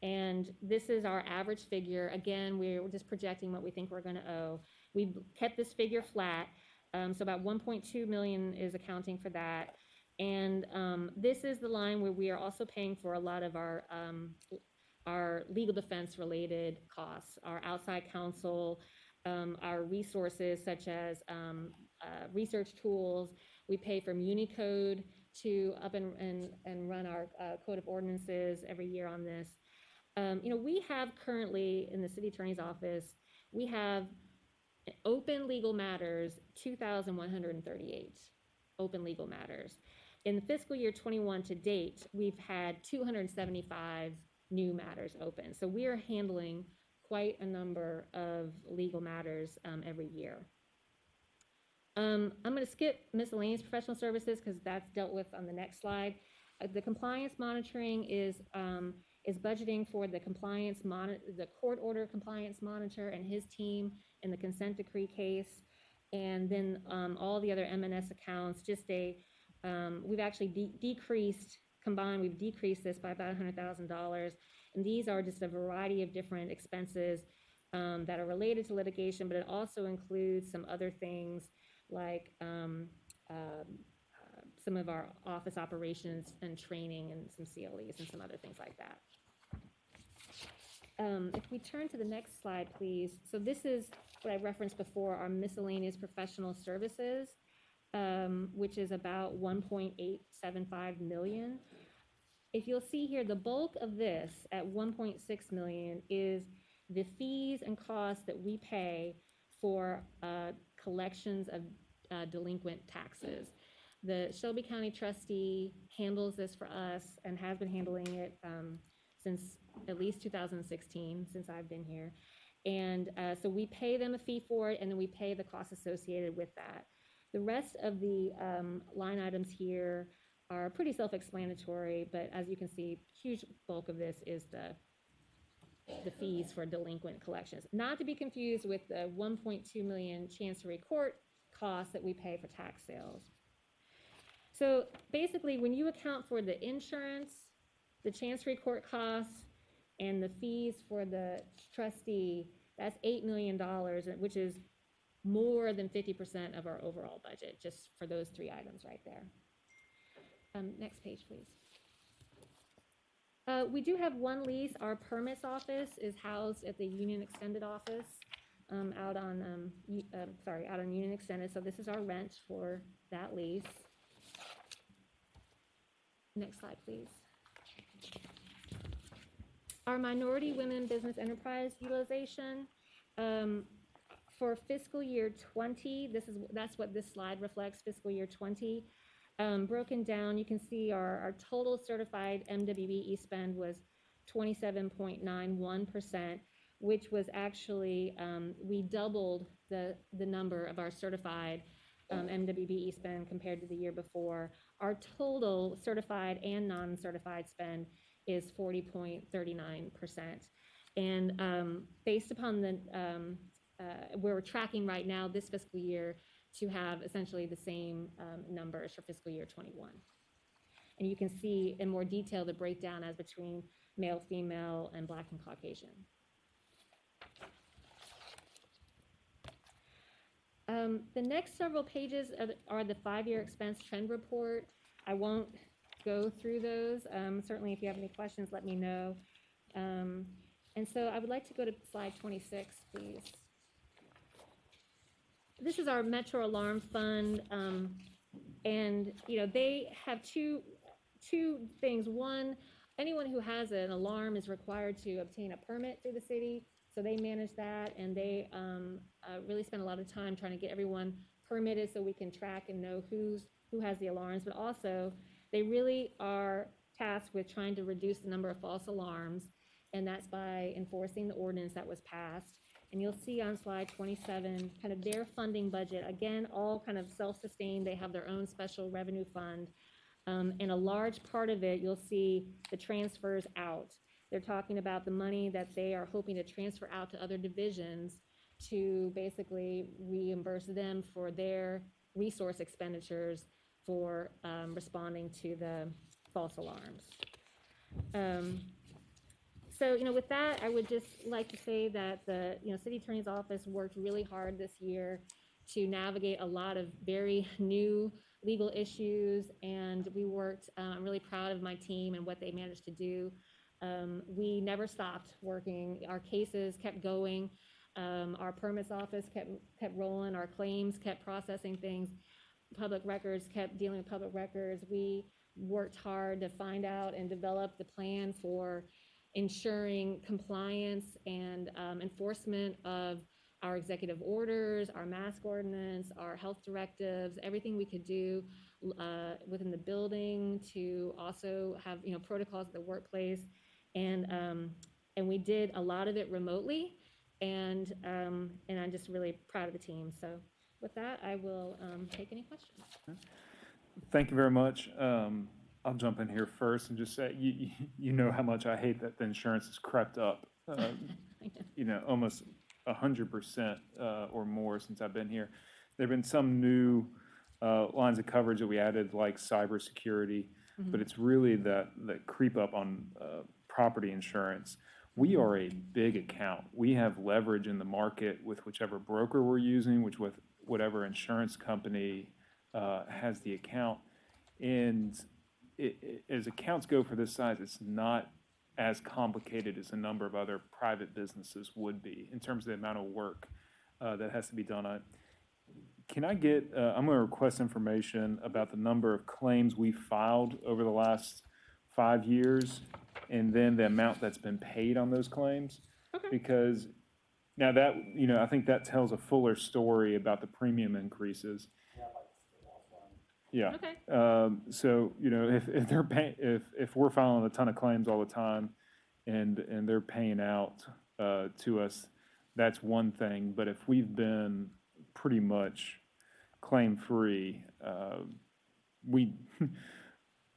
And this is our average figure. Again, we're just projecting what we think we're going to owe. We've kept this figure flat, so about 1.2 million is accounting for that. And this is the line where we are also paying for a lot of our legal defense related costs, our outside counsel, our resources such as research tools. We pay for Unicode to up and run our code of ordinances every year on this. We have currently in the city attorney's office, we have open legal matters, 2,138 open legal matters. In the fiscal year 21 to date, we've had 275 new matters open. So we are handling quite a number of legal matters every year. I'm going to skip miscellaneous professional services because that's dealt with on the next slide. The compliance monitoring is budgeting for the the court order compliance monitor and his team in the consent decree case, and then all the other M&S accounts. We've actually decreased this by about $100,000, and these are just a variety of different expenses that are related to litigation, but it also includes some other things like some of our office operations and training and some CLEs and some other things like that. If we turn to the next slide, please. So this is what I referenced before, our miscellaneous professional services, which is about 1.875 million. If you'll see here, the bulk of this at 1.6 million is the fees and costs that we pay for collections of delinquent taxes. The Shelby County trustee handles this for us and has been handling it since at least 2016, since I've been here. And so we pay them a fee for it, and then we pay the costs associated with that. The rest of the line items here are pretty self-explanatory, but as you can see, huge bulk of this is the fees for delinquent collections. Not to be confused with the 1.2 million Chancery Court costs that we pay for tax sales. So basically, when you account for the insurance, the Chancery Court costs, and the fees for the trustee, that's $8 million, which is more than 50% of our overall budget, just for those three items right there. Next page, please. We do have one lease. Our permits office is housed at the Union Extended office out on Union Extended. So this is our rent for that lease. Next slide, please. Our minority women business enterprise utilization for fiscal year 20. That's what this slide reflects. Fiscal year 20. Broken down, you can see our total certified MWBE spend was 27.91%, which was actually, we doubled the number of our certified MWBE spend compared to the year before. Our total certified and non-certified spend is 40.39%. And based upon the, where we're tracking right now this fiscal year, to have essentially the same numbers for fiscal year 21. And you can see in more detail the breakdown as between male, female, and Black and Caucasian. The next several pages are the 5-year expense trend report. I won't go through those. Certainly if you have any questions, let me know. And so I would like to go to slide 26, please. This is our Metro Alarm Fund, and they have two things. One, anyone who has an alarm is required to obtain a permit through the city, so they manage that, and they really spend a lot of time trying to get everyone permitted so we can track and know who has the alarms. But also, they really are tasked with trying to reduce the number of false alarms, and that's by enforcing the ordinance that was passed. And you'll see on slide 27, kind of their funding budget, again, all kind of self-sustained. They have their own special revenue fund. And a large part of it, you'll see the transfers out. They're talking about the money that they are hoping to transfer out to other divisions to basically reimburse them for their resource expenditures for responding to the false alarms. So, with that, I would just like to say that the, City Attorney's Office worked really hard this year to navigate a lot of very new legal issues, and we worked, I'm really proud of my team and what they managed to do. We never stopped working. Our cases kept going. Our permits office kept rolling. Our claims kept processing things. Public records kept dealing with public records. We worked hard to find out and develop the plan for ensuring compliance and enforcement of our executive orders, our mask ordinance, our health directives, everything we could do within the building to also have protocols at the workplace, and we did a lot of it remotely, and I'm just really proud of the team. So with that, I will take any questions. Thank you very much. I'll jump in here first and just say, you know how much I hate that the insurance has crept up, almost 100% or more since I've been here. There have been some new lines of coverage that we added, like cybersecurity, but it's really that creep up on property insurance. We are a big account. We have leverage in the market with whichever broker we're using, with whatever insurance company has the account. And as accounts go for this size, it's not as complicated as a number of other private businesses would be in terms of the amount of work that has to be done on it. Can I get, I'm going to request information about the number of claims we filed over the last 5 years, and then the amount that's been paid on those claims. Okay. Because now that, I think that tells a fuller story about the premium increases. Yeah. Okay. So, if they're if we're filing a ton of claims all the time and they're paying out to us, that's one thing. But if we've been pretty much claim free,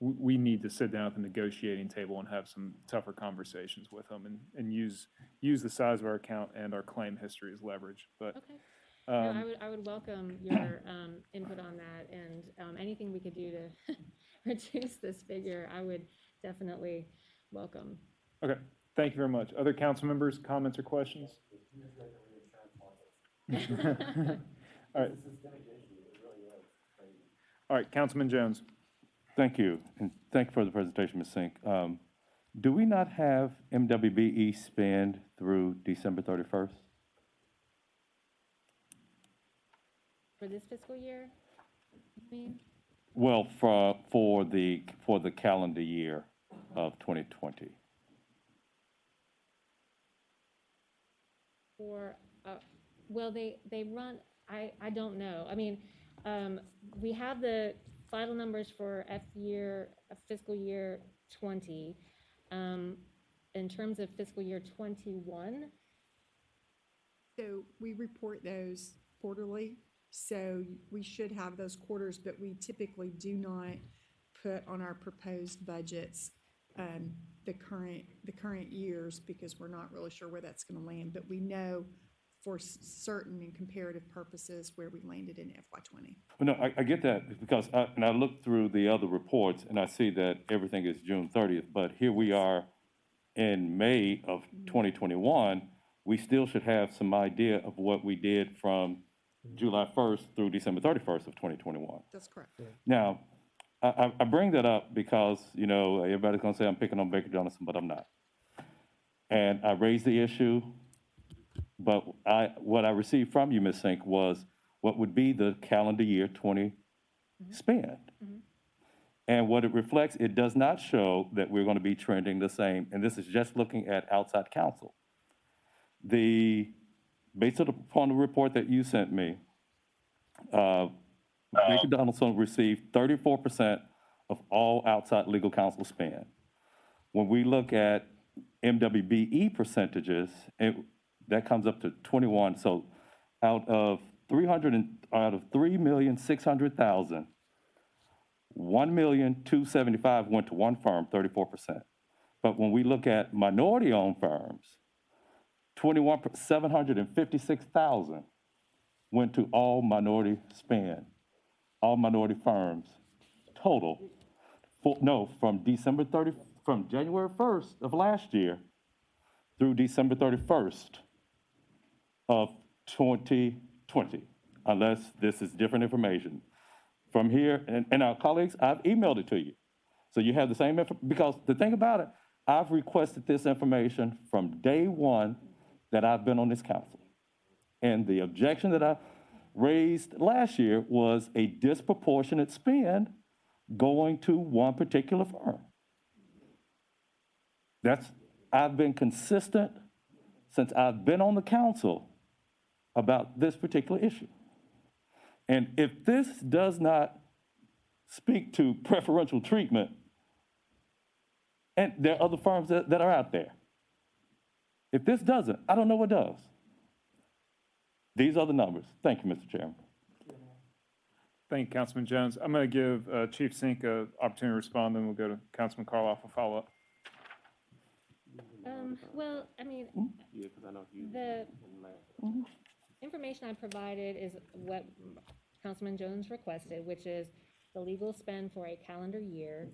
we need to sit down at the negotiating table and have some tougher conversations with them and use the size of our account and our claim history as leverage. But Okay. No, I would welcome your input on that, and anything we could do to reduce this figure, I would definitely welcome. okay, thank you very much. Other council members, comments or questions? All right. All right, Councilman Jones. Thank you, and thank you for the presentation, Ms. Sink. Do we not have MWBE spend through December 31st? For this fiscal year, you mean? Well, for the calendar year of 2020. For, well, they run, I don't know. I mean, we have the final numbers for fiscal year 20. In terms of fiscal year 21. So we report those quarterly, so we should have those quarters, but we typically do not put on our proposed budgets the current years, because we're not really sure where that's going to land, but we know for certain and comparative purposes where we landed in FY20. Well, no, I get that, because I looked through the other reports and I see that everything is June 30th, but here we are in May of 2021. We still should have some idea of what we did from July 1st through December 31st of 2021. That's correct. Now, I bring that up because, you know, everybody's gonna say I'm picking on Baker Donaldson, but I'm not. And I raised the issue, but what I received from you, Ms. Sink, was what would be the calendar year 20 spend. And what it reflects, it does not show that we're gonna be trending the same, and this is just looking at outside counsel. Based upon the report that you sent me, Baker Donaldson received 34% of all outside legal counsel spend. When we look at MWBE percentages, that comes up to 21. So out of 3,600,000, 1,275,000 went to one firm, 34%. But when we look at minority-owned firms, 756,000 went to all minority spend, all minority firms total. From January 1st of last year through December 31st of 2020, unless this is different information. From here, and our colleagues, I've emailed it to you. So you have the same because the thing about it, I've requested this information from day one that I've been on this council. And the objection that I raised last year was a disproportionate spend going to one particular firm. I've been consistent since I've been on the council about this particular issue. And if this does not speak to preferential treatment, and there are other firms that are out there, if this doesn't, I don't know what does. These are the numbers. Thank you, Mr. Chairman. Thank you, Councilman Jones. I'm going to give Chief Sink an opportunity to respond, then we'll go to Councilman Karloff for follow-up. Well, I mean, the information I provided is what Councilman Jones requested, which is the legal spend for a calendar year.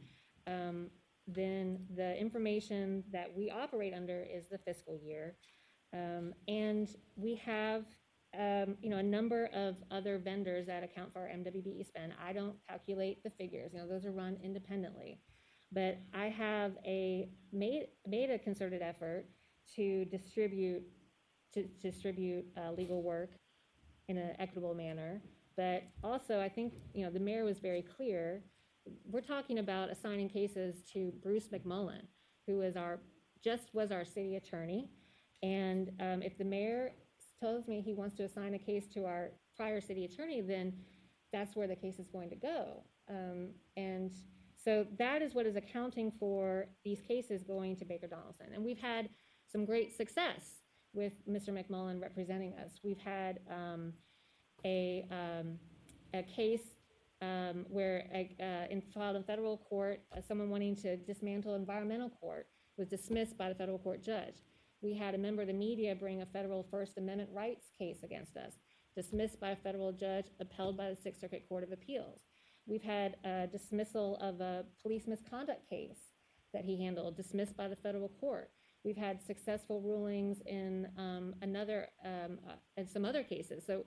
Then the information that we operate under is the fiscal year. And we have, a number of other vendors that account for our MWBE spend. I don't calculate the figures, those are run independently. But I have made a concerted effort to distribute legal work in an equitable manner. But also, I think, the mayor was very clear. We're talking about assigning cases to Bruce McMullen, who was our city attorney. And if the mayor tells me he wants to assign a case to our prior city attorney, then that's where the case is going to go. And so that is what is accounting for these cases going to Baker Donaldson. And we've had some great success with Mr. McMullen representing us. We've had a case where filed in federal court, someone wanting to dismantle environmental court was dismissed by the federal court judge. We had a member of the media bring a federal First Amendment rights case against us, dismissed by a federal judge, upheld by the Sixth Circuit Court of Appeals. We've had a dismissal of a police misconduct case that he handled, dismissed by the federal court. We've had successful rulings in in some other cases. So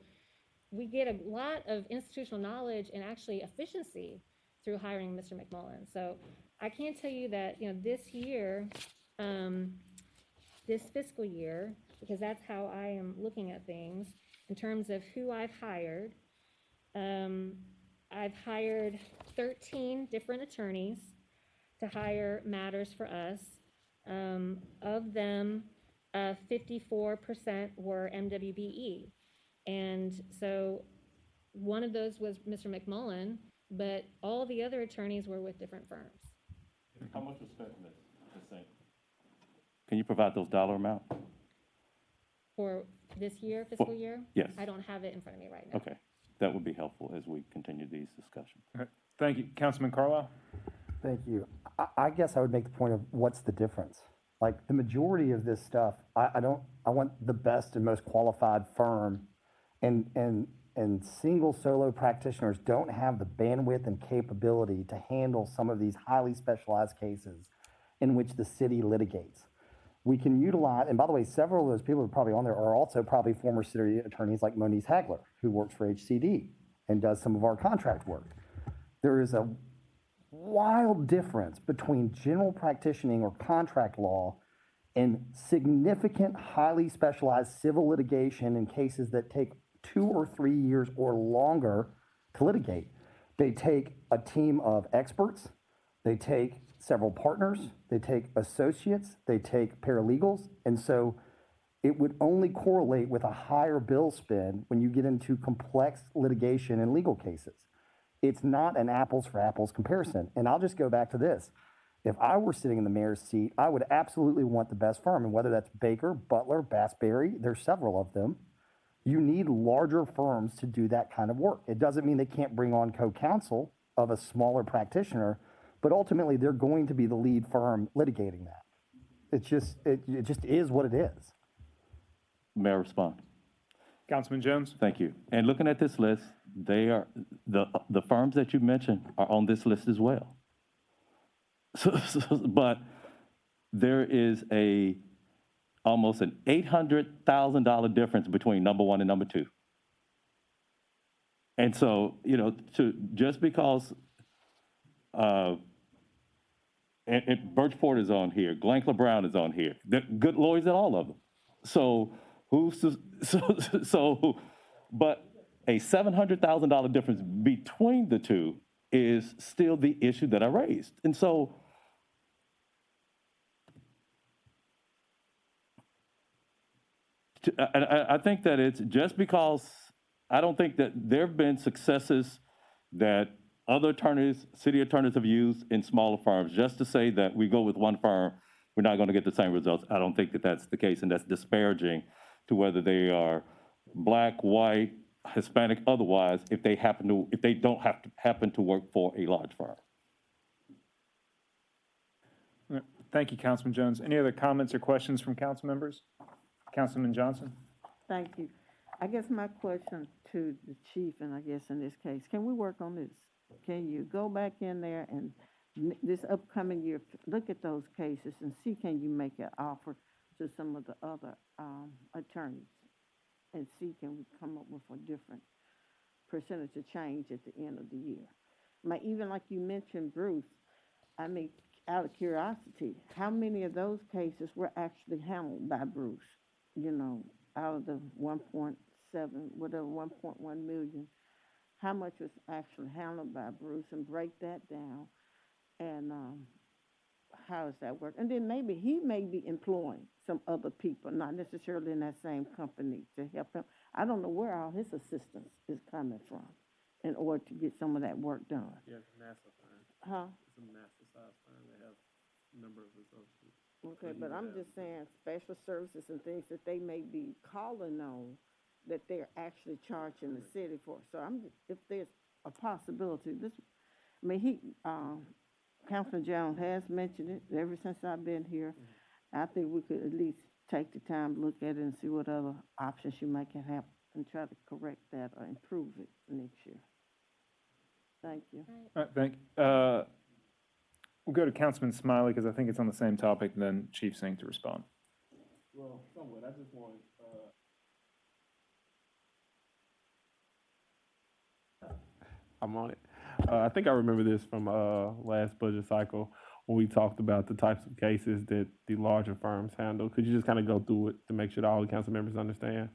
we get a lot of institutional knowledge and actually efficiency through hiring Mr. McMullen. So I can tell you that, this year, this fiscal year, because that's how I am looking at things, in terms of who I've hired, I've hired 13 different attorneys to hire matters for us. Of them, 54% were MWBE. And so one of those was Mr. McMullen, but all the other attorneys were with different firms. How much was spent, Ms. Saint? Can you provide those dollar amounts? For this year, fiscal year? Yes. I don't have it in front of me right now. Okay, that would be helpful as we continue these discussions. All right. Thank you. Councilman Carlisle? Thank you. I guess I would make the point of what's the difference? Like the majority of this stuff, I want the best and most qualified firm, and single solo practitioners don't have the bandwidth and capability to handle some of these highly specialized cases in which the city litigates. We can utilize, and by the way, several of those people who are probably on there are also probably former city attorneys like Moniz Hagler, who works for HCD and does some of our contract work. There is a wild difference between general practicing or contract law and significant, highly specialized civil litigation in cases that take 2 or 3 years or longer to litigate. They take a team of experts, they take several partners, they take associates, they take paralegals, and so it would only correlate with a higher bill spend when you get into complex litigation and legal cases. It's not an apples for apples comparison. And I'll just go back to this. If I were sitting in the mayor's seat, I would absolutely want the best firm. And whether that's Baker, Butler, Bassberry, there's several of them. You need larger firms to do that kind of work. It doesn't mean they can't bring on co-counsel of a smaller practitioner, but ultimately they're going to be the lead firm litigating that. It just is what it is. May I respond? Councilman Jones? Thank you. And looking at this list, they are, the firms that you mentioned are on this list as well. But there is almost an $800,000 difference between number one and number two. And so, just because, and Birchport is on here, Glankler Brown is on here, they're good lawyers at all of them. So but a $700,000 difference between the two is still the issue that I raised. And so I think that it's just because I don't think that there have been successes that other attorneys, city attorneys have used in smaller firms, just to say that we go with one firm, we're not going to get the same results. I don't think that that's the case, and that's disparaging to whether they are black, white, Hispanic, otherwise, if they don't happen to work for a large firm. Thank you, Councilman Jones. Any other comments or questions from council members? Councilman Johnson? Thank you. I guess my question to the chief, and I guess in this case, can we work on this? Can you go back in there and this upcoming year, look at those cases and see, can you make an offer to some of the other attorneys and see, can we come up with a different percentage of change at the end of the year? Even like you mentioned, Bruce, I mean, out of curiosity, how many of those cases were actually handled by Bruce? Out of the 1.7, whatever, 1.1 million, how much was actually handled by Bruce, and break that down, and how does that work? And then maybe he may be employing some other people, not necessarily in that same company, to help him. I don't know where all his assistance is coming from in order to get some of that work done. Yeah, it's a massive firm. Huh? It's a massive size firm. They have a number of associates. Okay, but I'm just saying special services and things that they may be calling on that they're actually charging the city for. So if there's a possibility. I mean, Councilman Jones has mentioned it ever since I've been here. I think we could at least take the time to look at it and see what other options you might can have and try to correct that or improve it next year. Thank you. All right, thank you. We'll go to Councilman Smiley because I think it's on the same topic, and then Chief Singh to respond. Well, somewhat, I just want, I'm on it. I think I remember this from last budget cycle when we talked about the types of cases that the larger firms handle. Could you just kind of go through it to make sure that all the council members understand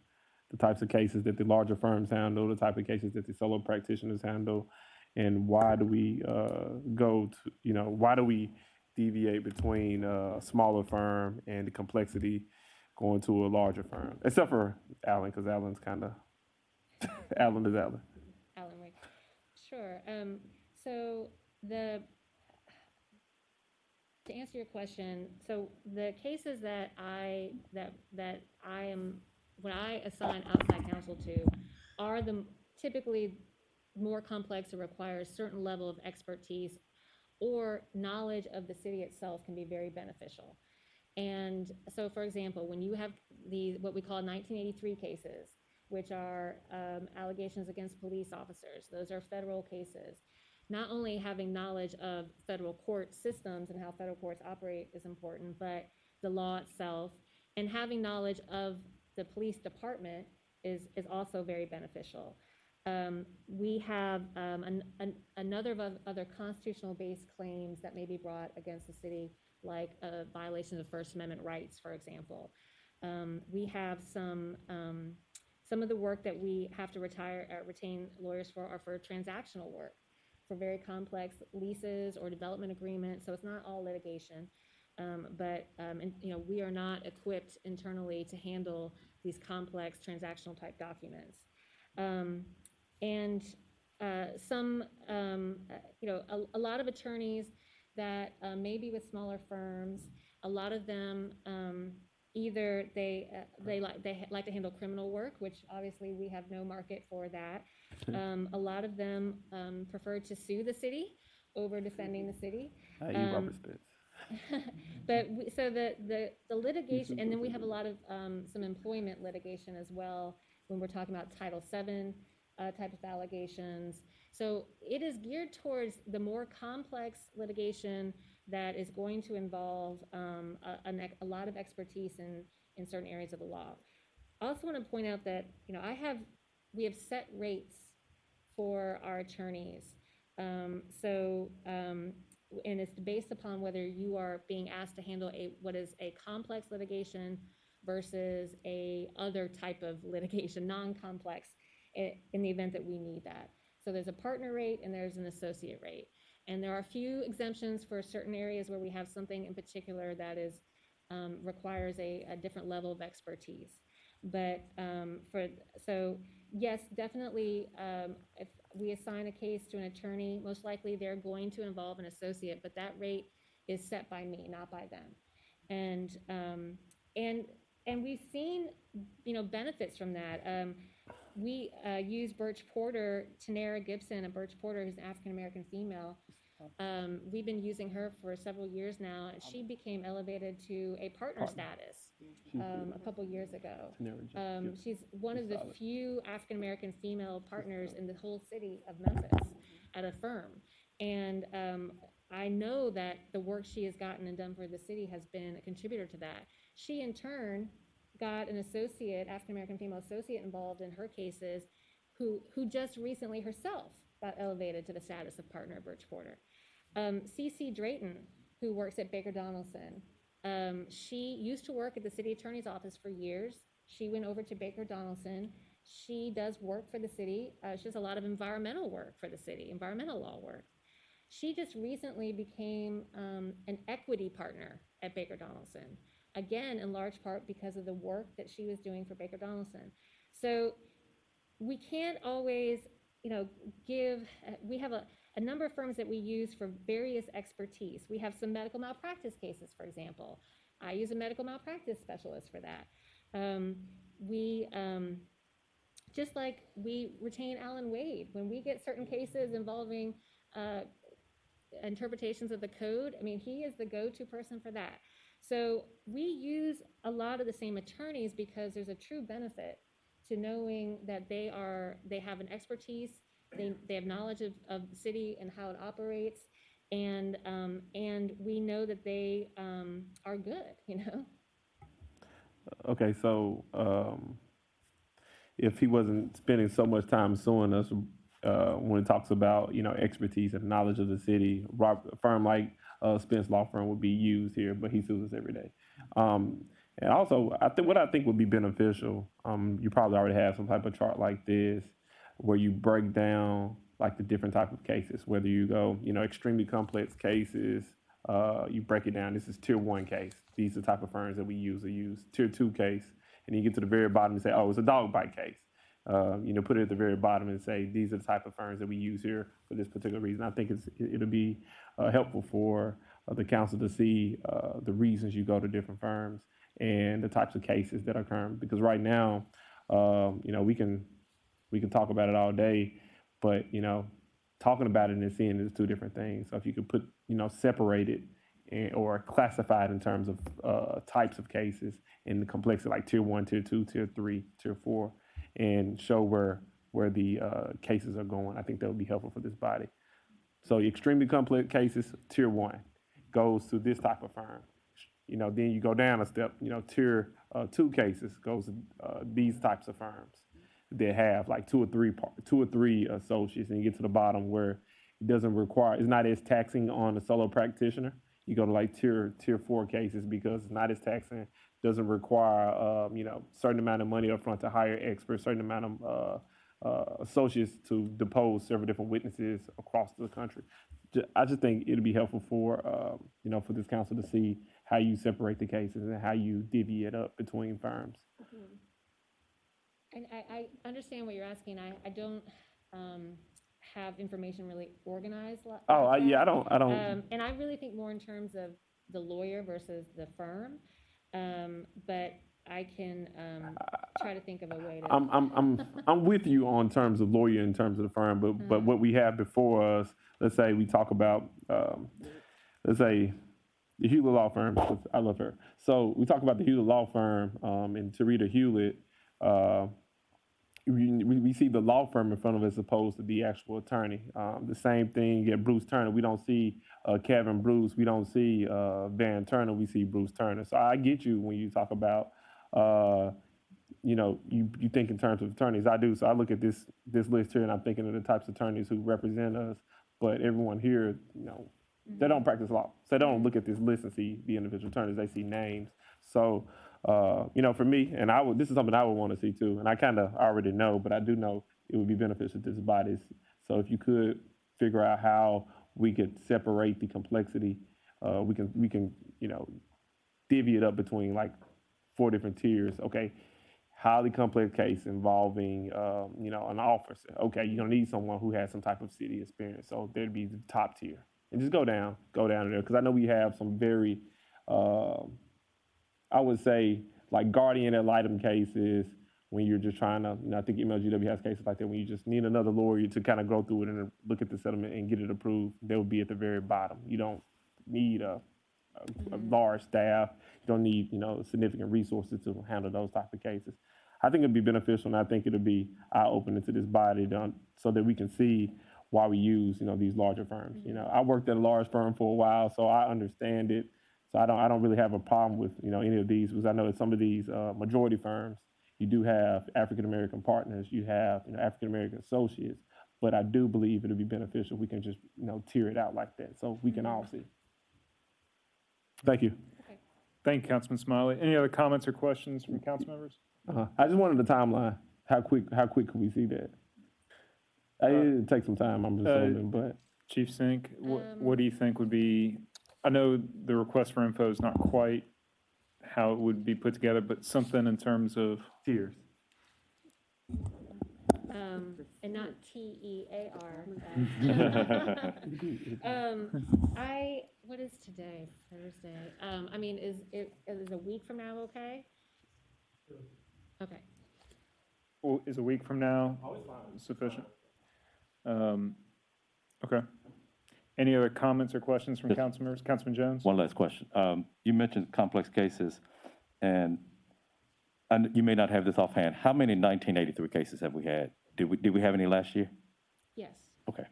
the types of cases that the larger firms handle, the type of cases that the solo practitioners handle, and why do we why do we deviate between a smaller firm and the complexity going to a larger firm? Except for Alan, because Alan's kind of Alan is Alan. Alan, right. Sure. So to answer your question, so the cases that I am, when I assign outside counsel to, are the typically more complex or require a certain level of expertise or knowledge of the city itself can be very beneficial. And so, for example, when you have what we call 1983 cases, which are allegations against police officers, those are federal cases. Not only having knowledge of federal court systems and how federal courts operate is important, but the law itself, and having knowledge of the police department is also very beneficial. We have another of other constitutional-based claims that may be brought against the city, like a violation of the First Amendment rights, for example. We have some of the work that we have to retain lawyers for are for transactional work, for very complex leases or development agreements. So it's not all litigation, but we are not equipped internally to handle these complex transactional type documents. A lot of attorneys that maybe with smaller firms, a lot of them either they like to handle criminal work, which obviously we have no market for that. A lot of them prefer to sue the city over defending the city. Robert Spitz. But so the litigation, and then we have a lot of some employment litigation as well when we're talking about Title VII type of allegations. So it is geared towards the more complex litigation that is going to involve a lot of expertise in certain areas of the law. I also want to point out that we have set rates for our attorneys. And it's based upon whether you are being asked to handle what is a complex litigation versus a other type of litigation, non-complex, in the event that we need that. So there's a partner rate and there's an associate rate. And there are a few exemptions for certain areas where we have something in particular that is requires a different level of expertise. But yes, definitely, if we assign a case to an attorney, most likely they're going to involve an associate, but that rate is set by me, not by them. And we've seen benefits from that. We use Birch Porter, Tanera Gibson, and Birch Porter, who's an African-American female. We've been using her for several years now. She became elevated to a partner status a couple years ago. She's one of the few African-American female partners in the whole city of Memphis at a firm. And I know that the work she has gotten and done for the city has been a contributor to that. She, in turn, got an associate, African-American female associate, involved in her cases who just recently herself got elevated to the status of partner at Birch Porter. CC Drayton, who works at Baker Donaldson, she used to work at the city attorney's office for years. She went over to Baker Donaldson. She does work for the city. She does a lot of environmental work for the city, environmental law work. She just recently became an equity partner at Baker Donaldson, again, in large part because of the work that she was doing for Baker Donaldson. So we can't always, we have a number of firms that we use for various expertise. We have some medical malpractice cases, for example. I use a medical malpractice specialist for that. just like we retain Alan Wade, when we get certain cases involving, interpretations of the code, I mean, he is the go-to person for that. So we use a lot of the same attorneys because there's a true benefit to knowing that they have an expertise, they have knowledge of the city and how it operates, and we know that they are good, you know? Okay, so, if he wasn't spending so much time suing us, when it talks about, expertise and knowledge of the city, a firm like, Spence Law Firm would be used here, but he sues us every day. And also, what I think would be beneficial, you probably already have some type of chart like this, where you break down like the different type of cases, whether you go, extremely complex cases, you break it down. This is tier 1 case. These are the type of firms that we use tier 2 case. And you get to the very bottom and say, oh, it's a dog bite case. Put it at the very bottom and say, these are the type of firms that we use here for this particular reason. I think it'll be helpful for the council to see the reasons you go to different firms and the types of cases that occur. Because right now, we can talk about it all day, but, talking about it and seeing it is two different things. So if you could put, separate it or classify it in terms of types of cases and the complexity, like tier 1, tier 2, tier 3, tier 4, and show where the cases are going. I think that would be helpful for this body. So extremely complex cases, tier 1, goes to this type of firm. Then you go down a step, tier 2 cases goes to these types of firms that have like two or three associates, and you get to the bottom where it doesn't require, it's not as taxing on a solo practitioner. You go to like tier 4 cases because it's not as taxing, doesn't require, certain amount of money up front to hire experts, certain amount of associates to depose several different witnesses across the country. I just think it'd be helpful for, for this council to see how you separate the cases and how you divvy it up between firms. And I understand what you're asking. I don't have information really organized like Yeah, I don't. and I really think more in terms of the lawyer versus the firm. But I can try to think of a way to. I'm with you on terms of lawyer in terms of the firm, but what we have before us, let's say we talk about, let's say the Hewlett Law Firm, 'cause I love her. So we talk about the Hewlett Law Firm, and Tarita Hewlett, we see the law firm in front of us as opposed to the actual attorney. The same thing at Bruce Turner. We don't see Kevin Bruce. We don't see Van Turner. We see Bruce Turner. So I get you when you talk about, you think in terms of attorneys. I do. So I look at this list here and I'm thinking of the types of attorneys who represent us. But everyone here, they don't practice law. So they don't look at this list and see the individual attorneys. They see names. So, for me, and this is something I would want to see too, and I kind of already know, but I do know it would be beneficial to this body. So if you could figure out how we could separate the complexity, we can divvy it up between like 4 different tiers. Okay, highly complex case involving an officer. Okay, you're gonna need someone who has some type of city experience. So there'd be the top tier, and just go down there because I know we have some very I would say like guardian ad litem cases when you're just trying to, I think MLGW has cases like that when you just need another lawyer to kind of go through it and look at the settlement and get it approved. They'll be at the very bottom. You don't need a large staff. You don't need, significant resources to handle those type of cases. I think it'd be beneficial, and I think it'll be eye-opening to this body so that we can see why we use, these larger firms. I worked at a large firm for a while, so I understand it. So I don't really have a problem with, any of these, because I know that some of these majority firms, you do have African-American partners, you have, African-American associates, but I do believe it'll be beneficial. We can just, tier it out like that so we can all see. Thank you. Okay. Thank you, Councilman Smiley. Any other comments or questions from council members? I just wanted the timeline. How quick could we see that? It'll take some time, I'm assuming, but. Chief Sink, what do you think would be, I know the request for info is not quite how it would be put together, but something in terms of tiers. And not TEAR. What is today? Thursday. Is a week from now okay? Okay. is a week from now sufficient? Okay. Any other comments or questions from Yes. council members? Councilman Jones? One last question. You mentioned complex cases, and you may not have this offhand. How many 1983 cases have we had? Did we have any last year? Yes, Okay.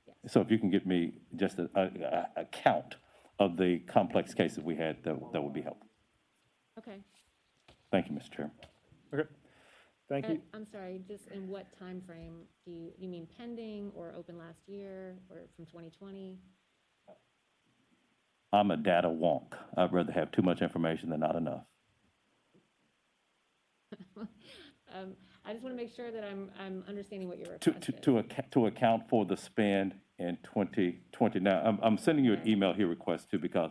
yes. So if you can give me just a count of the complex cases we had, that would be helpful. Okay. Thank you, Mr. Chairman. Okay. Thank you. I'm sorry, just in what time frame do you mean pending or open last year or from 2020? I'm a data wonk. I'd rather have too much information than not enough. I just want to make sure that I'm understanding what you're To, requesting. to account for the spend in 2020. Now, I'm sending you an email here request too, because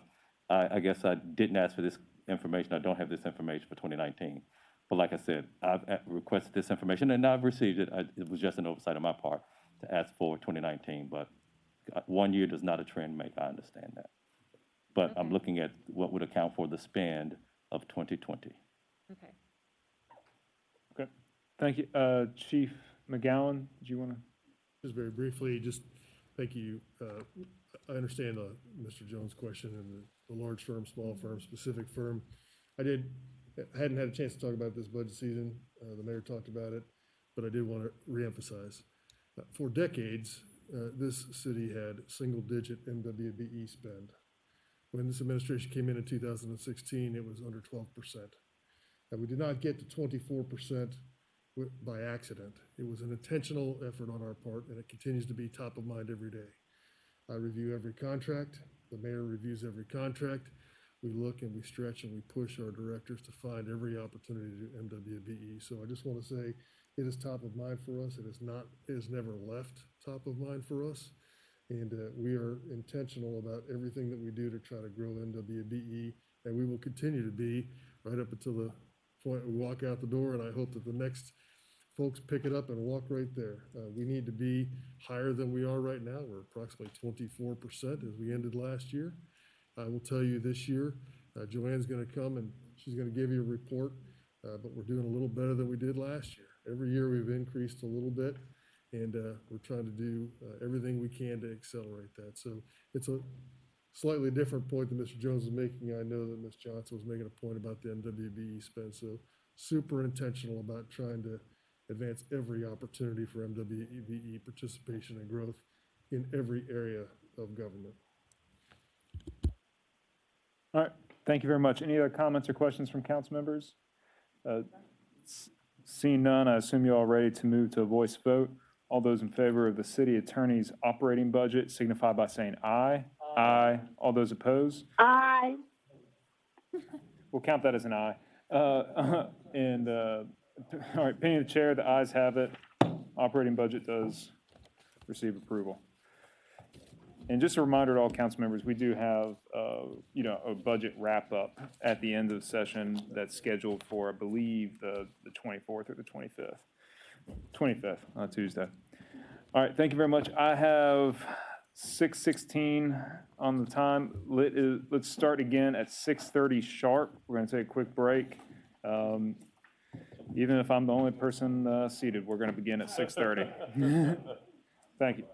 I guess I didn't ask for this information. I don't have this information for 2019. But like I said, I've requested this information and I've received it. It was just an oversight on my part to ask for 2019, but 1 year does not a trend make. I understand that. But I'm Okay. looking at what would account for the spend of 2020. Okay. Okay. Thank you. Chief McGowan, did you want to? Just very briefly, just thank you. I understand Mr. Jones' question and the large firm, small firm, specific firm. I hadn't had a chance to talk about this budget season. The mayor talked about it, but I did want to reemphasize. For decades, this city had single-digit MWBE spend. When this administration came in 2016, it was under 12%. And we did not get to 24% by accident. It was an intentional effort on our part, and it continues to be top of mind every day. I review every contract. The mayor reviews every contract. We look and we stretch and we push our directors to find every opportunity to do MWBE. So I just want to say it is top of mind for us. It is never left top of mind for us. And we are intentional about everything that we do to try to grow MWBE. And we will continue to be right up until the point we walk out the door. And I hope that the next folks pick it up and walk right there. We need to be higher than we are right now. We're approximately 24% as we ended last year. I will tell you this year, Joanne's going to come and she's going to give you a report, but we're doing a little better than we did last year. Every year we've increased a little bit, and we're trying to do everything we can to accelerate that. So it's a slightly different point that Mr. Jones is making. I know that Ms. Johnson was making a point about the MWBE spend, so super intentional about trying to advance every opportunity for MWBE participation and growth in every area of government. All right. Thank you very much. Any other comments or questions from council members? Seeing none, I assume you're all ready to move to a voice vote. All those in favor of the city attorney's operating budget signify by saying aye. Aye. All those opposed? Aye. We'll count that as an aye. All right, opinion of the chair, the ayes have it. Operating budget does receive approval. And just a reminder to all council members, we do have, a budget wrap-up at the end of the session that's scheduled for, I believe, the 24th or the 25th. 25th, on Tuesday. All right, thank you very much. I have 6:16 on the time. Let's start again at 6:30 sharp. We're going to take a quick break. Even if I'm the only person seated, we're going to begin at 6:30. Thank you.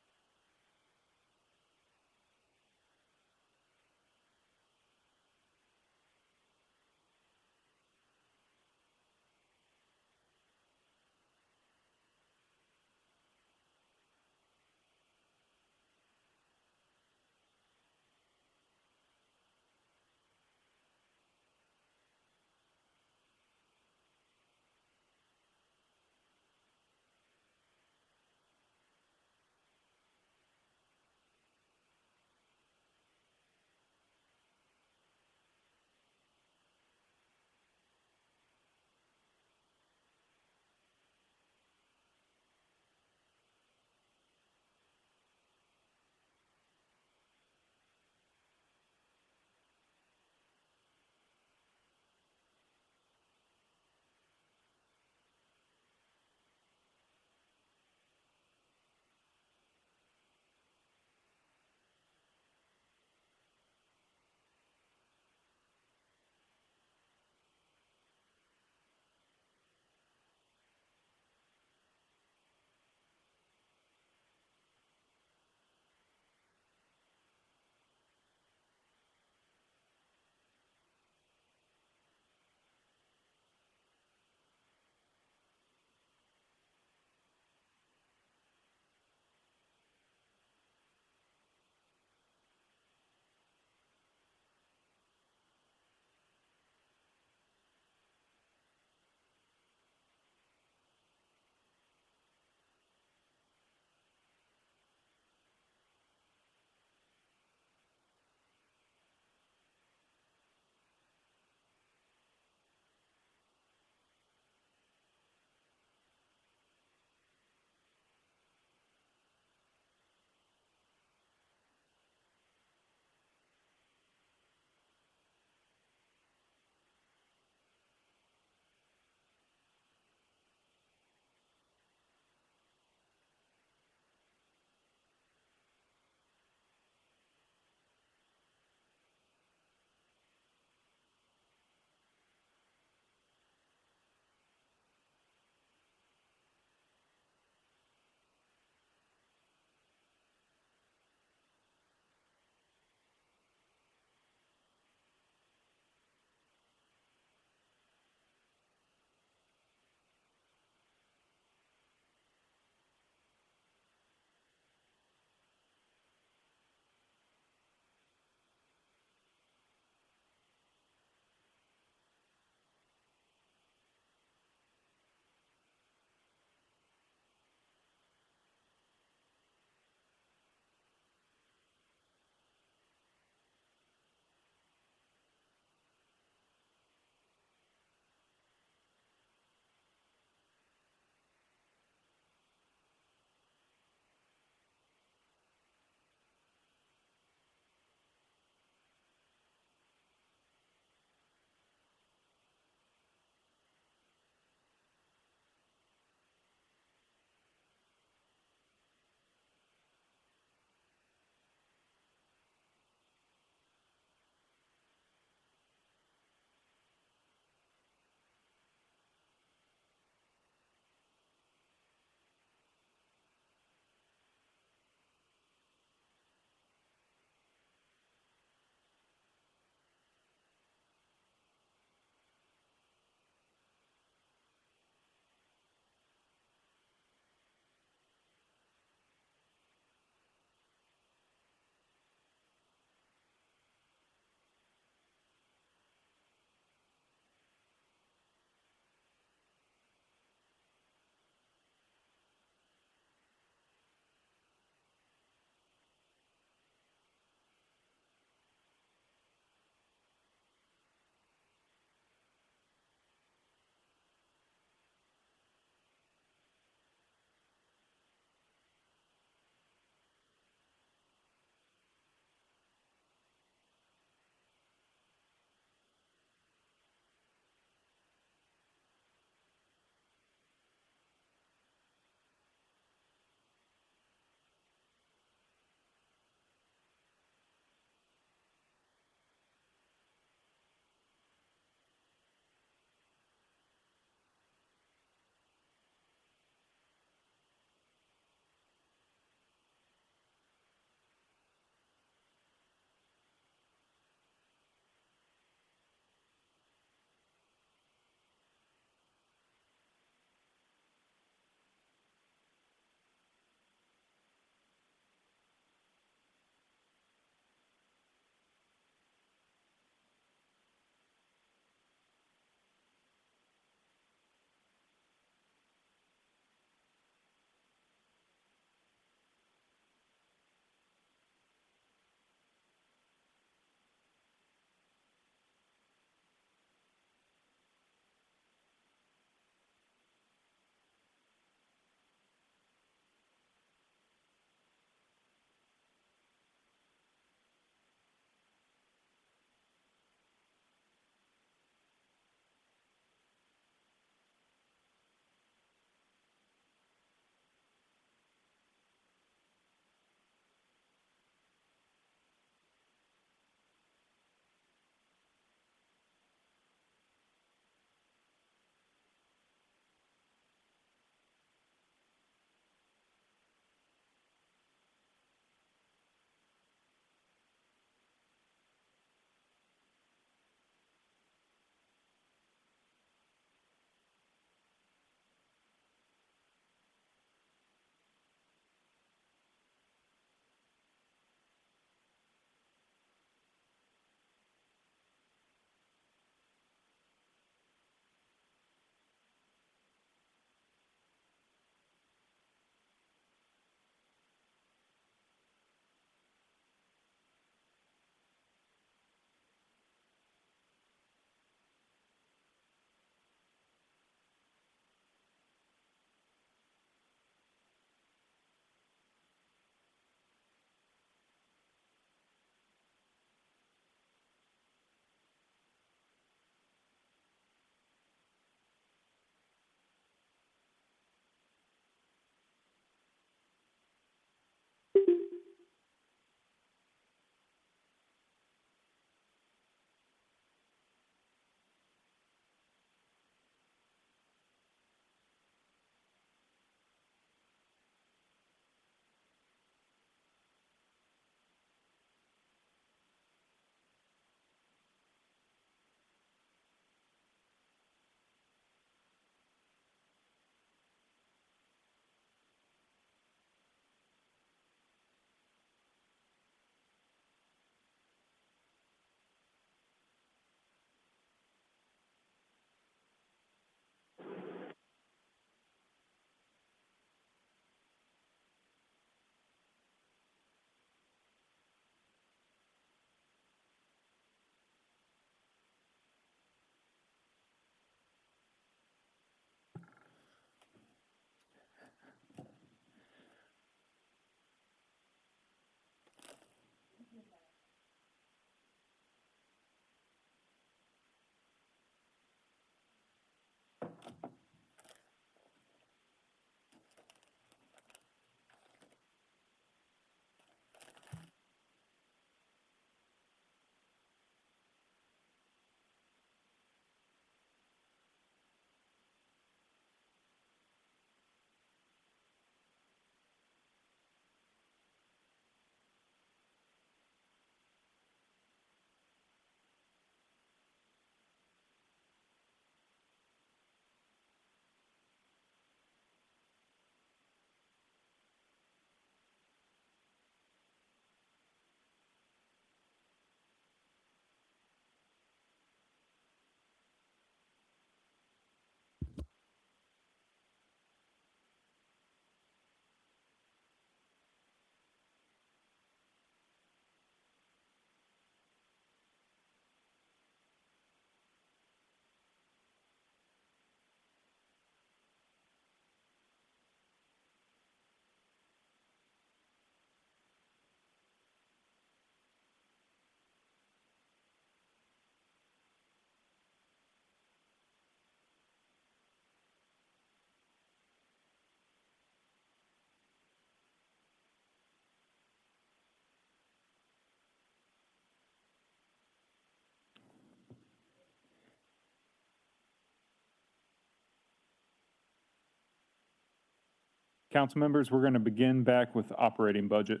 Council members, we're going to begin back with the operating budget.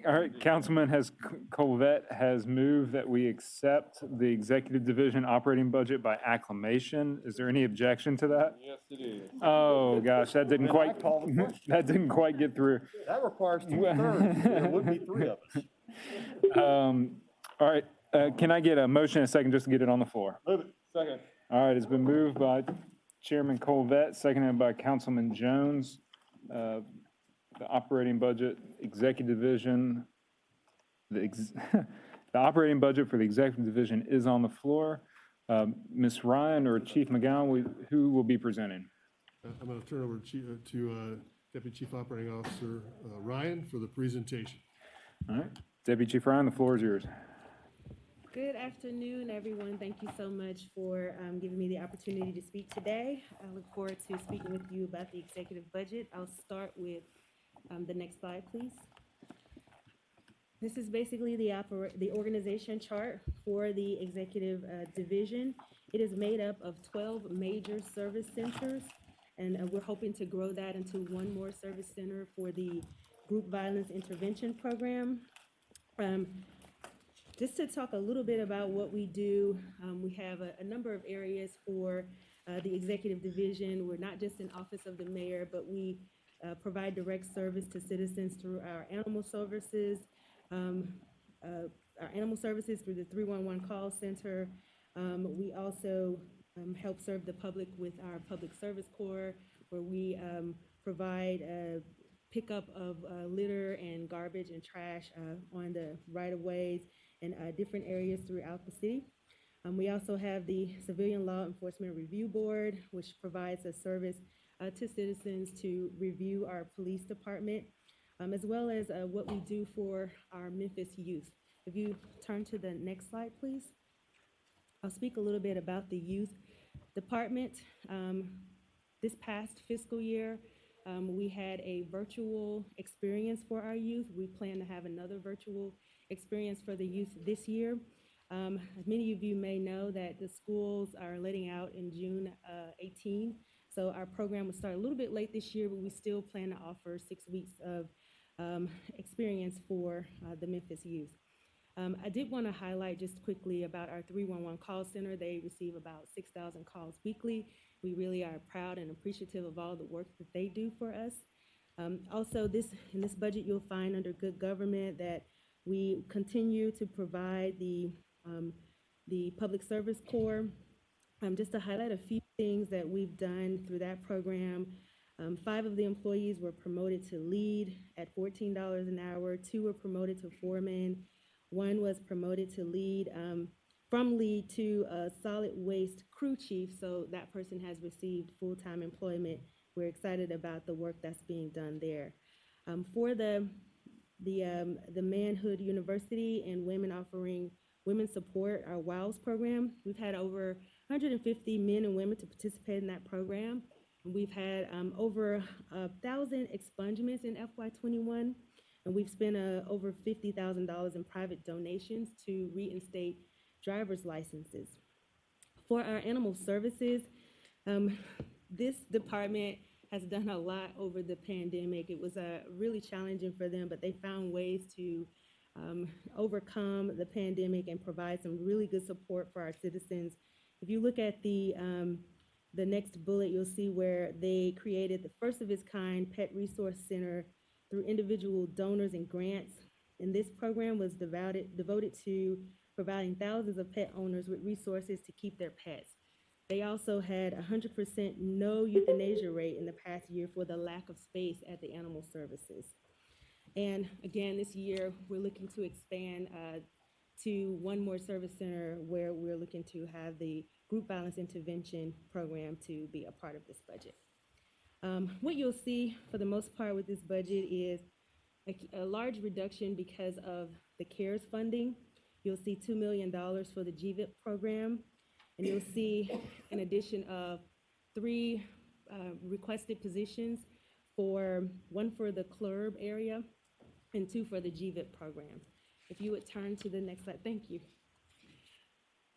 All right, Councilman Colvette has moved that we accept the Executive Division operating budget by acclamation. Is there any objection to that? Yes, it is. Oh, gosh, that didn't Then I quite, call the question. that didn't quite get through. That requires 2/3. There would be 3 of us. All right, can I get a motion and a second just to get it on the floor? Move it. Second. All right, it's been moved by Chairman Colvette, seconded by Councilman Jones. The operating budget, Executive Division, the operating budget for the Executive Division is on the floor. Ms. Ryan or Chief McGowan, who will be presenting? I'm going to turn over to Deputy Chief Operating Officer Ryan for the presentation. All right, Deputy Chief Ryan, the floor is yours. Good afternoon, everyone. Thank you so much for giving me the opportunity to speak today. I look forward to speaking with you about the executive budget. I'll start with the next slide, please. This is basically the organization chart for the executive division. It is made up of 12 major service centers, and we're hoping to grow that into one more service center for the group violence intervention program. Just to talk a little bit about what we do, we have a number of areas for the executive division. We're not just an office of the mayor, but we provide direct service to citizens through our animal services, through the 311 call center. We also help serve the public with our public service corps, where we provide pickup of litter and garbage and trash on the right-of-ways and different areas throughout the city. We also have the Civilian Law Enforcement Review Board, which provides a service to citizens to review our police department, as well as what we do for our Memphis youth. If you turn to the next slide, please. I'll speak a little bit about the youth department. This past fiscal year, we had a virtual experience for our youth. We plan to have another virtual experience for the youth this year. Many of you may know that the schools are letting out in June 18. So our program will start a little bit late this year, but we still plan to offer 6 weeks of experience for the Memphis youth. I did want to highlight just quickly about our 311 call center. They receive about 6,000 calls weekly. We really are proud and appreciative of all the work that they do for us. Also, in this budget, you'll find under good government that we continue to provide the public service corps. Just to highlight a few things that we've done through that program, 5 of the employees were promoted to lead at $14 an hour, 2 were promoted to foreman, 1 was promoted to lead, from lead to a solid waste crew chief, so that person has received full-time employment. We're excited about the work that's being done there. For the Manhood University and Women Offering Women Support, our WOWS program, we've had over 150 men and women to participate in that program. We've had over 1,000 expungements in FY21, and we've spent over $50,000 in private donations to reinstate driver's licenses. For our animal services, this department has done a lot over the pandemic. It was really challenging for them, but they found ways to overcome the pandemic and provide some really good support for our citizens. If you look at the the next bullet, you'll see where they created the first of its kind pet resource center through individual donors and grants. And this program was devoted to providing thousands of pet owners with resources to keep their pets. They also had 100% no euthanasia rate in the past year for the lack of space at the animal services. And again, this year, we're looking to expand to one more service center where we're looking to have the group violence intervention program to be a part of this budget. What you'll see for the most part with this budget is a large reduction because of the CARES funding. You'll see $2 million for the GVIP program, and you'll see an addition of 3 requested positions, one for the CLRB area and 2 for the GVIP program. If you would turn to the next slide, thank you.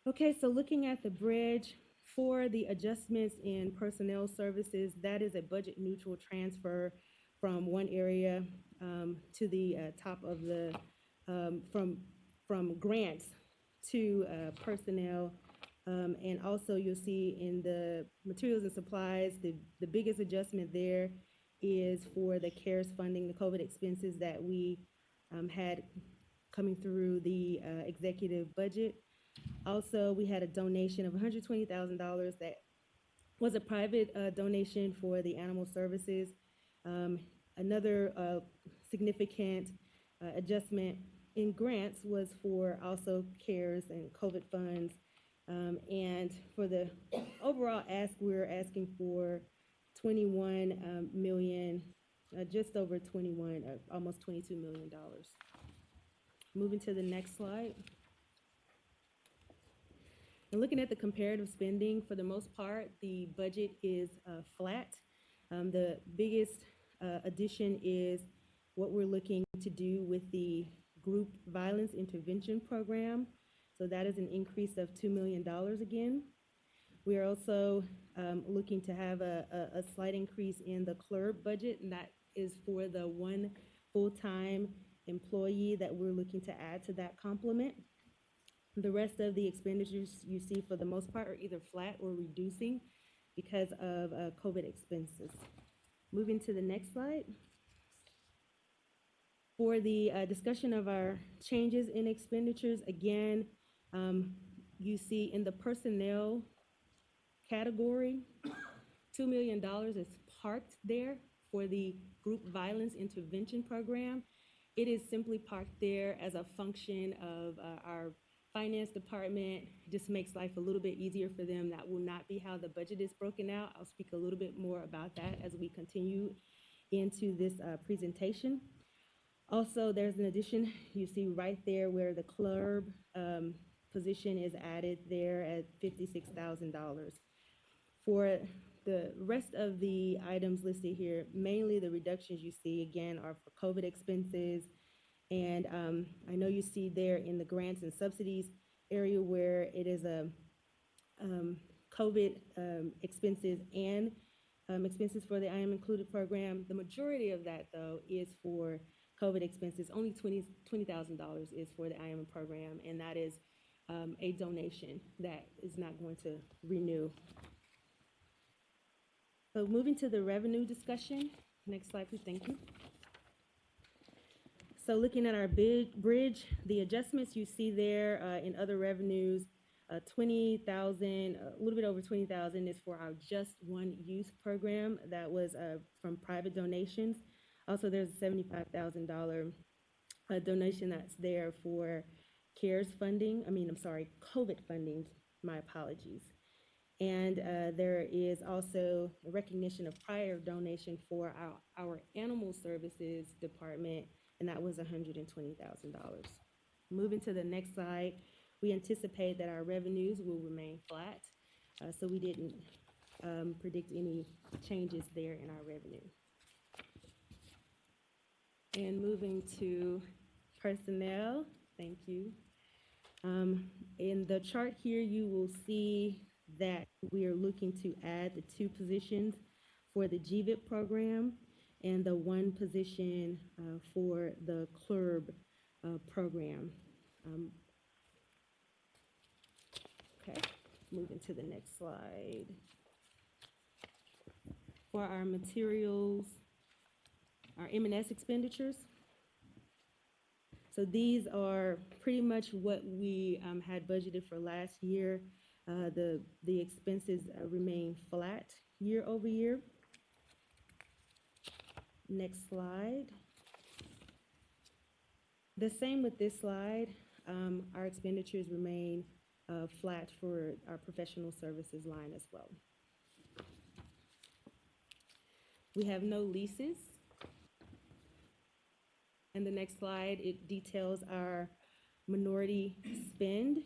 Okay, so looking at the bridge for the adjustments in personnel services, that is a budget neutral transfer from one area to the top of the, from grants to personnel. And also you'll see in the materials and supplies, the biggest adjustment there is for the CARES funding, the COVID expenses that we had coming through the executive budget. Also, we had a donation of $120,000 that was a private donation for the animal services. Another significant adjustment in grants was for also CARES and COVID funds. And for the overall ask, we're asking for 21 million, just over 21, almost $22 million. Moving to the next slide. And looking at the comparative spending, for the most part, the budget is flat. The biggest addition is what we're looking to do with the group violence intervention program. So that is an increase of $2 million again. We are also looking to have a slight increase in the CLRB budget, and that is for the 1 full-time employee that we're looking to add to that complement. The rest of the expenditures you see for the most part are either flat or reducing because of COVID expenses. Moving to the next slide. For the discussion of our changes in expenditures, again, you see in the personnel category, $2 million is parked there for the group violence intervention program. It is simply parked there as a function of our finance department. Just makes life a little bit easier for them. That will not be how the budget is broken out. I'll speak a little bit more about that as we continue into this presentation. Also, there's an addition you see right there where the CLRB position is added there at $56,000. For the rest of the items listed here, mainly the reductions you see again are for COVID expenses. And I know you see there in the grants and subsidies area where it is a COVID expenses and expenses for the I Am Included program. The majority of that though is for COVID expenses. Only $20,000 is for the I Am program, and that is a donation that is not going to renew. So moving to the revenue discussion. Next slide, please. Thank you. So looking at our bridge, the adjustments you see there in other revenues, 20,000, a little bit over 20,000 is for our Just One Youth program that was from private donations. Also, there's a $75,000 donation that's there for CARES funding. COVID funding, my apologies. And there is also a recognition of prior donation for our animal services department, and that was $120,000. Moving to the next slide, we anticipate that our revenues will remain flat, so we didn't predict any changes there in our revenue. And moving to personnel, thank you. In the chart here, you will see that we are looking to add the 2 positions for the GVIP program and the 1 position for the CLRB program. Okay, moving to the next slide. For our materials, our M&S expenditures. So these are pretty much what we had budgeted for last year. The expenses remain flat year over year. Next slide. The same with this slide. Our expenditures remain flat for our professional services line as well. We have no leases. And the next slide, it details our minority spend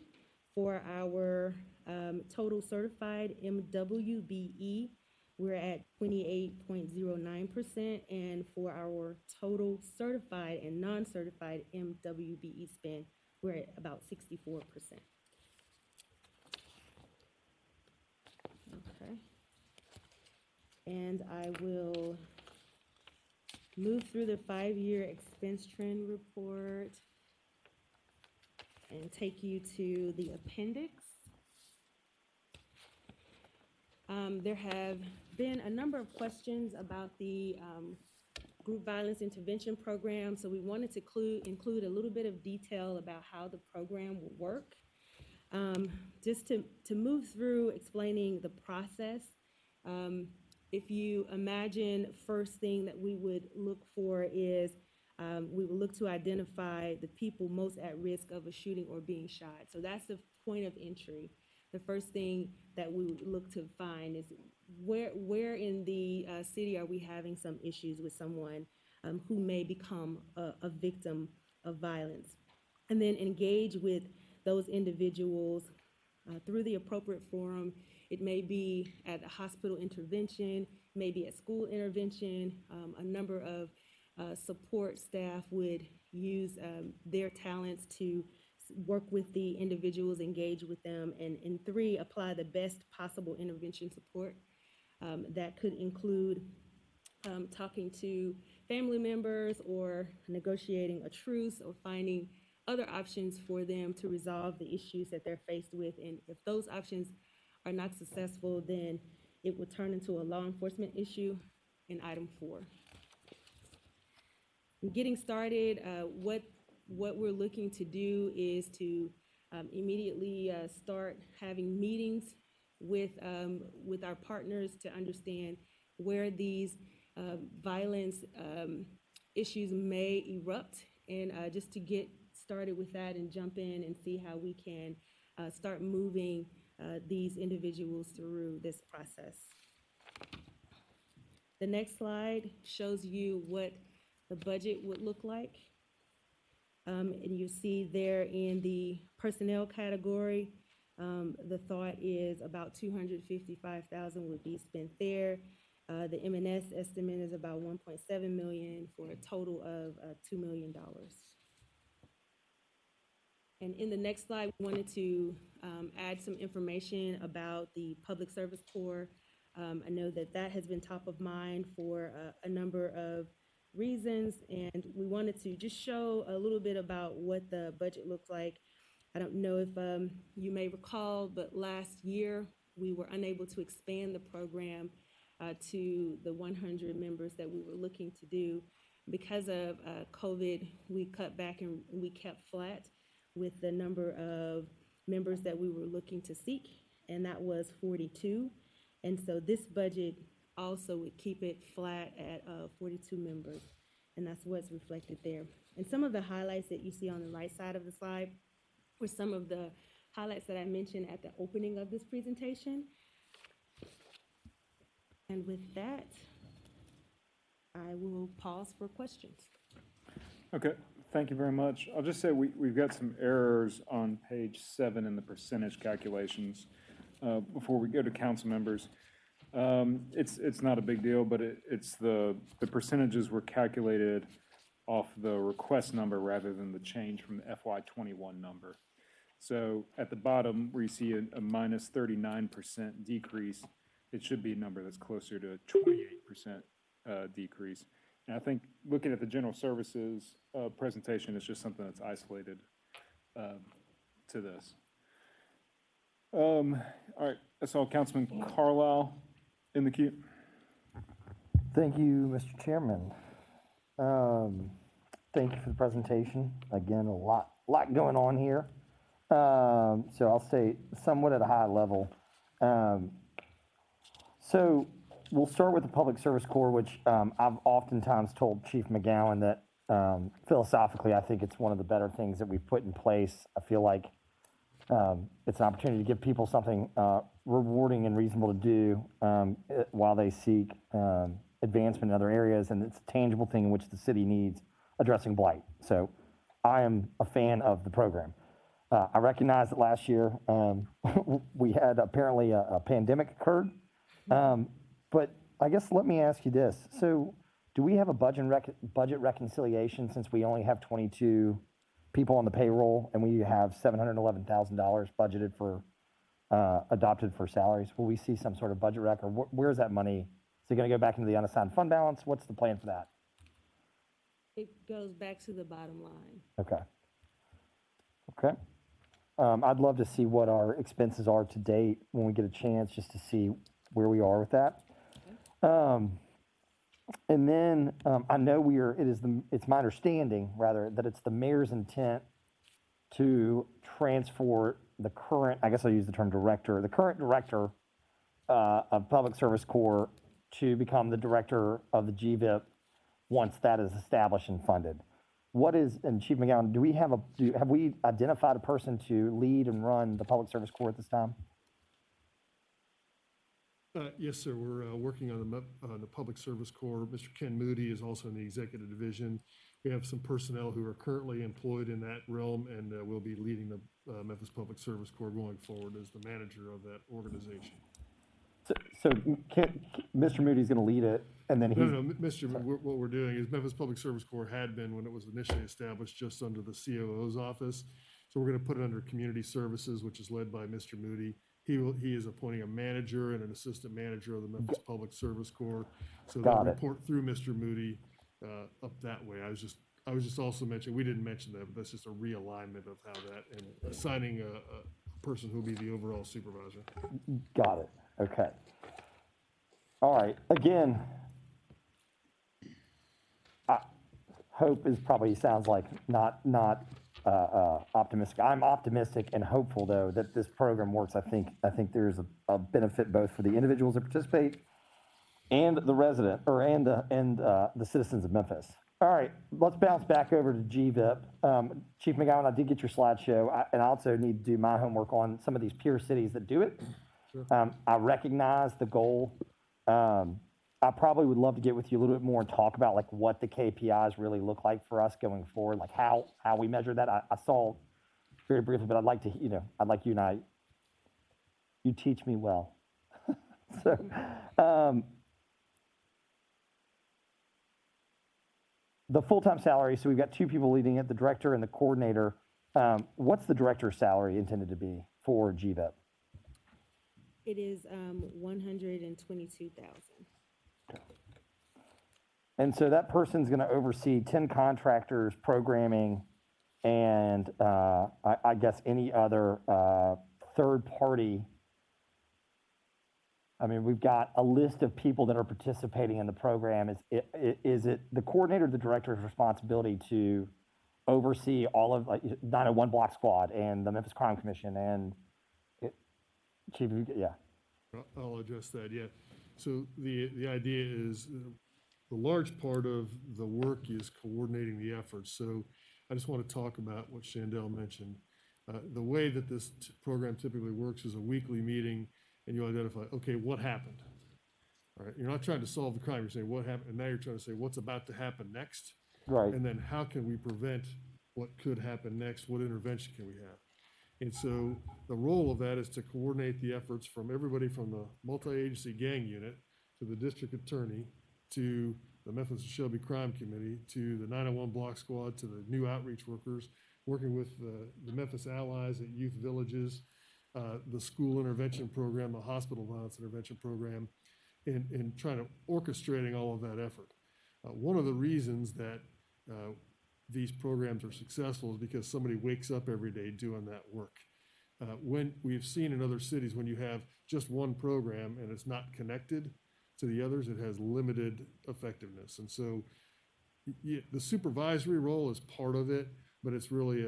for our total certified MWBE. We're at 28.09%, and for our total certified and non-certified MWBE spend, we're at about 64%. Okay. And I will move through the 5-year expense trend report and take you to the appendix. There have been a number of questions about the group violence intervention program, so we wanted to include a little bit of detail about how the program will work. Just to move through explaining the process, if you imagine, first thing that we would look for is we will look to identify the people most at risk of a shooting or being shot. So that's the point of entry. The first thing that we would look to find is where in the city are we having some issues with someone who may become a victim of violence, and then engage with those individuals through the appropriate forum. It may be at a hospital intervention, maybe at school intervention. A number of support staff would use their talents to work with the individuals, engage with them, and 3, apply the best possible intervention support. That could include talking to family members or negotiating a truce or finding other options for them to resolve the issues that they're faced with. And if those options are not successful, then it will turn into a law enforcement issue in item 4. Getting started, what we're looking to do is to immediately start having meetings with our partners to understand where these violence issues may erupt, and just to get started with that and jump in and see how we can start moving these individuals through this process. The next slide shows you what the budget would look like. And you see there in the personnel category, the thought is about $255,000 would be spent there. The M&S estimate is about $1.7 million for a total of $2 million. And in the next slide, we wanted to add some information about the Public Service Corps. I know that has been top of mind for a number of reasons, and we wanted to just show a little bit about what the budget looks like. I don't know if you may recall, but last year we were unable to expand the program to the 100 members that we were looking to do. Because of COVID, we cut back and we kept flat with the number of members that we were looking to seek, and that was 42. And so this budget also would keep it flat at 42 members, and that's what's reflected there. And some of the highlights that you see on the right side of the slide were some of the highlights that I mentioned at the opening of this presentation. And with that, I will pause for questions. Okay, thank you very much. I'll just say we've got some errors on page 7 in the percentage calculations before we go to council members. It's not a big deal, but it's the percentages were calculated off the request number rather than the change from the FY21 number. So at the bottom where you see a minus 39% decrease, it should be a number that's closer to a 28% decrease. And I think looking at the general services presentation, it's just something that's isolated to this. All right, I saw Councilman Carlisle in the queue. Thank you, Mr. Chairman. Thank you for the presentation. Again, a lot going on here. So I'll say somewhat at a high level. So we'll start with the Public Service Corps, which I've oftentimes told Chief McGowan that philosophically, I think it's one of the better things that we've put in place. I feel like it's an opportunity to give people something rewarding and reasonable to do while they seek advancement in other areas, and it's a tangible thing in which the city needs addressing blight. So I am a fan of the program. I recognize that last year we had apparently a pandemic occurred, but I guess let me ask you this. So do we have a budget reconciliation since we only have 22 people on the payroll and we have $711,000 budgeted for adopted for salaries? Will we see some sort of budget rec, or where's that money? Is it going to go back into the unassigned fund balance? What's the plan for that? It goes back to the bottom line. Okay. Okay. I'd love to see what our expenses are to date when we get a chance, just to see where we are with that. And then I know it's my understanding rather that it's the mayor's intent to transfer the current, I guess I'll use the term director, the current director of Public Service Corps to become the director of the GVIP once that is established and funded. And Chief McGowan, have we identified a person to lead and run the Public Service Corps at this time? Yes, sir. We're working on the Public Service Corps. Mr. Ken Moody is also in the Executive Division. We have some personnel who are currently employed in that realm, and will be leading the Memphis Public Service Corps going forward as the manager of that organization. So Mr. Moody's going to lead it, and then No, what we're doing is Memphis Public Service Corps had been, when it was initially established, just under the COO's office. So we're going to put it under Community Services, which is led by Mr. Moody. He is appointing a manager and an assistant manager of the Memphis Public Service Corps. So they'll report through Mr. Moody up that way. I was just also mentioning, we didn't mention that, but that's just a realignment of how that, and assigning a person who will be the overall supervisor. Got it. Okay. All right. Again, hope is probably sounds like not optimistic. I'm optimistic and hopeful, though, that this program works. I think there's a benefit both for the individuals that participate and the resident and the citizens of Memphis. All right, let's bounce back over to GVIP. Chief McGowan, I did get your slideshow, and I also need to do my homework on some of these peer cities that do it. Sure. I recognize the goal. I probably would love to get with you a little bit more and talk about like what the KPIs really look like for us going forward, like how we measure that. I saw very briefly, but I'd like you and I, you teach me well. So, the full-time salary, so we've got two people leading it, the director and the coordinator. What's the director's salary intended to be for GVIP? It is $122,000. And so that person's going to oversee 10 contractors, programming, and I guess any other third party. I mean, we've got a list of people that are participating in the program. Is it the coordinator, the director's responsibility to oversee all of 901 Block Squad and the Memphis Crime Commission and Chief? Yeah. I'll address that. Yeah. So the idea is the large part of the work is coordinating the efforts. So I just want to talk about what Shandell mentioned. The way that this program typically works is a weekly meeting, and you identify, okay, what happened? All right. You're not trying to solve the crime. You're saying what happened, and now you're trying to say what's about to happen next. Right. And then how can we prevent what could happen next? What intervention can we have? And so the role of that is to coordinate the efforts from everybody from the multi-agency gang unit to the district attorney to the Memphis and Shelby Crime Committee to the 901 Block Squad to the new outreach workers, working with the Memphis allies at youth villages, the school intervention program, the hospital violence intervention program, and trying to orchestrating all of that effort. One of the reasons that these programs are successful is because somebody wakes up every day doing that work. When we've seen in other cities, when you have just one program and it's not connected, it's to the others, it has limited effectiveness. And so the supervisory role is part of it, but it's really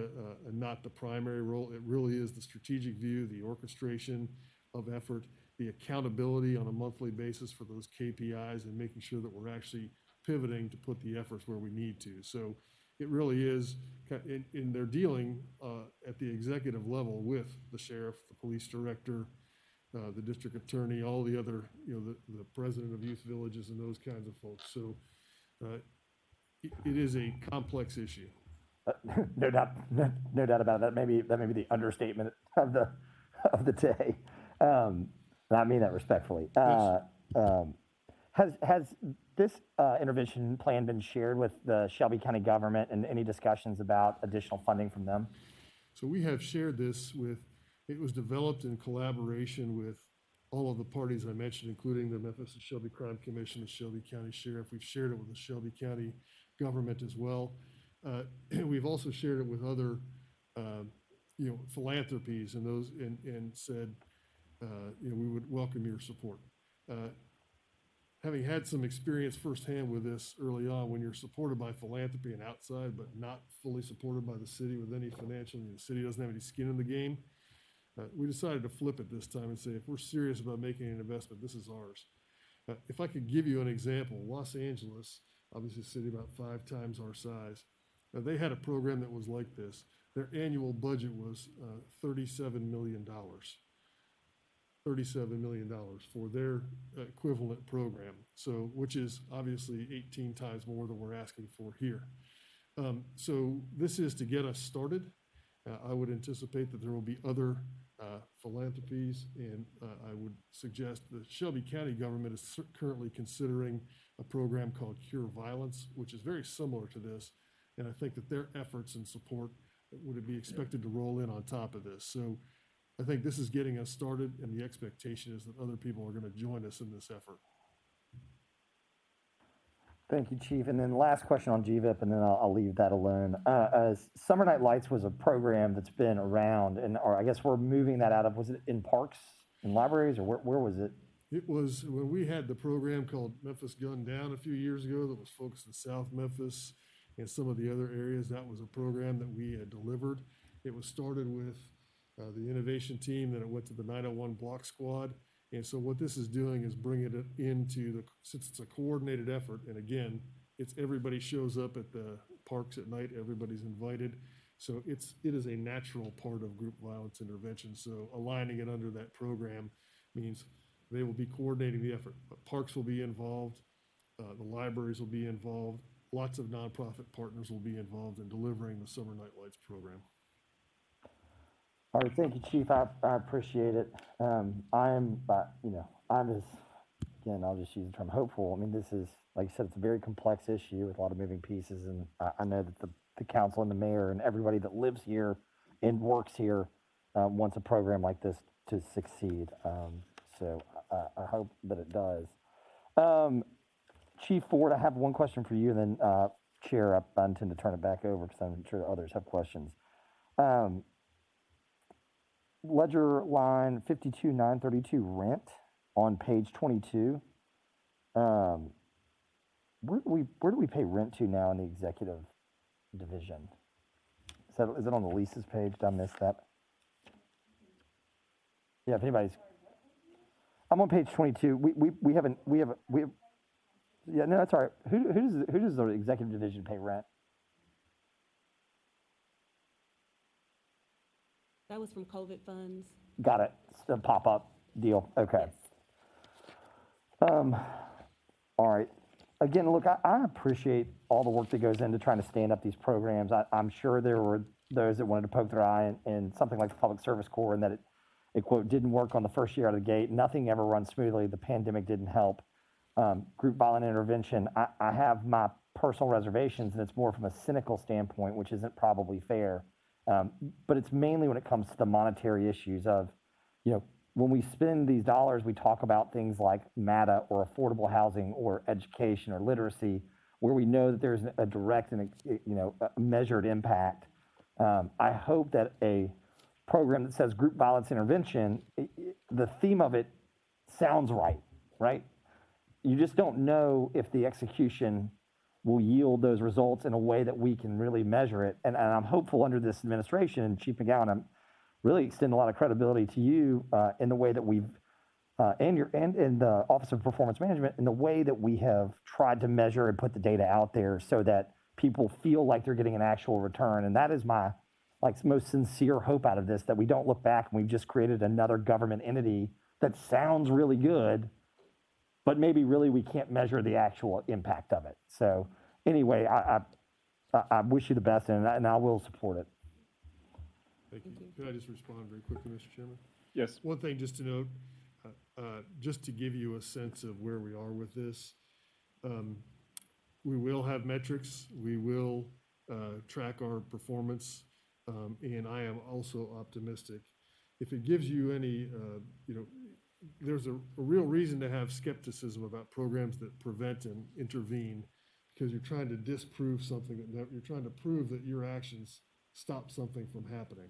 not the primary role. It really is the strategic view, the orchestration of effort, the accountability on a monthly basis for those KPIs, and making sure that we're actually pivoting to put the efforts where we need to. So it really is, in their dealing at the executive level with the sheriff, the police director, the district attorney, all the other, the president of youth villages and those kinds of folks. So it is a complex issue. No doubt, no doubt about that. That may be the understatement of the day. And I mean that respectfully. Has this intervention plan been shared with the Shelby County government, and any discussions about additional funding from them? So we have shared this it was developed in collaboration with all of the parties I mentioned, including the Memphis and Shelby Crime Commission, the Shelby County Sheriff. We've shared it with the Shelby County government as well. We've also shared it with other, philanthropies and those, and said, we would welcome your support. Having had some experience firsthand with this early on, when you're supported by philanthropy and outside, but not fully supported by the city with any financial, the city doesn't have any skin in the game, we decided to flip it this time and say, if we're serious about making an investment, this is ours. If I could give you an example, Los Angeles, obviously a city about 5 times our size, they had a program that was like this. Their annual budget was $37 million. $37 million for their equivalent program, so which is obviously 18 times more than we're asking for here. So this is to get us started. I would anticipate that there will be other philanthropies, and I would suggest the Shelby County government is currently considering a program called Cure Violence, which is very similar to this, and I think that their efforts and support would be expected to roll in on top of this. So I think this is getting us started, and the expectation is that other people are going to join us in this effort. Thank you, Chief. And then last question on GVIP, and then I'll leave that alone. Summer Night Lights was a program that's been around, or I guess we're moving that out of, was it in parks and libraries, or where was it? It was when we had the program called Memphis Gunned Down a few years ago that was focused in South Memphis and some of the other areas. That was a program that we had delivered. It was started with the innovation team, then it went to the 901 Block Squad. And so what this is doing is bringing it into since it's a coordinated effort, and again, it's everybody shows up at the parks at night, everybody's invited. So it is a natural part of group violence intervention. So aligning it under that program means they will be coordinating the effort. But parks will be involved, the libraries will be involved, lots of nonprofit partners will be involved in delivering the Summer Night Lights program. All right, thank you, Chief. I appreciate it. I'm as, again, I'll just use the term hopeful. I mean, this is, like you said, it's a very complex issue with a lot of moving pieces, and I know that the council and the mayor and everybody that lives here and works here wants a program like this to succeed. So I hope that it does. Chief Ford, I have one question for you, and then Chair, I intend to turn it back over because I'm sure others have questions. Ledger line 52932 rent on page 22. Where do we pay rent to now in the executive division? Is it on the leases page? Did I miss that? Yeah, if anybody's, I'm on page 22. We have yeah, no, that's all right. Who does the executive division pay rent? That was from COVID funds. Got it. It's a pop-up deal. Okay. Yes. All right. Again, look, I appreciate all the work that goes into trying to stand up these programs. I'm sure there were those that wanted to poke their eye in something like the Public Service Corps, and that it quote, didn't work on the first year out of the gate. Nothing ever runs smoothly. The pandemic didn't help. Group violent intervention, I have my personal reservations, and it's more from a cynical standpoint, which isn't probably fair. But it's mainly when it comes to the monetary issues of, when we spend these dollars, we talk about things like MATA or affordable housing or education or literacy, where we know that there's a direct and a measured impact. I hope that a program that says group violence intervention, the theme of it sounds right? you just don't know if the execution will yield those results in a way that we can really measure it. And I'm hopeful under this administration, and Chief McGowan, I'm really extending a lot of credibility to you in the way that we've, and in the Office of Performance Management, in the way that we have tried to measure and put the data out there so that people feel like they're getting an actual return. And that is my most sincere hope out of this, that we don't look back and we've just created another government entity that sounds really good, but maybe really we can't measure the actual impact of it. So anyway, I wish you the best, and I will support it. Thank you. Could I just respond very quickly, Mr. Chairman? Yes. One thing just to note, just to give you a sense of where we are with this, we will have metrics. We will track our performance, and I am also optimistic. If it gives you any, there's a real reason to have skepticism about programs that prevent and intervene, because you're trying to disprove something you're trying to prove that your actions stop something from happening.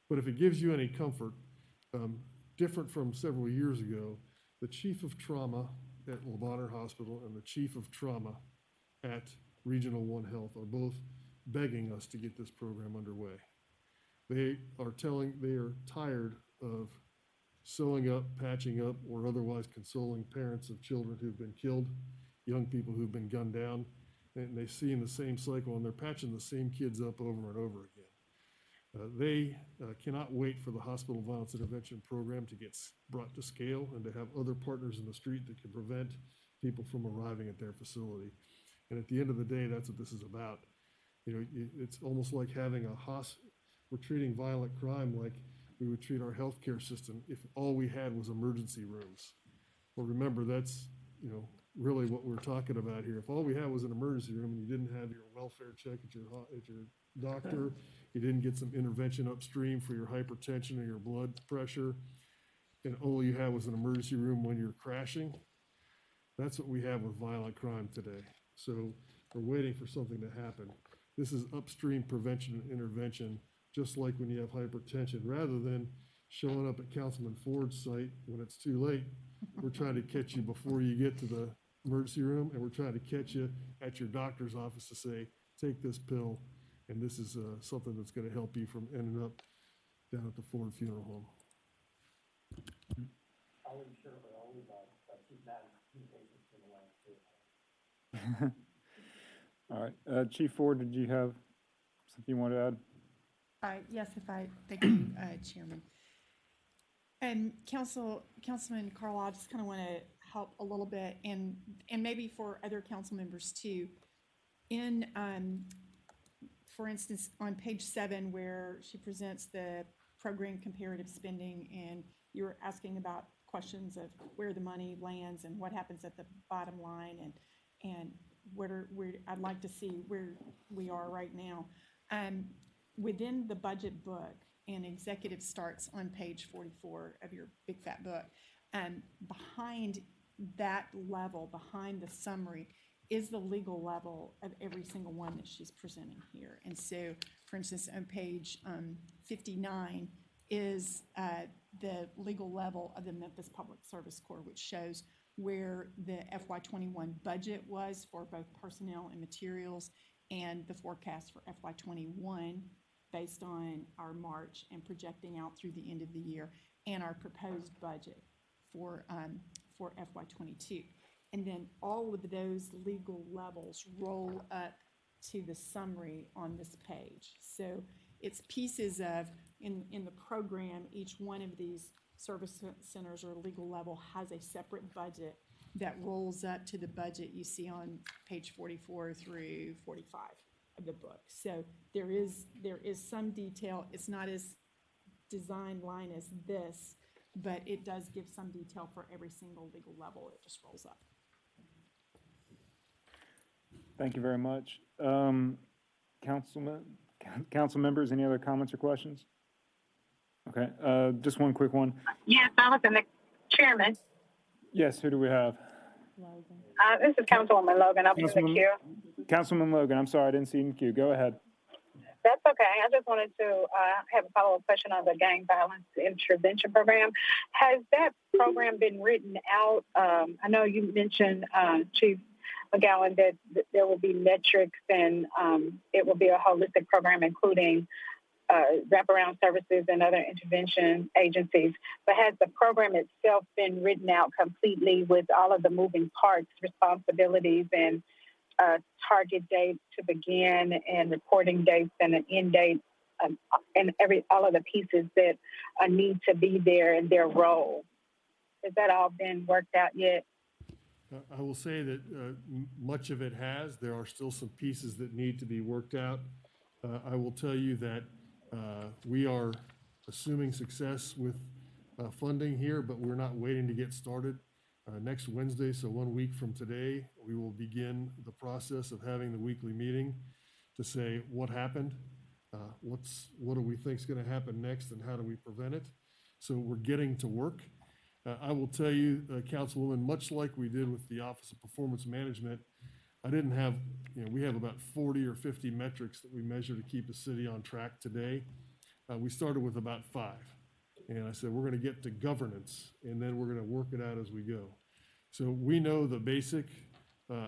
But if it gives you any comfort, different from several years ago, the chief of trauma at Le Bonheur Hospital and the chief of trauma at Regional One Health are both begging us to get this program underway. They are tired of sewing up, patching up, or otherwise consoling parents of children who've been killed, young people who've been gunned down, and they see in the same cycle, and they're patching the same kids up over and over again. They cannot wait for the hospital violence intervention program to get brought to scale and to have other partners in the street that can prevent people from arriving at their facility. And at the end of the day, that's what this is about. It's almost like having we're treating violent crime like we would treat our healthcare system if all we had was emergency rooms. Well, remember, that's, really what we're talking about here. If all we had was an emergency room and you didn't have your welfare check at your doctor, you didn't get some intervention upstream for your hypertension or your blood pressure, and all you had was an emergency room when you're crashing, that's what we have with violent crime today. So we're waiting for something to happen. This is upstream prevention and intervention, just like when you have hypertension. Rather than showing up at Councilman Ford's site when it's too late, we're trying to catch you before you get to the emergency room, and we're trying to catch you at your doctor's office to say, take this pill, and this is something that's going to help you from ending up down at the Ford Funeral Home. All right. Chief Ford, did you have something you want to add? Yes, thank you, Chairman. And Councilman Carl, I just kind of want to help a little bit, and maybe for other council members too. In, for instance, on page 7, where she presents the program comparative spending, and you were asking about questions of where the money lands and what happens at the bottom line, and where I'd like to see where we are right now. Within the budget book, and executive starts on page 44 of your big fat book, behind that level, behind the summary, is the legal level of every single one that she's presenting here. And so, for instance, on page 59 is the legal level of the Memphis Public Service Corps, which shows where the FY21 budget was for both personnel and materials, and the forecast for FY21 based on our March and projecting out through the end of the year, and our proposed budget for FY22. And then all of those legal levels roll up to the summary on this page. So it's pieces of, in the program, each one of these service centers or legal level has a separate budget that rolls up to the budget you see on page 44 through 45 of the book. So there is some detail. It's not as designed line as this, but it does give some detail for every single legal level. It just rolls up. Thank you very much. Council members, any other comments or questions? Okay, just one quick one. Yes, I was in the chairman. Yes, who do we have? This is Councilwoman Logan up in the queue. Councilman Logan, I'm sorry, I didn't see you in the queue. Go ahead. That's okay. I just wanted to have a follow-up question on the gang violence intervention program. Has that program been written out? I know you mentioned, Chief McGowan, that there will be metrics and it will be a holistic program, including wraparound services and other intervention agencies. But has the program itself been written out completely with all of the moving parts, responsibilities, and target date to begin and reporting dates and an end date, and all of the pieces that need to be there in their role? Has that all been worked out yet? I will say that much of it has. There are still some pieces that need to be worked out. I will tell you that we are assuming success with funding here, but we're not waiting to get started. Next Wednesday, so 1 week from today, we will begin the process of having the weekly meeting to say what happened, what do we think is going to happen next, and how do we prevent it. So we're getting to work. I will tell you, Councilwoman, much like we did with the Office of Performance Management, I didn't have, we have about 40 or 50 metrics that we measure to keep the city on track today. We started with about 5. And I said, we're going to get to governance, and then we're going to work it out as we go. So we know the basic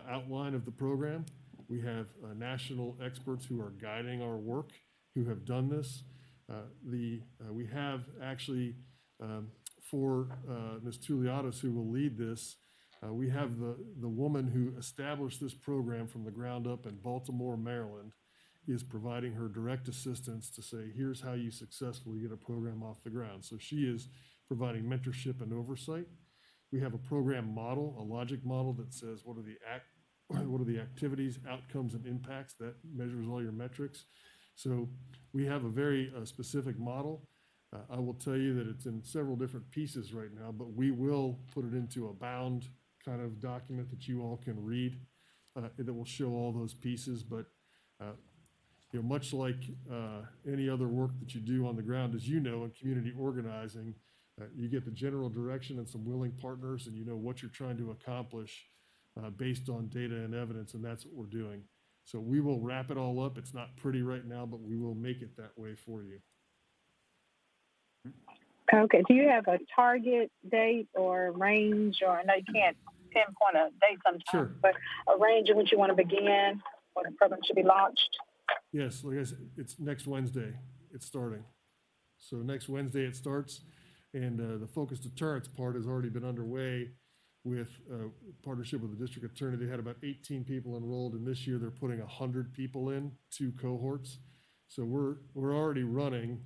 outline of the program. We have national experts who are guiding our work, who have done this. We have actually, for Ms. Tuliatis, who will lead this, we have the woman who established this program from the ground up in Baltimore, Maryland, is providing her direct assistance to say, here's how you successfully get a program off the ground. So she is providing mentorship and oversight. We have a program model, a logic model that says what are the activities, outcomes, and impacts that measures all your metrics. So we have a very specific model. I will tell you that it's in several different pieces right now, but we will put it into a bound kind of document that you all can read that will show all those pieces. But much like any other work that you do on the ground, as you know, in community organizing, you get the general direction and some willing partners, and you know what you're trying to accomplish based on data and evidence, and that's what we're doing. So we will wrap it all up. It's not pretty right now, but we will make it that way for you. Okay. Do you have a target date or range, or I know you can't pinpoint a date sometimes, Sure. but a range in which you want to begin or the program should be launched? Yes, like I said, it's next Wednesday. It's starting. So next Wednesday it starts, and the focus deterrence part has already been underway with partnership with the district attorney. They had about 18 people enrolled, and this year they're putting 100 people in, 2 cohorts. So we're already running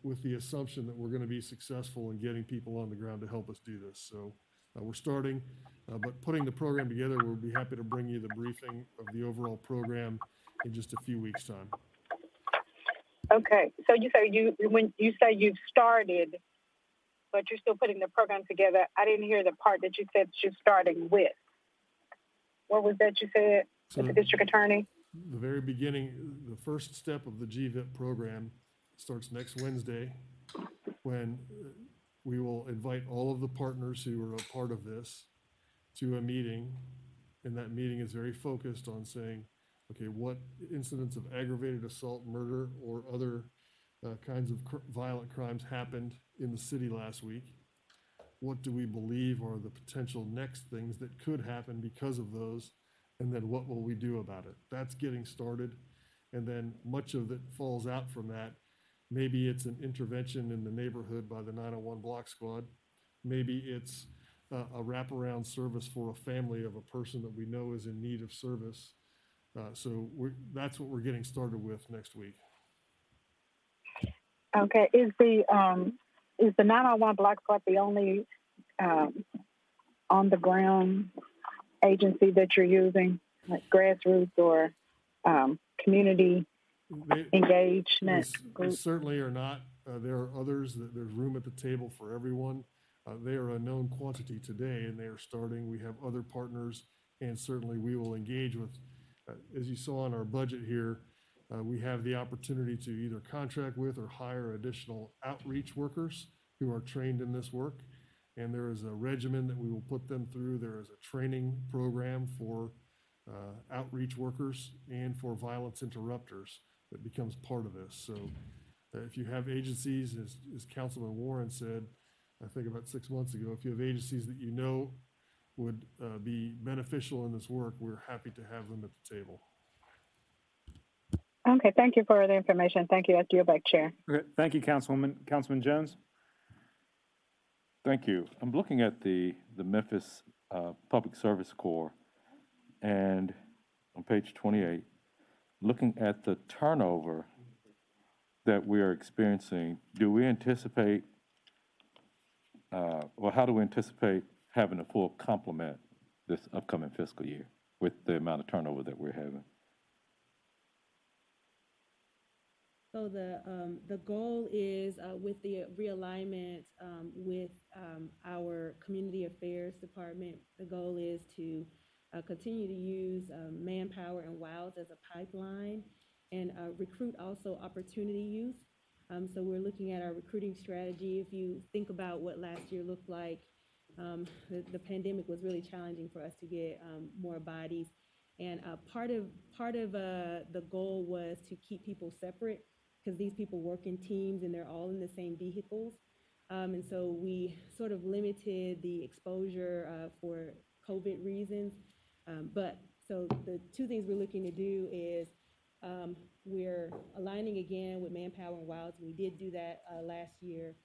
with the assumption that we're going to be successful in getting people on the ground to help us do this. So we're starting, but putting the program together, we'll be happy to bring you the briefing of the overall program in just a few weeks' time. Okay. So you say when you say you've started, but you're still putting the program together, I didn't hear the part that you said you're starting with. What was that you said with the district attorney? The very beginning, the first step of the GVIP program starts next Wednesday, when we will invite all of the partners who are a part of this to a meeting, and that meeting is very focused on saying, okay, what incidents of aggravated assault, murder, or other kinds of violent crimes happened in the city last week? What do we believe are the potential next things that could happen because of those? And then what will we do about it? That's getting started. And then much of it falls out from that. Maybe it's an intervention in the neighborhood by the 901 Block Squad. Maybe it's a wraparound service for a family of a person that we know is in need of service. So that's what we're getting started with next week. Okay. Is the 901 Block Squad the only on the ground agency that you're using, like grassroots or community engagement They certainly are not. There are others. There's room at the table for everyone. They are a known quantity today, and they are starting. We have other partners, and certainly we will engage with, as you saw in our budget here, we have the opportunity to either contract with or hire additional outreach workers who are trained in this work. And there is a regimen that we will put them through. There is a training program for outreach workers and for violence interrupters that becomes part of this. So if you have agencies, as Councilman Warren said, I think about 6 months ago, if you have agencies that you know would be beneficial in this work, we're happy to have them at the table. Okay, thank you for the information. Thank you. I yield back, Chair. Okay, thank you, Councilwoman. Councilman Jones? Thank you. I'm looking at the Memphis Public Service Corps, and on page 28, looking at the turnover that we are experiencing, do we anticipate, how do we anticipate having a full complement this upcoming fiscal year with the amount of turnover that we're having? So the goal is with the realignment with our community affairs department, the goal is to continue to use manpower and WOWs as a pipeline and recruit also opportunity youth. So we're looking at our recruiting strategy. If you think about what last year looked like, the pandemic was really challenging for us to get more bodies. And part of the goal was to keep people separate, because these people work in teams and they're all in the same vehicles. And so we sort of limited the exposure for COVID reasons. But so the two things we're looking to do is we're aligning again with Manpower and WOWs. We did do that last year.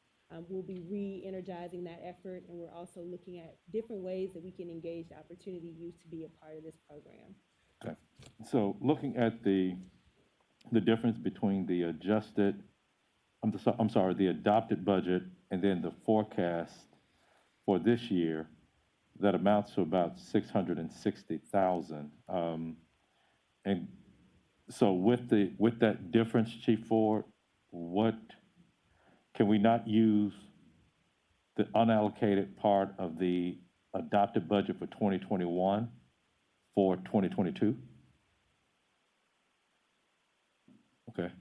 We'll be re-energizing that effort, and we're also looking at different ways that we can engage the opportunity youth to be a part of this program. Okay. So looking at the difference between the adjusted, I'm sorry, the adopted budget and then the forecast for this year, that amounts to about 660,000. And so with that difference, Chief Ford, what can we not use the unallocated part of the adopted budget for 2021 for 2022? Okay.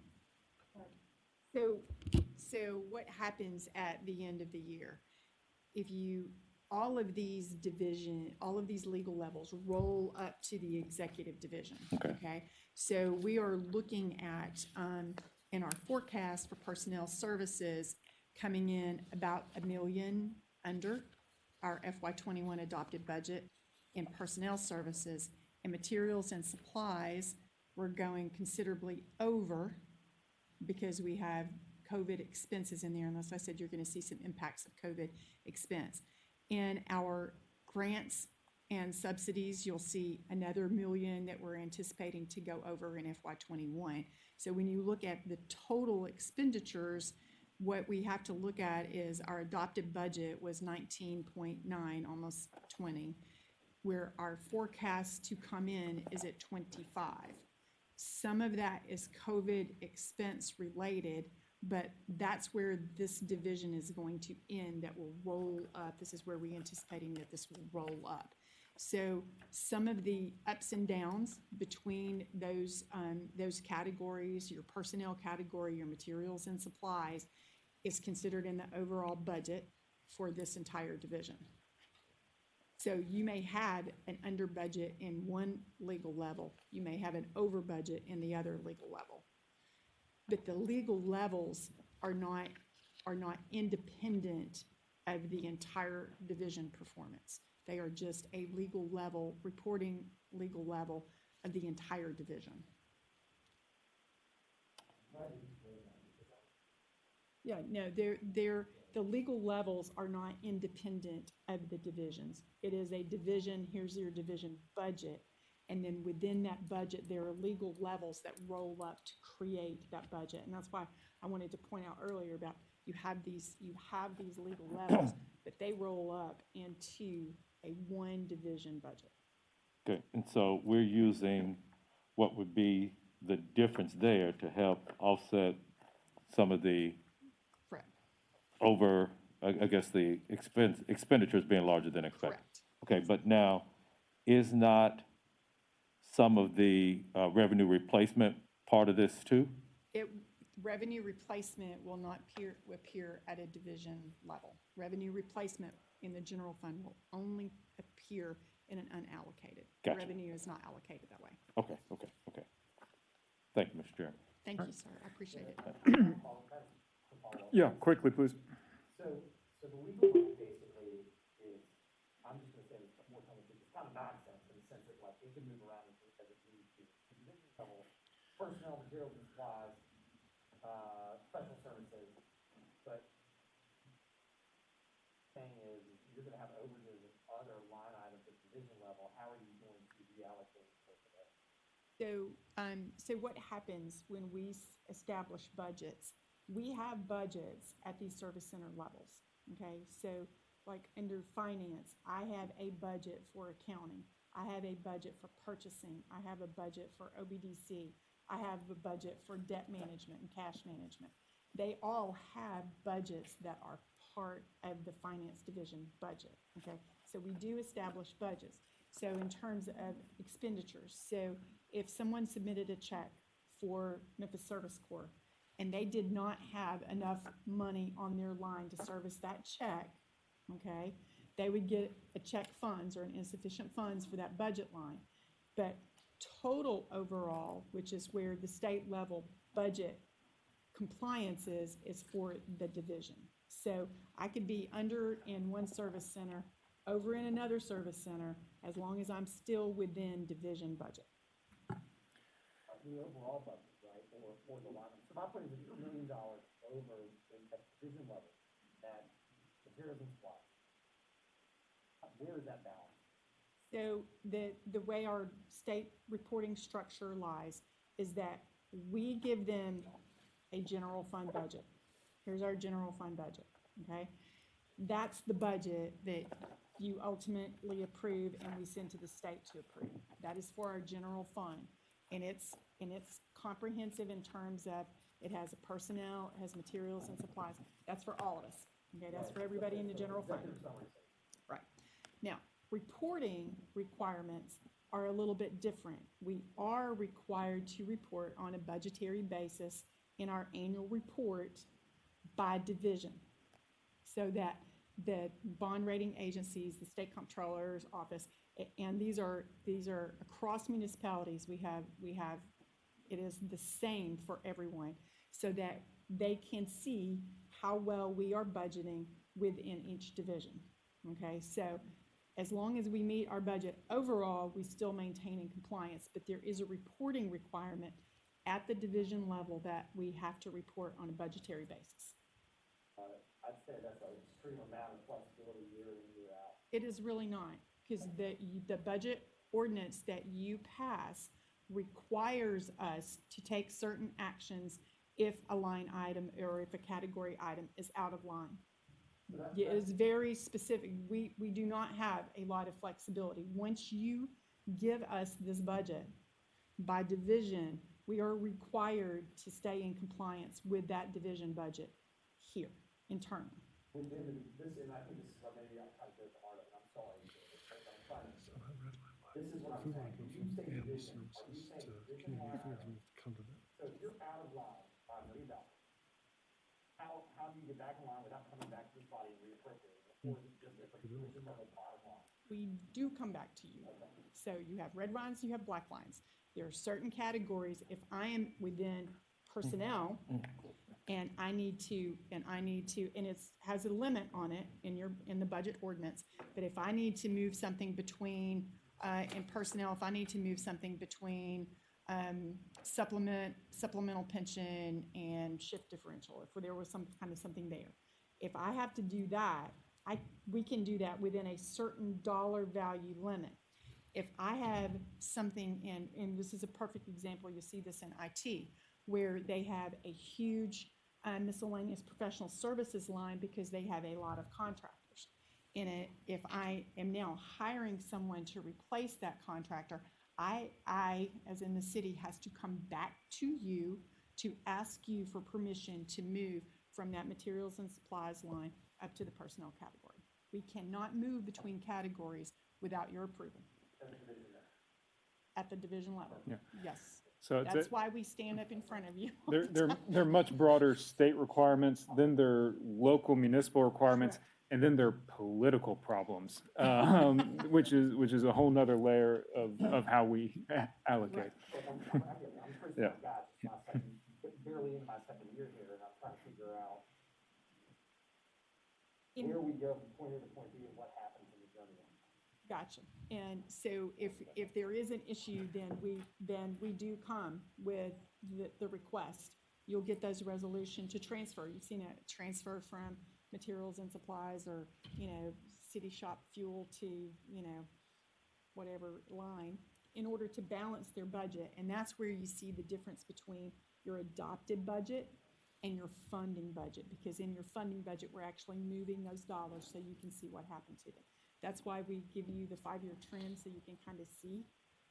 So what happens at the end of the year? If all of these legal levels roll up to the executive division. Okay. So we are looking at, in our forecast for personnel services, coming in about $1 million under our FY21 adopted budget in personnel services. And materials and supplies, we're going considerably over because we have COVID expenses in there. And as I said, you're going to see some impacts of COVID expense. In our grants and subsidies, you'll see another $1 million that we're anticipating to go over in FY21. So when you look at the total expenditures, what we have to look at is our adopted budget was 19.9, almost 20, where our forecast to come in is at 25. Some of that is COVID expense related, but that's where this division is going to end. That will roll up. This is where we're anticipating that this will roll up. So some of the ups and downs between those categories, your personnel category, your materials and supplies, is considered in the overall budget for this entire division. So you may have an under budget in one legal level. You may have an over budget in the other legal level. But the legal levels are not independent of the entire division performance. They are just a legal level, reporting legal level of the entire division. Yeah, no, the legal levels are not independent of the divisions. It is a division, here's your division budget, and then within that budget, there are legal levels that roll up to create that budget. And that's why I wanted to point out earlier about you have these legal levels, but they roll up into a one division budget. Okay, and so we're using what would be the difference there to help offset some of the over, I guess, the expenditures being larger than expected. Correct. Okay, but now, is not some of the revenue replacement part of this too? Revenue replacement will not appear at a division level. Revenue replacement in the general fund will only appear in an unallocated. Gotcha. Revenue is not allocated that way. Okay. Thank you, Mr. Chairman. Thank you, sir. I appreciate it. Yeah, quickly, please. So the legal one basically is, I'm just gonna say this more time, it's kind of nonsense in the sense that like it can move around as it needs to. The division level, personnel, materials and supplies, special services, but thing is, you're gonna have overages in other line items at division level, how are you going to reallocate personnel? So what happens when we establish budgets? We have budgets at these service center levels, okay? So like under finance, I have a budget for accounting. I have a budget for purchasing. I have a budget for OBDC. I have a budget for debt management and cash management. They all have budgets that are part of the finance division budget, okay? So we do establish budgets. So in terms of expenditures, so if someone submitted a check for Memphis Service Corps and they did not have enough money on their line to service that check, okay, they would get a check funds or an insufficient funds for that budget line. But total overall, which is where the state level budget compliance is for the division. So I could be under in one service center, over in another service center, as long as I'm still within division budget. The overall budget, right, or the line. So my point is, if you're $1 million over at division level, at materials and supplies, where is that balance? So the way our state reporting structure lies is that we give them a general fund budget. Here's our general fund budget, okay? That's the budget that you ultimately approve and we send to the state to approve. That is for our general fund. And it's comprehensive in terms of it has a personnel, it has materials and supplies. That's for all of us, okay? That's for everybody in the general fund. Right. Now, reporting requirements are a little bit different. We are required to report on a budgetary basis in our annual report by division, so that the bond rating agencies, the state comptroller's office, and these are across municipalities. We have it is the same for everyone, so that they can see how well we are budgeting within each division. Okay, so as long as we meet our budget overall, we still maintain in compliance, but there is a reporting requirement at the division level that we have to report on a budgetary basis. I'd say that's an extreme amount of flexibility year in, year out. It is really not, because the budget ordinance that you pass requires us to take certain actions if a line item or if a category item is out of line. It is very specific. We do not have a lot of flexibility. Once you give us this budget by division, we are required to stay in compliance with that division budget here internally. Within this, and I think this is where maybe I tried to go to heart of it, I'm sorry. This is what I'm saying. You say division, are you saying division line item? So if you're out of line by $1 million, how do you get back in line without coming back to this body and reappropriating? Or is it just a division level bottom line? We do come back to you. So you have red lines, you have black lines. There are certain categories. If I am within personnel and I need to, and it has a limit on it in the budget ordinance, but if I need to move something between, in personnel, if I need to move something between supplemental pension and shift differential, if there was some kind of something there. If I have to do that, we can do that within a certain dollar value limit. If I have something and this is a perfect example, you see this in IT, where they have a huge miscellaneous professional services line because they have a lot of contractors in it. If I am now hiring someone to replace that contractor, I, as in the city, has to come back to you to ask you for permission to move from that materials and supplies line up to the personnel category. We cannot move between categories without your approval. At the division level. Yeah. Yes. So That's why we stand up in front of you. They're much broader state requirements, then they're local municipal requirements, and then they're political problems, which is a whole nother layer of how we allocate. Yeah. nearly into my second year here, and I'm trying to figure out In- where we go from point A to point B and what happens in the journey. Gotcha. And so if there is an issue, then we do come with the request. You'll get those resolution to transfer. You've seen a transfer from materials and supplies or, city shop fuel to, whatever line in order to balance their budget. And that's where you see the difference between your adopted budget and your funding budget, because in your funding budget, we're actually moving those dollars so you can see what happened to them. That's why we give you the 5-year trend so you can kind of see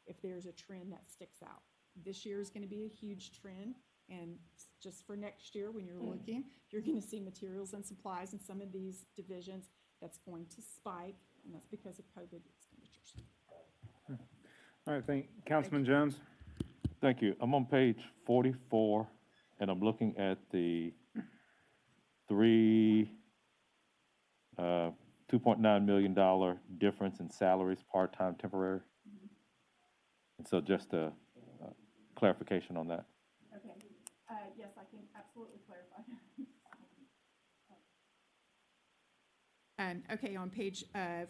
if there's a trend that sticks out. This year is going to be a huge trend, and just for next year, when you're looking, you're going to see materials and supplies in some of these divisions that's going to spike, and that's because of COVID expenditures. All right, Councilman Jones. Thank you. I'm on page 44, and I'm looking at the $2.9 million difference in salaries, part-time, temporary. And so just a clarification on that. Okay. Yes, I can absolutely clarify. Okay, on page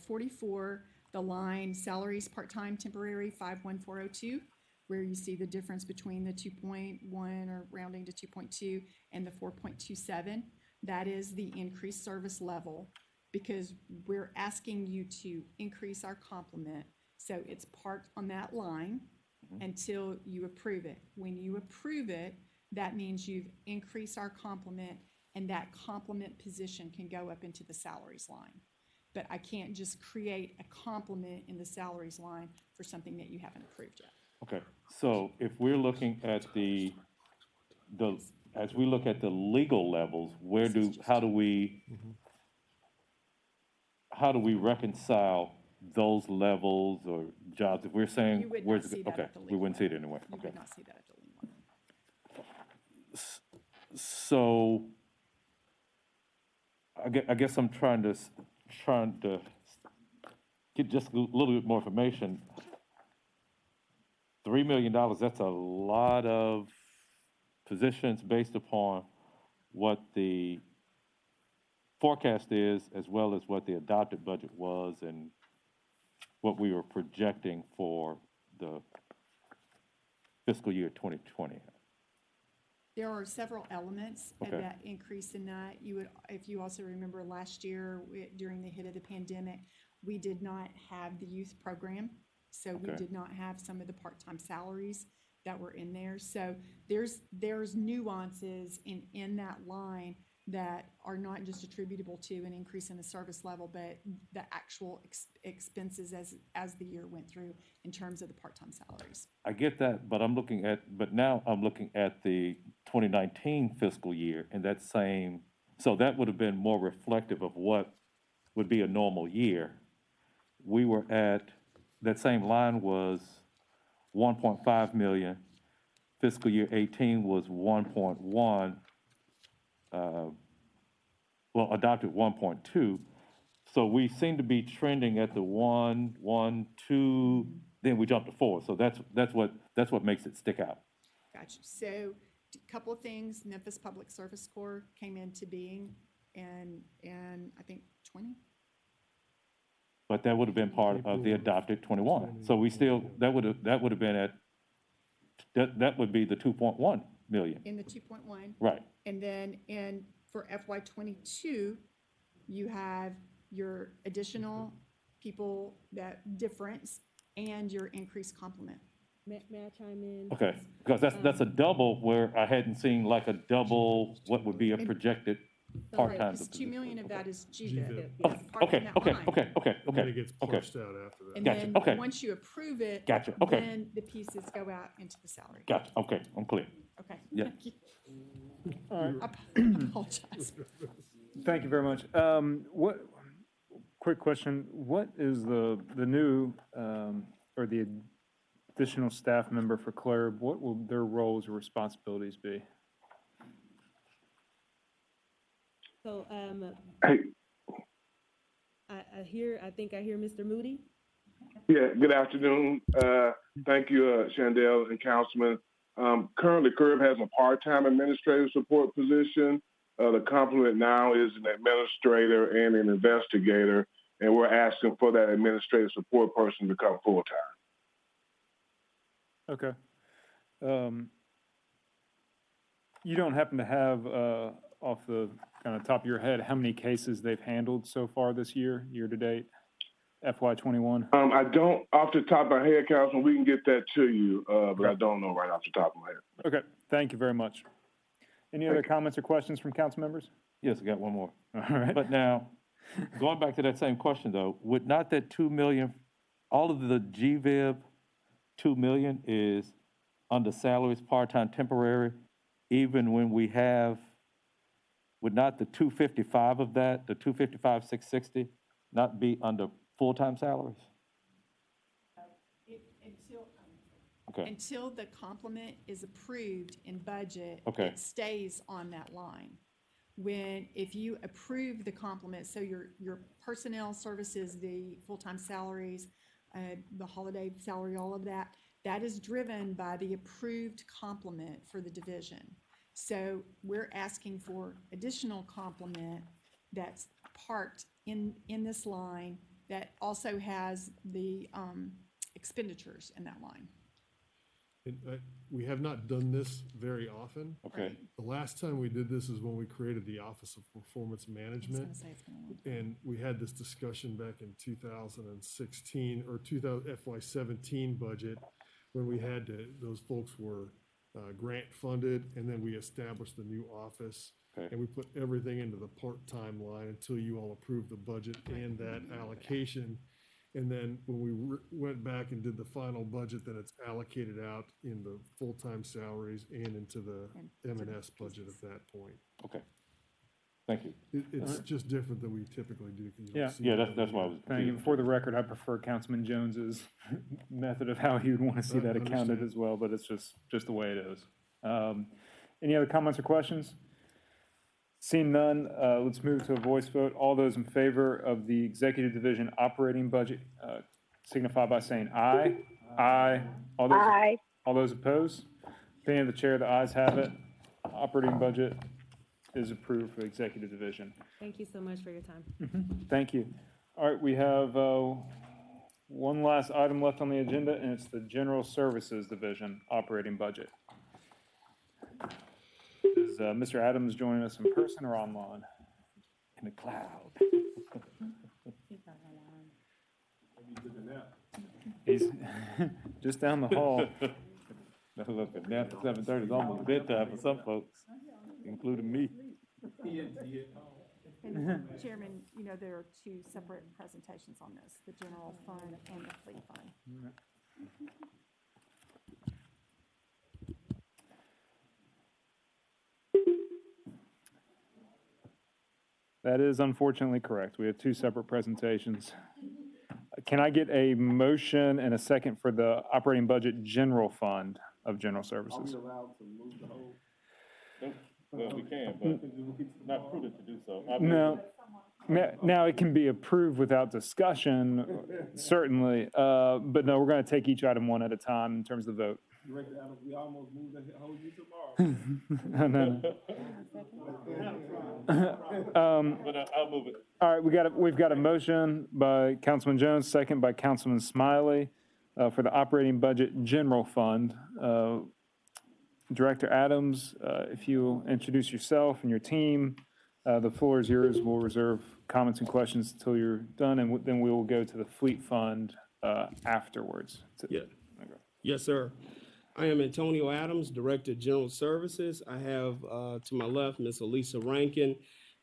44, the line salaries, part-time, temporary, 51402, where you see the difference between the 2.1 or rounding to 2.2 and the 4.27. That is the increased service level, because we're asking you to increase our complement. So it's parked on that line until you approve it. When you approve it, that means you've increased our complement, and that complement position can go up into the salaries line. But I can't just create a complement in the salaries line for something that you haven't approved yet. Okay, so if we're looking at as we look at the legal levels, how do we reconcile those levels or jobs? If we're saying, You would not see that at the legal we wouldn't see it level. anyway. You Okay. would not see that at the legal level. So I guess I'm trying to get just a little bit more information. $3 million, that's a lot of positions based upon what the forecast is, as well as what the adopted budget was and what we were projecting for the fiscal year 2020. There are several elements of Okay. that increase in that. If you also remember last year, during the hit of the pandemic, we did not have the youth program. So we Okay. did not have some of the part-time salaries that were in there. So there's nuances in that line that are not just attributable to an increase in the service level, but the actual expenses as the year went through in terms of the part-time salaries. I get that, but now I'm looking at the 2019 fiscal year, and so that would have been more reflective of what would be a normal year. We were at, that same line was 1.5 million. Fiscal year 18 was 1.1. Adopted 1.2. So we seem to be trending at the 1, 1, 2, then we jumped to 4. So that's what makes it stick out. Gotcha. So a couple of things. Memphis Public Service Corps came into being in I think 20. But that would have been part of the adopted 21. So we still, that would have been that would be the 2.1 million. In the 2.1. Right. And then for FY22, you have your additional people, that difference, and your increased complement. May I chime in? Okay, because that's a double where I hadn't seen like a double, what would be a projected part-time. Because 2 million of that is GBIT. GBIT. It's parked in that line. And then it gets parsed out after that. And Gotcha, then, okay. once you approve it, Gotcha, okay. then the pieces go out into the salary. Gotcha, okay, I'm clear. Okay. Yeah. Thank you. All right. I apologize. Thank you very much. Quick question, what is the new, or the additional staff member for CLERB, what will their roles or responsibilities be? So, Hey, I think I hear Mr. Moody. yeah, good afternoon. Thank you, Shandell and Councilman. Currently, Curb has a part-time administrative support position. The complement now is an administrator and an investigator, and we're asking for that administrative support person to become full-time. Okay. You don't happen to have, off the kind of top of your head, how many cases they've handled so far this year, year-to-date, FY21? I don't, off the top of my head, Councilman, we can get that to you, but I don't know right off the top of my head. Okay, thank you very much. Any other comments or questions from council members? Yes, I got one more. All right. But now, going back to that same question though, would not that 2 million, all of the GVIB 2 million is under salaries, part-time, temporary, even when we have, would not the 255 of that, the 255, 660, not be under full-time salaries? Okay. Until the complement is approved in budget, Okay. it stays on that line. If you approve the complement, so your personnel services, the full-time salaries, the holiday salary, all of that, that is driven by the approved complement for the division. So we're asking for additional complement that's parked in this line that also has the expenditures in that line. We have not done this very often. Okay. The last time we did this is when we created the Office of Performance Management. And we had this discussion back in 2016 or FY17 budget when we had those folks were grant funded, and then we established the new office. Okay. And we put everything into the part-time line until you all approved the budget and that allocation. And then when we went back and did the final budget, then it's allocated out in the full-time salaries and into the M&S budget at that point. Okay. Thank you. It's just different than we typically do. 'Cause you don't Yeah. see Yeah, it that's why I was. Thank you. For the record, I prefer Councilman Jones's method of how he would want to see that accounted as well, but it's just the way it is. Any other comments or questions? Seeing none, let's move to a voice vote. All those in favor of the Executive Division operating budget signify by saying aye. Aye. All those opposed? Opinion of the chair, the ayes have it. Operating budget is approved for the Executive Division. Thank you so much for your time. Thank you. All right, we have one last item left on the agenda, and it's the General Services Division operating budget. Is Mr. Adams joining us in person or online? In the cloud. He's just down the hall. Now look, a nap at 7:30 is almost bedtime for some folks, including me. And Chairman, you know, there are two separate presentations on this, the general fund and the fleet fund. That is unfortunately correct. We have two separate presentations. Can I get a motion and a second for the operating budget general fund of general services? Are we allowed to move the whole? Well, we can, but not prudent to do so. No. Now, it can be approved without discussion, certainly, but no, we're going to take each item one at a time in terms of the vote. Director Adams, we almost moved the whole you tomorrow. No. But I'll move it. All right, we've got a motion by Councilman Jones, second by Councilman Smiley for the operating budget general fund. Director Adams, if you introduce yourself and your team, the floor is yours. We'll reserve comments and questions until you're done, and then we will go to the fleet fund afterwards. Yeah. Okay. Yes, sir. I am Antonio Adams, Director of General Services. I have to my left Ms. Elisa Rankin,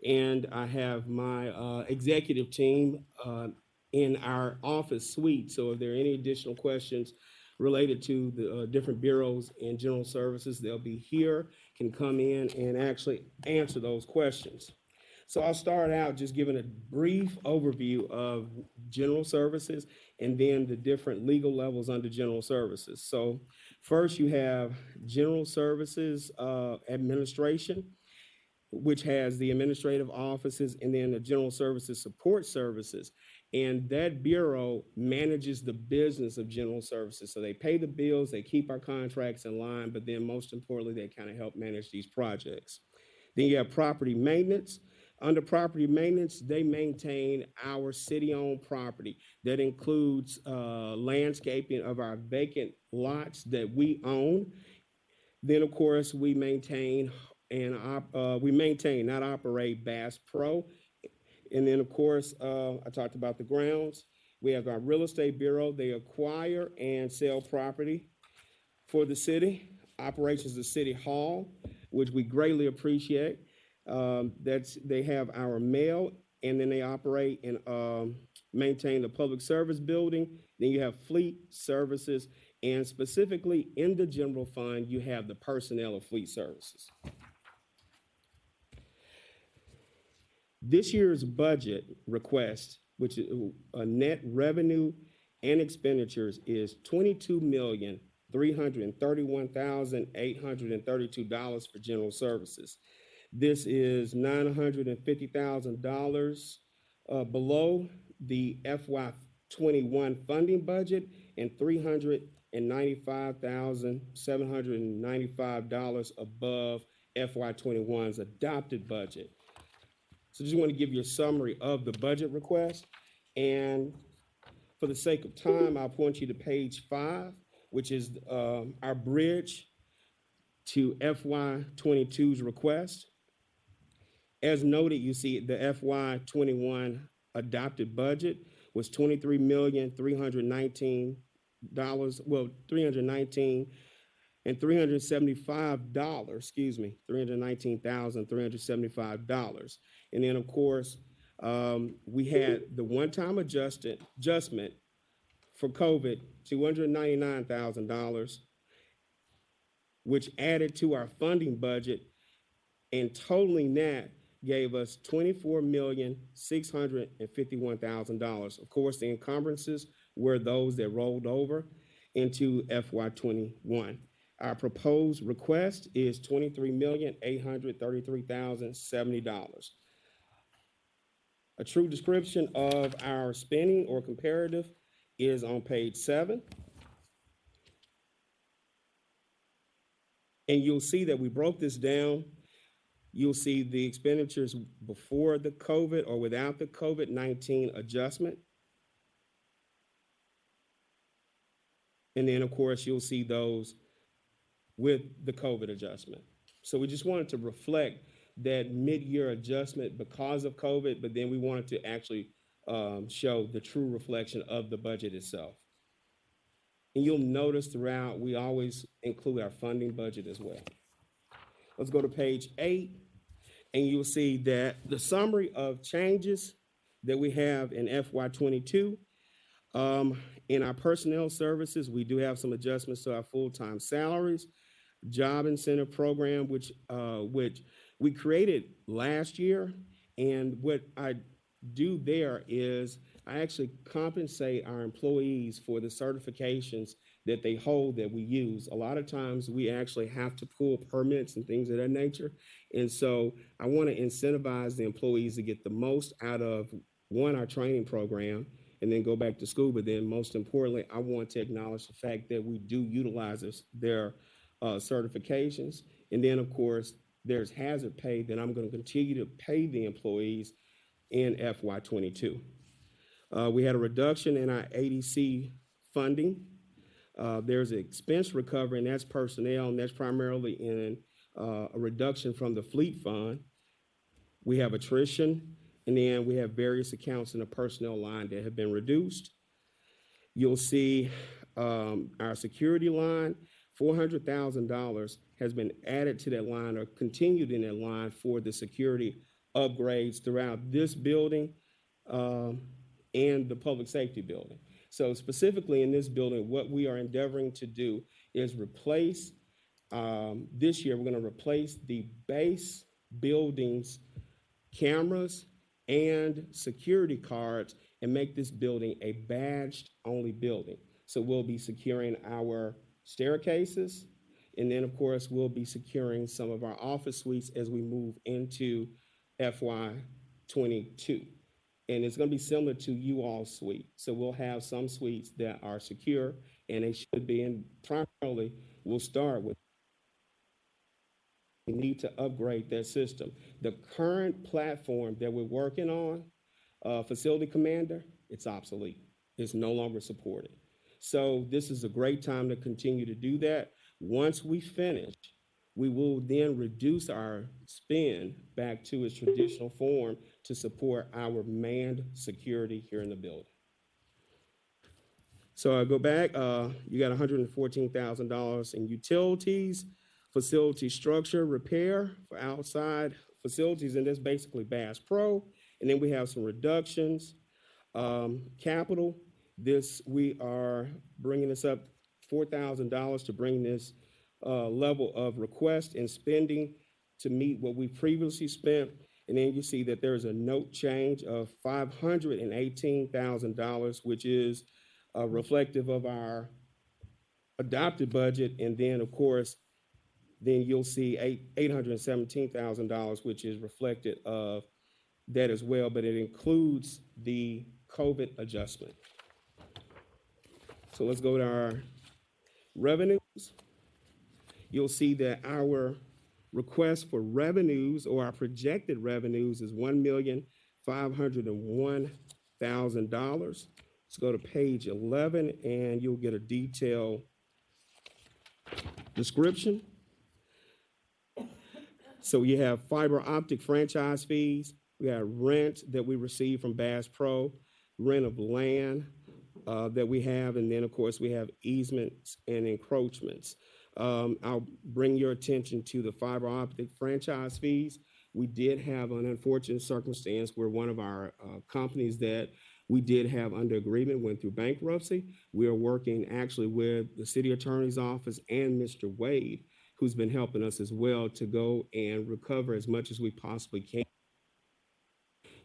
and I have my executive team in our office suite. So if there are any additional questions related to the different bureaus and general services, they'll be here, can come in and actually answer those questions. So I'll start out just giving a brief overview of general services and then the different legal levels under general services. So first you have general services administration. which has the administrative offices and then the general services support services. And that bureau manages the business of general services. So they pay the bills, they keep our contracts in line, but then most importantly, they kind of help manage these projects. Then you have property maintenance. Under property maintenance, they maintain our city-owned property. That includes landscaping of our vacant lots that we own. Then, of course, we maintain, not operate Bass Pro. And then, of course, I talked about the grounds. We have our real estate bureau. They acquire and sell property for the city. Operations of City Hall, which we greatly appreciate. They have our mail, and then they operate and maintain the public service building. Then you have fleet services, and specifically in the general fund, you have the personnel of fleet services. This year's budget request, which is a net revenue and expenditures, is $22,331,832 for general services. This is $950,000 below the FY21 funding budget and $395,795 above FY21's adopted budget. So just want to give you a summary of the budget request. And for the sake of time, I'll point you to page 5, which is our bridge to FY22's request. As noted, you see the FY21 adopted budget was $23,319,375, $319,375. And then, of course, we had the one-time adjustment for COVID, $299,000, which added to our funding budget, and totaling that gave us $24,651,000. Of course, the encumbrances were those that rolled over into FY21. Our proposed request is $23,833,070. A true description of our spending or comparative is on page 7. And you'll see that we broke this down. You'll see the expenditures before the COVID or without the COVID-19 adjustment. And then, of course, you'll see those with the COVID adjustment. So we just wanted to reflect that mid-year adjustment because of COVID, but then we wanted to actually show the true reflection of the budget itself. And you'll notice throughout, we always include our funding budget as well. Let's go to page 8, and you'll see that the summary of changes that we have in FY22. In our personnel services, we do have some adjustments to our full-time salaries, job incentive program, which we created last year. And what I do there is I actually compensate our employees for the certifications that they hold that we use. A lot of times we actually have to pull permits and things of that nature. And so I want to incentivize the employees to get the most out of, one, our training program, and then go back to school. But then most importantly, I want to acknowledge the fact that we do utilize their certifications. And then, of course, there's hazard pay that I'm going to continue to pay the employees in FY22. We had a reduction in our ADC funding. There's an expense recovery, and that's personnel, and that's primarily in a reduction from the fleet fund. We have attrition, and then we have various accounts in the personnel line that have been reduced. You'll see our security line, $400,000 has been added to that line or continued in that line for the security upgrades throughout this building and the public safety building. So specifically in this building, what we are endeavoring to do is replace, this year, we're going to replace the base building's cameras and security cards and make this building a badged only building. So we'll be securing our staircases, And then, of course, we'll be securing some of our office suites as we move into FY22. And it's going to be similar to you all's suite. So we'll have some suites that are secure, and they should be. And primarily, we'll start with we need to upgrade that system. The current platform that we're working on, Facility Commander, it's obsolete. It's no longer supported. So this is a great time to continue to do that. Once we finish, we will then reduce our spend back to its traditional form to support our manned security here in the building. So I go back, you got $114,000 in utilities, facility structure repair for outside facilities, and that's basically Bass Pro. And then we have some reductions. Capital, we are bringing this up $4,000 to bring this level of request and spending to meet what we previously spent. And then you see that there's a note change of $518,000, which is reflective of our adopted budget. And then, of course, then you'll see $817,000, which is reflected of that as well, but it includes the COVID adjustment. So let's go to our revenues. You'll see that our request for revenues, or our projected revenues, is $1,501,000. Let's go to page 11 and you'll get a detailed description. So we have fiber optic franchise fees. We have rent that we receive from Bass Pro, rent of land that we have, and then of course we have easements and encroachments. I'll bring your attention to the fiber optic franchise fees. We did have an unfortunate circumstance where one of our companies that we did have under agreement went through bankruptcy. We are working actually with the city attorney's office and Mr. Wade, who's been helping us as well to go and recover as much as we possibly can.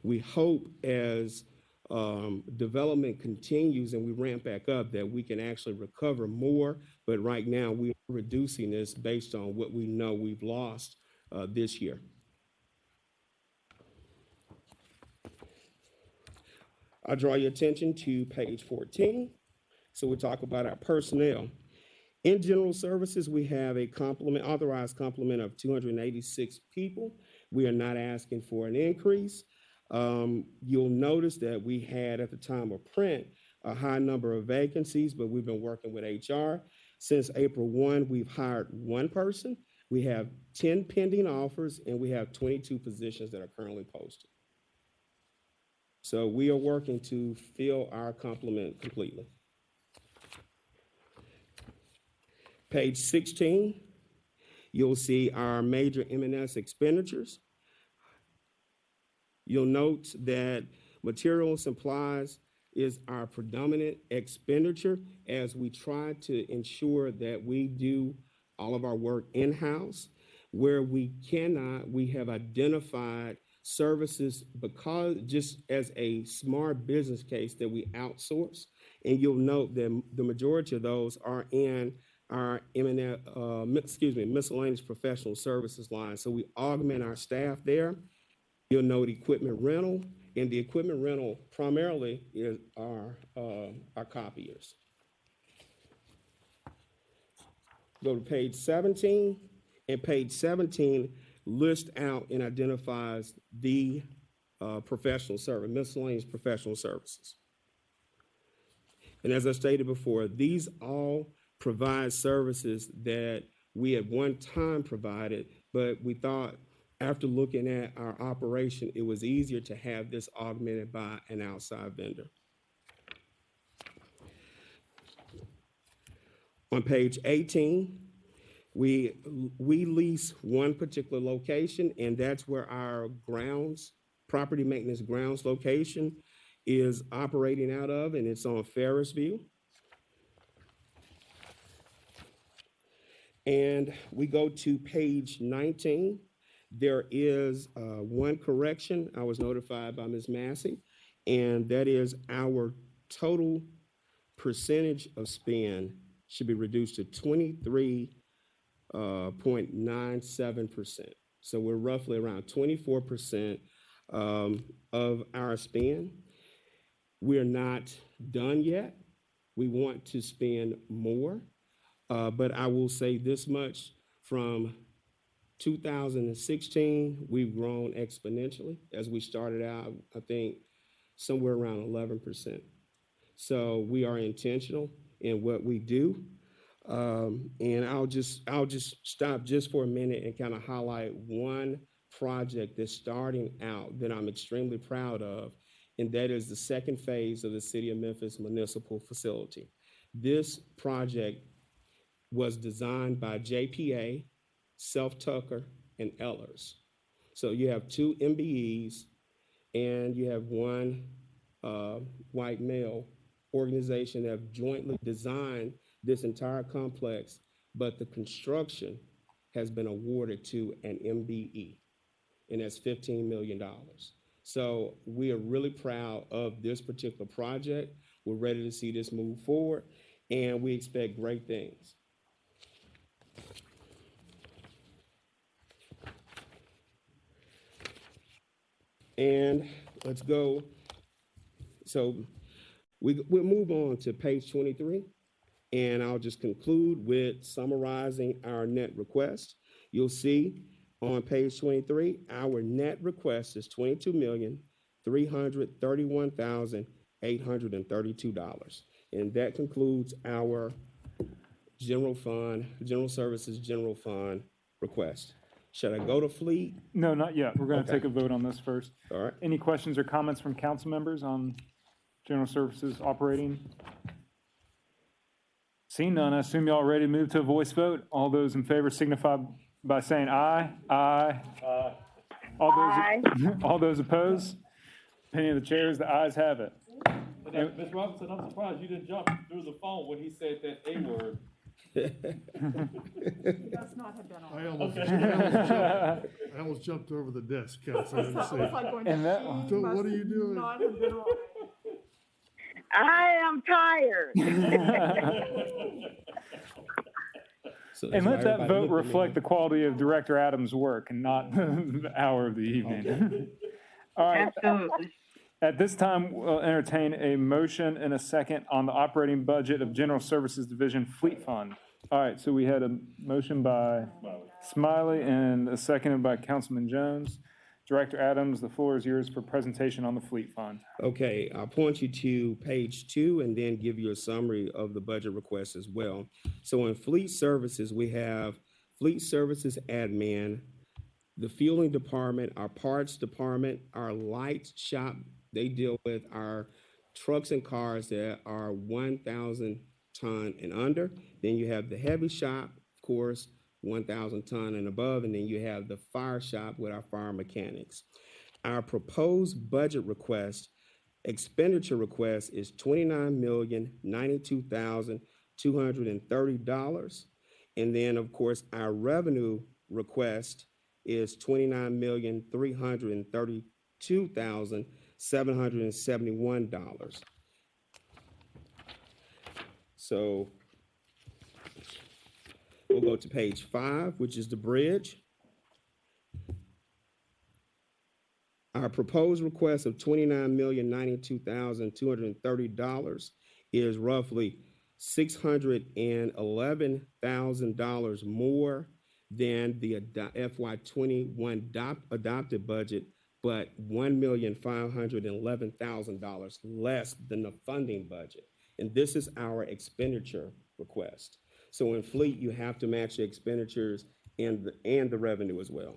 We hope as development continues and we ramp back up that we can actually recover more, but right now we are reducing this based on what we know we've lost this year. I'll draw your attention to page 14. So we talk about our personnel. In general services, we have a authorized complement of 286 people. We are not asking for an increase. You'll notice that we had at the time of print a high number of vacancies, but we've been working with HR. Since April 1, we've hired one person. We have 10 pending offers, and we have 22 positions that are currently posted. So we are working to fill our complement completely. Page 16, you'll see our major M&S expenditures. You'll note that material and supplies is our predominant expenditure as we try to ensure that we do all of our work in-house. Where we cannot, we have identified services because just as a smart business case that we outsource. And you'll note that the majority of those are in our miscellaneous professional services line. So we augment our staff there. You'll note equipment rental, and the equipment rental primarily is our copiers. Go to page 17, and page 17 lists out and identifies the professional service, miscellaneous professional services. And as I stated before, these all provide services that we at one time provided, but we thought after looking at our operation, it was easier to have this augmented by an outside vendor. On page 18, we lease one particular location, and that's where our grounds, property maintenance grounds location is operating out of, and it's on Ferrisview. And we go to page 19. There is one correction. I was notified by Ms. Massey, and that is our total percentage of spend should be reduced to 23 0.97%. So we're roughly around 24% of our spend. We're not done yet. We want to spend more, but I will say this much: from 2016, we've grown exponentially. As we started out, I think somewhere around 11%. So we are intentional in what we do. And I'll just stop just for a minute and kind of highlight one project that's starting out that I'm extremely proud of, and that is the second phase of the City of Memphis Municipal Facility. This project was designed by JPA, Self Tucker, and Ellers. So you have two MBEs and you have one white male organization that have jointly designed this entire complex, but the construction has been awarded to an MBE, and that's $15 million. So we are really proud of this particular project. We're ready to see this move forward, and we expect great things. And let's go. So we'll move on to page 23. And I'll just conclude with summarizing our net request. You'll see on page 23, our net request is $22,331,832. And that concludes our general services general fund request. Should I go to fleet? No, not yet. We're going to Okay. take a vote on this first. All right. Any questions or comments from council members on general services operating? Seeing none, I assume y'all ready to move to a voice vote. All those in favor signify by saying aye. Aye. All those opposed? Opinion of the chair is the ayes have it. Ms. Robinson, I'm surprised you didn't jump through the phone when he said that A word. Must not have been on. I almost jumped over the desk, Council. That was like going, And that "She one. So what must are you doing?" not have been on. I am tired. So And let that's why that everybody vote looked at me. reflect the quality of Director Adams' work and not the hour of the evening. All right. Absolutely. At this time, we'll entertain a motion and a second on the operating budget of General Services Division Fleet Fund. All right, so we had a motion by Smiley and a second by Councilman Jones. Director Adams, the floor is yours for presentation on the Fleet Fund. Okay, I'll point you to page 2 and then give you a summary of the budget request as well. So in fleet services, we have fleet services admin, the fueling department, our parts department, our light shop. They deal with our trucks and cars that are 1,000 ton and under. Then you have the heavy shop, of course, 1,000 ton and above, and then you have the fire shop with our fire mechanics. Our proposed budget request, expenditure request, is $29,092,230. And then, of course, our revenue request is $29,332,771. So we'll go to page 5, which is the bridge. Our proposed request of $29,092,230 is roughly $611,000 more than the FY21 adopted budget, but $1,511,000 less than the funding budget. And this is our expenditure request. So in fleet, you have to match the expenditures and the revenue as well.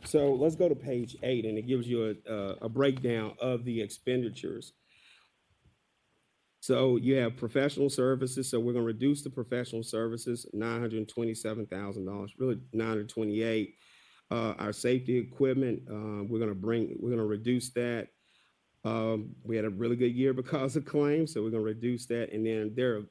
So let's go to page 8, and it gives you a breakdown of the expenditures. So you have professional services. So we're going to reduce the professional services, $927,000, really $928,000. Our safety equipment, we're going to reduce that. We had a really good year because of claims, so we're going to reduce that. And then there are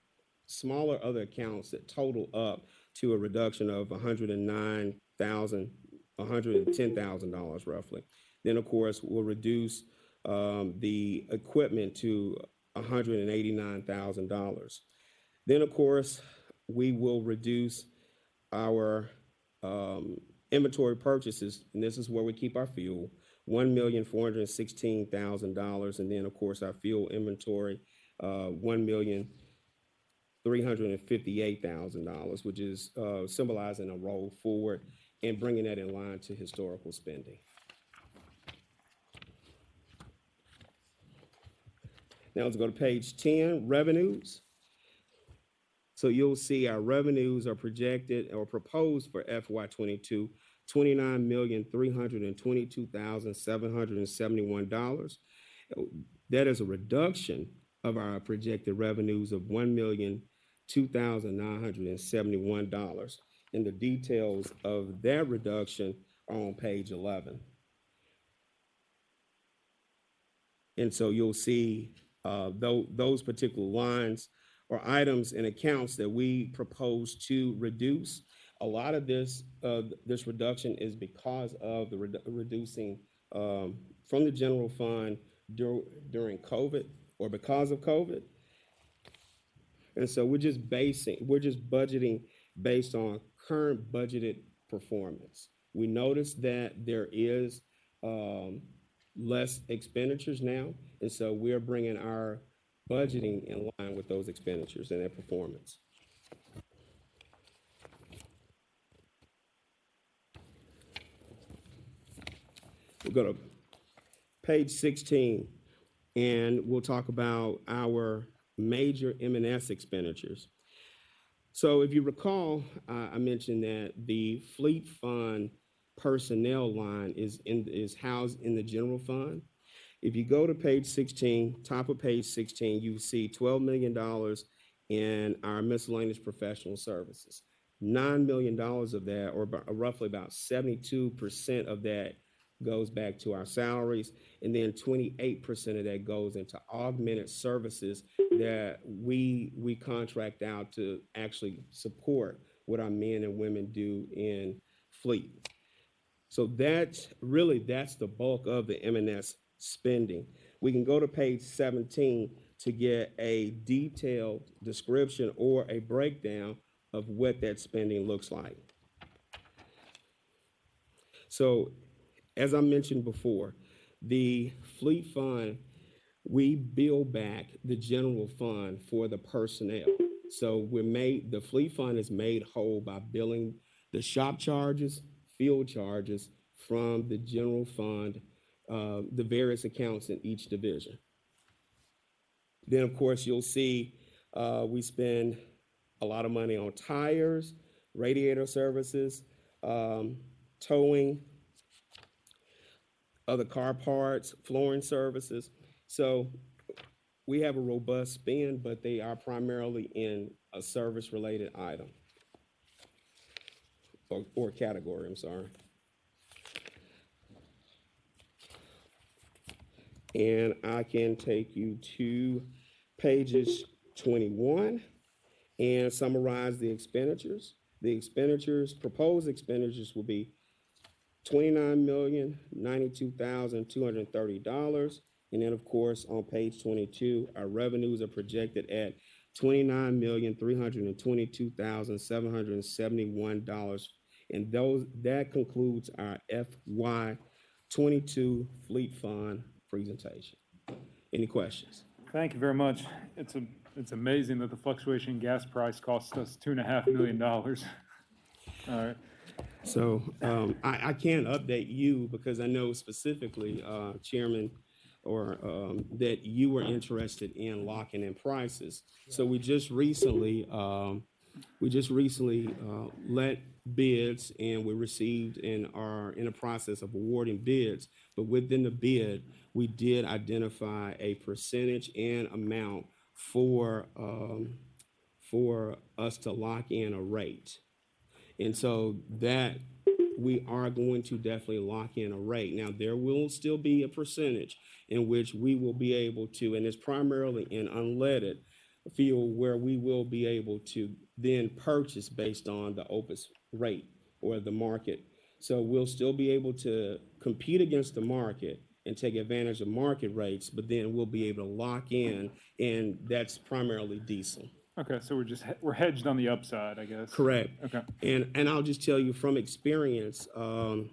smaller other accounts that total up to a reduction of $110,000 roughly. Then, of course, we'll reduce the equipment to $189,000. Then, of course, we will reduce our inventory purchases, and this is where we keep our fuel, $1,416,000, and then, of course, our fuel inventory, $1,358,000, which is symbolizing a roll forward and bringing that in line to historical spending. Now let's go to page 10, revenues. So you'll see our revenues are projected or proposed for FY22, $29,322,771. That is a reduction of our projected revenues of $1,002,971. And the details of that reduction are on page 11. And so you'll see those particular lines or items and accounts that we propose to reduce. A lot of this reduction is because of the reducing from the general fund during COVID or because of COVID. And so we're just budgeting based on current budgeted performance. We noticed that there is less expenditures now, and so we're bringing our budgeting in line with those expenditures and their performance. We'll go to page 16, and we'll talk about our major M&S expenditures. So if you recall, I mentioned that the fleet fund personnel line is housed in the general fund. If you go to page 16, top of page 16, you see $12 million in our miscellaneous professional services. $9 million of that, or roughly about 72% of that, goes back to our salaries, and then 28% of that goes into augmented services that we contract out to actually support what our men and women do in fleet. So that's the bulk of the M&S spending. We can go to page 17 to get a detailed description or a breakdown of what that spending looks like. So as I mentioned before, the fleet fund, we bill back the general fund for the personnel. So the fleet fund is made whole by billing the shop charges, field charges from the general fund, the various accounts in each division. Then, of course, you'll see we spend a lot of money on tires, radiator services, towing, other car parts, flooring services. So we have a robust spend, but they are primarily in a service-related item or category, I'm sorry. And I can take you to pages 21 and summarize the expenditures. The expenditures, proposed expenditures will be $29,092,230. And then, of course, on page 22, our revenues are projected at $29,322,771. And that concludes our FY22 Fleet Fund presentation. Any questions? Thank you very much. It's amazing that the fluctuation in gas price cost us $2.5 million. All right. So I can't update you because I know specifically, Chairman, or that you were interested in locking in prices. So we just recently let bids, and we received and are in a process of awarding bids. But within the bid, we did identify a percentage and amount for us to lock in a rate. And so that we are going to definitely lock in a rate. Now, there will still be a percentage in which we will be able to, and it's primarily in unleaded fuel, where we will be able to then purchase based on the OPIS rate or the market. So we'll still be able to compete against the market and take advantage of market rates, but then we'll be able to lock in, and that's primarily diesel. Okay, so we're hedged on the upside, I guess. Correct. Okay. And I'll just tell you from experience, and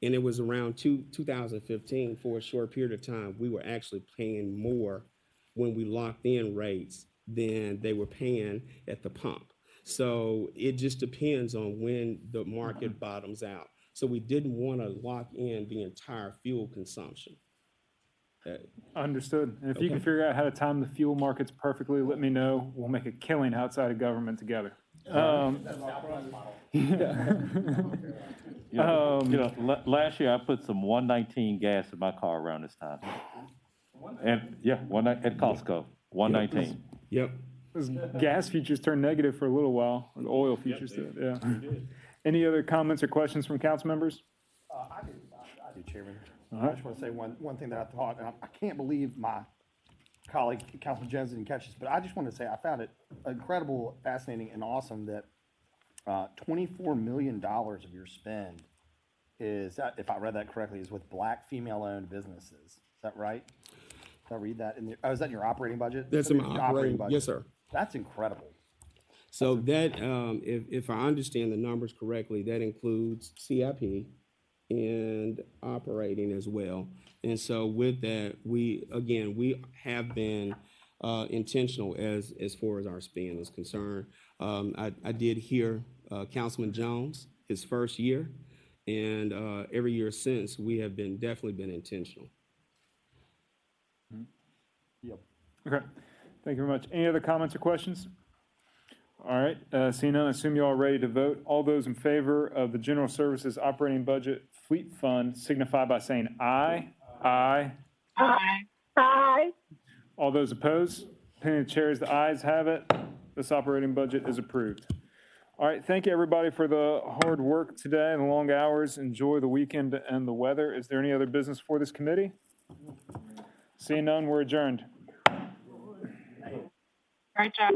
it was around 2015, for a short period of time, we were actually paying more when we locked in rates than they were paying at the pump. So it just depends on when the market bottoms out. So we didn't want to lock in the entire fuel consumption. Understood. And if you can figure out how to time the fuel markets perfectly, let me know. We'll make a killing outside of government together. Last year I put some 119 gas in my car around this time. And yeah, at Costco, 119. Yep. Those gas futures turned negative for a little while. Or the oil futures did. Yeah. Any other comments or questions from council members? I do, Chairman. All I right. just want to say one thing that I thought, and I can't believe my colleague, Councilman Jones, didn't catch this, but I just want to say I found it incredible, fascinating, and awesome that $24 million of your spend is, if I read that correctly, is with Black female-owned businesses. Is that right? Did I read that? Is that in your operating budget? That's in my operating budget. Yes, sir. That's incredible. So that, if I understand the numbers correctly, that includes CIP and operating as well. And so with that, we have been intentional as far as our spend is concerned. I did hear Councilman Jones, his first year, and every year since, we have definitely been intentional. Yep. Okay. Thank you very much. Any other comments or questions? All right. Seeing none, I assume you all are ready to vote. All those in favor of the General Services Operating Budget Fleet Fund signify by saying aye. Aye. Aye. Aye. All those opposed? Opinion of the chair is the ayes have it. This operating budget is approved. All right. Thank you, everybody, for the hard work today and the long hours. Enjoy the weekend and the weather. Is there any other business for this committee? Seeing none, we're adjourned. Great job.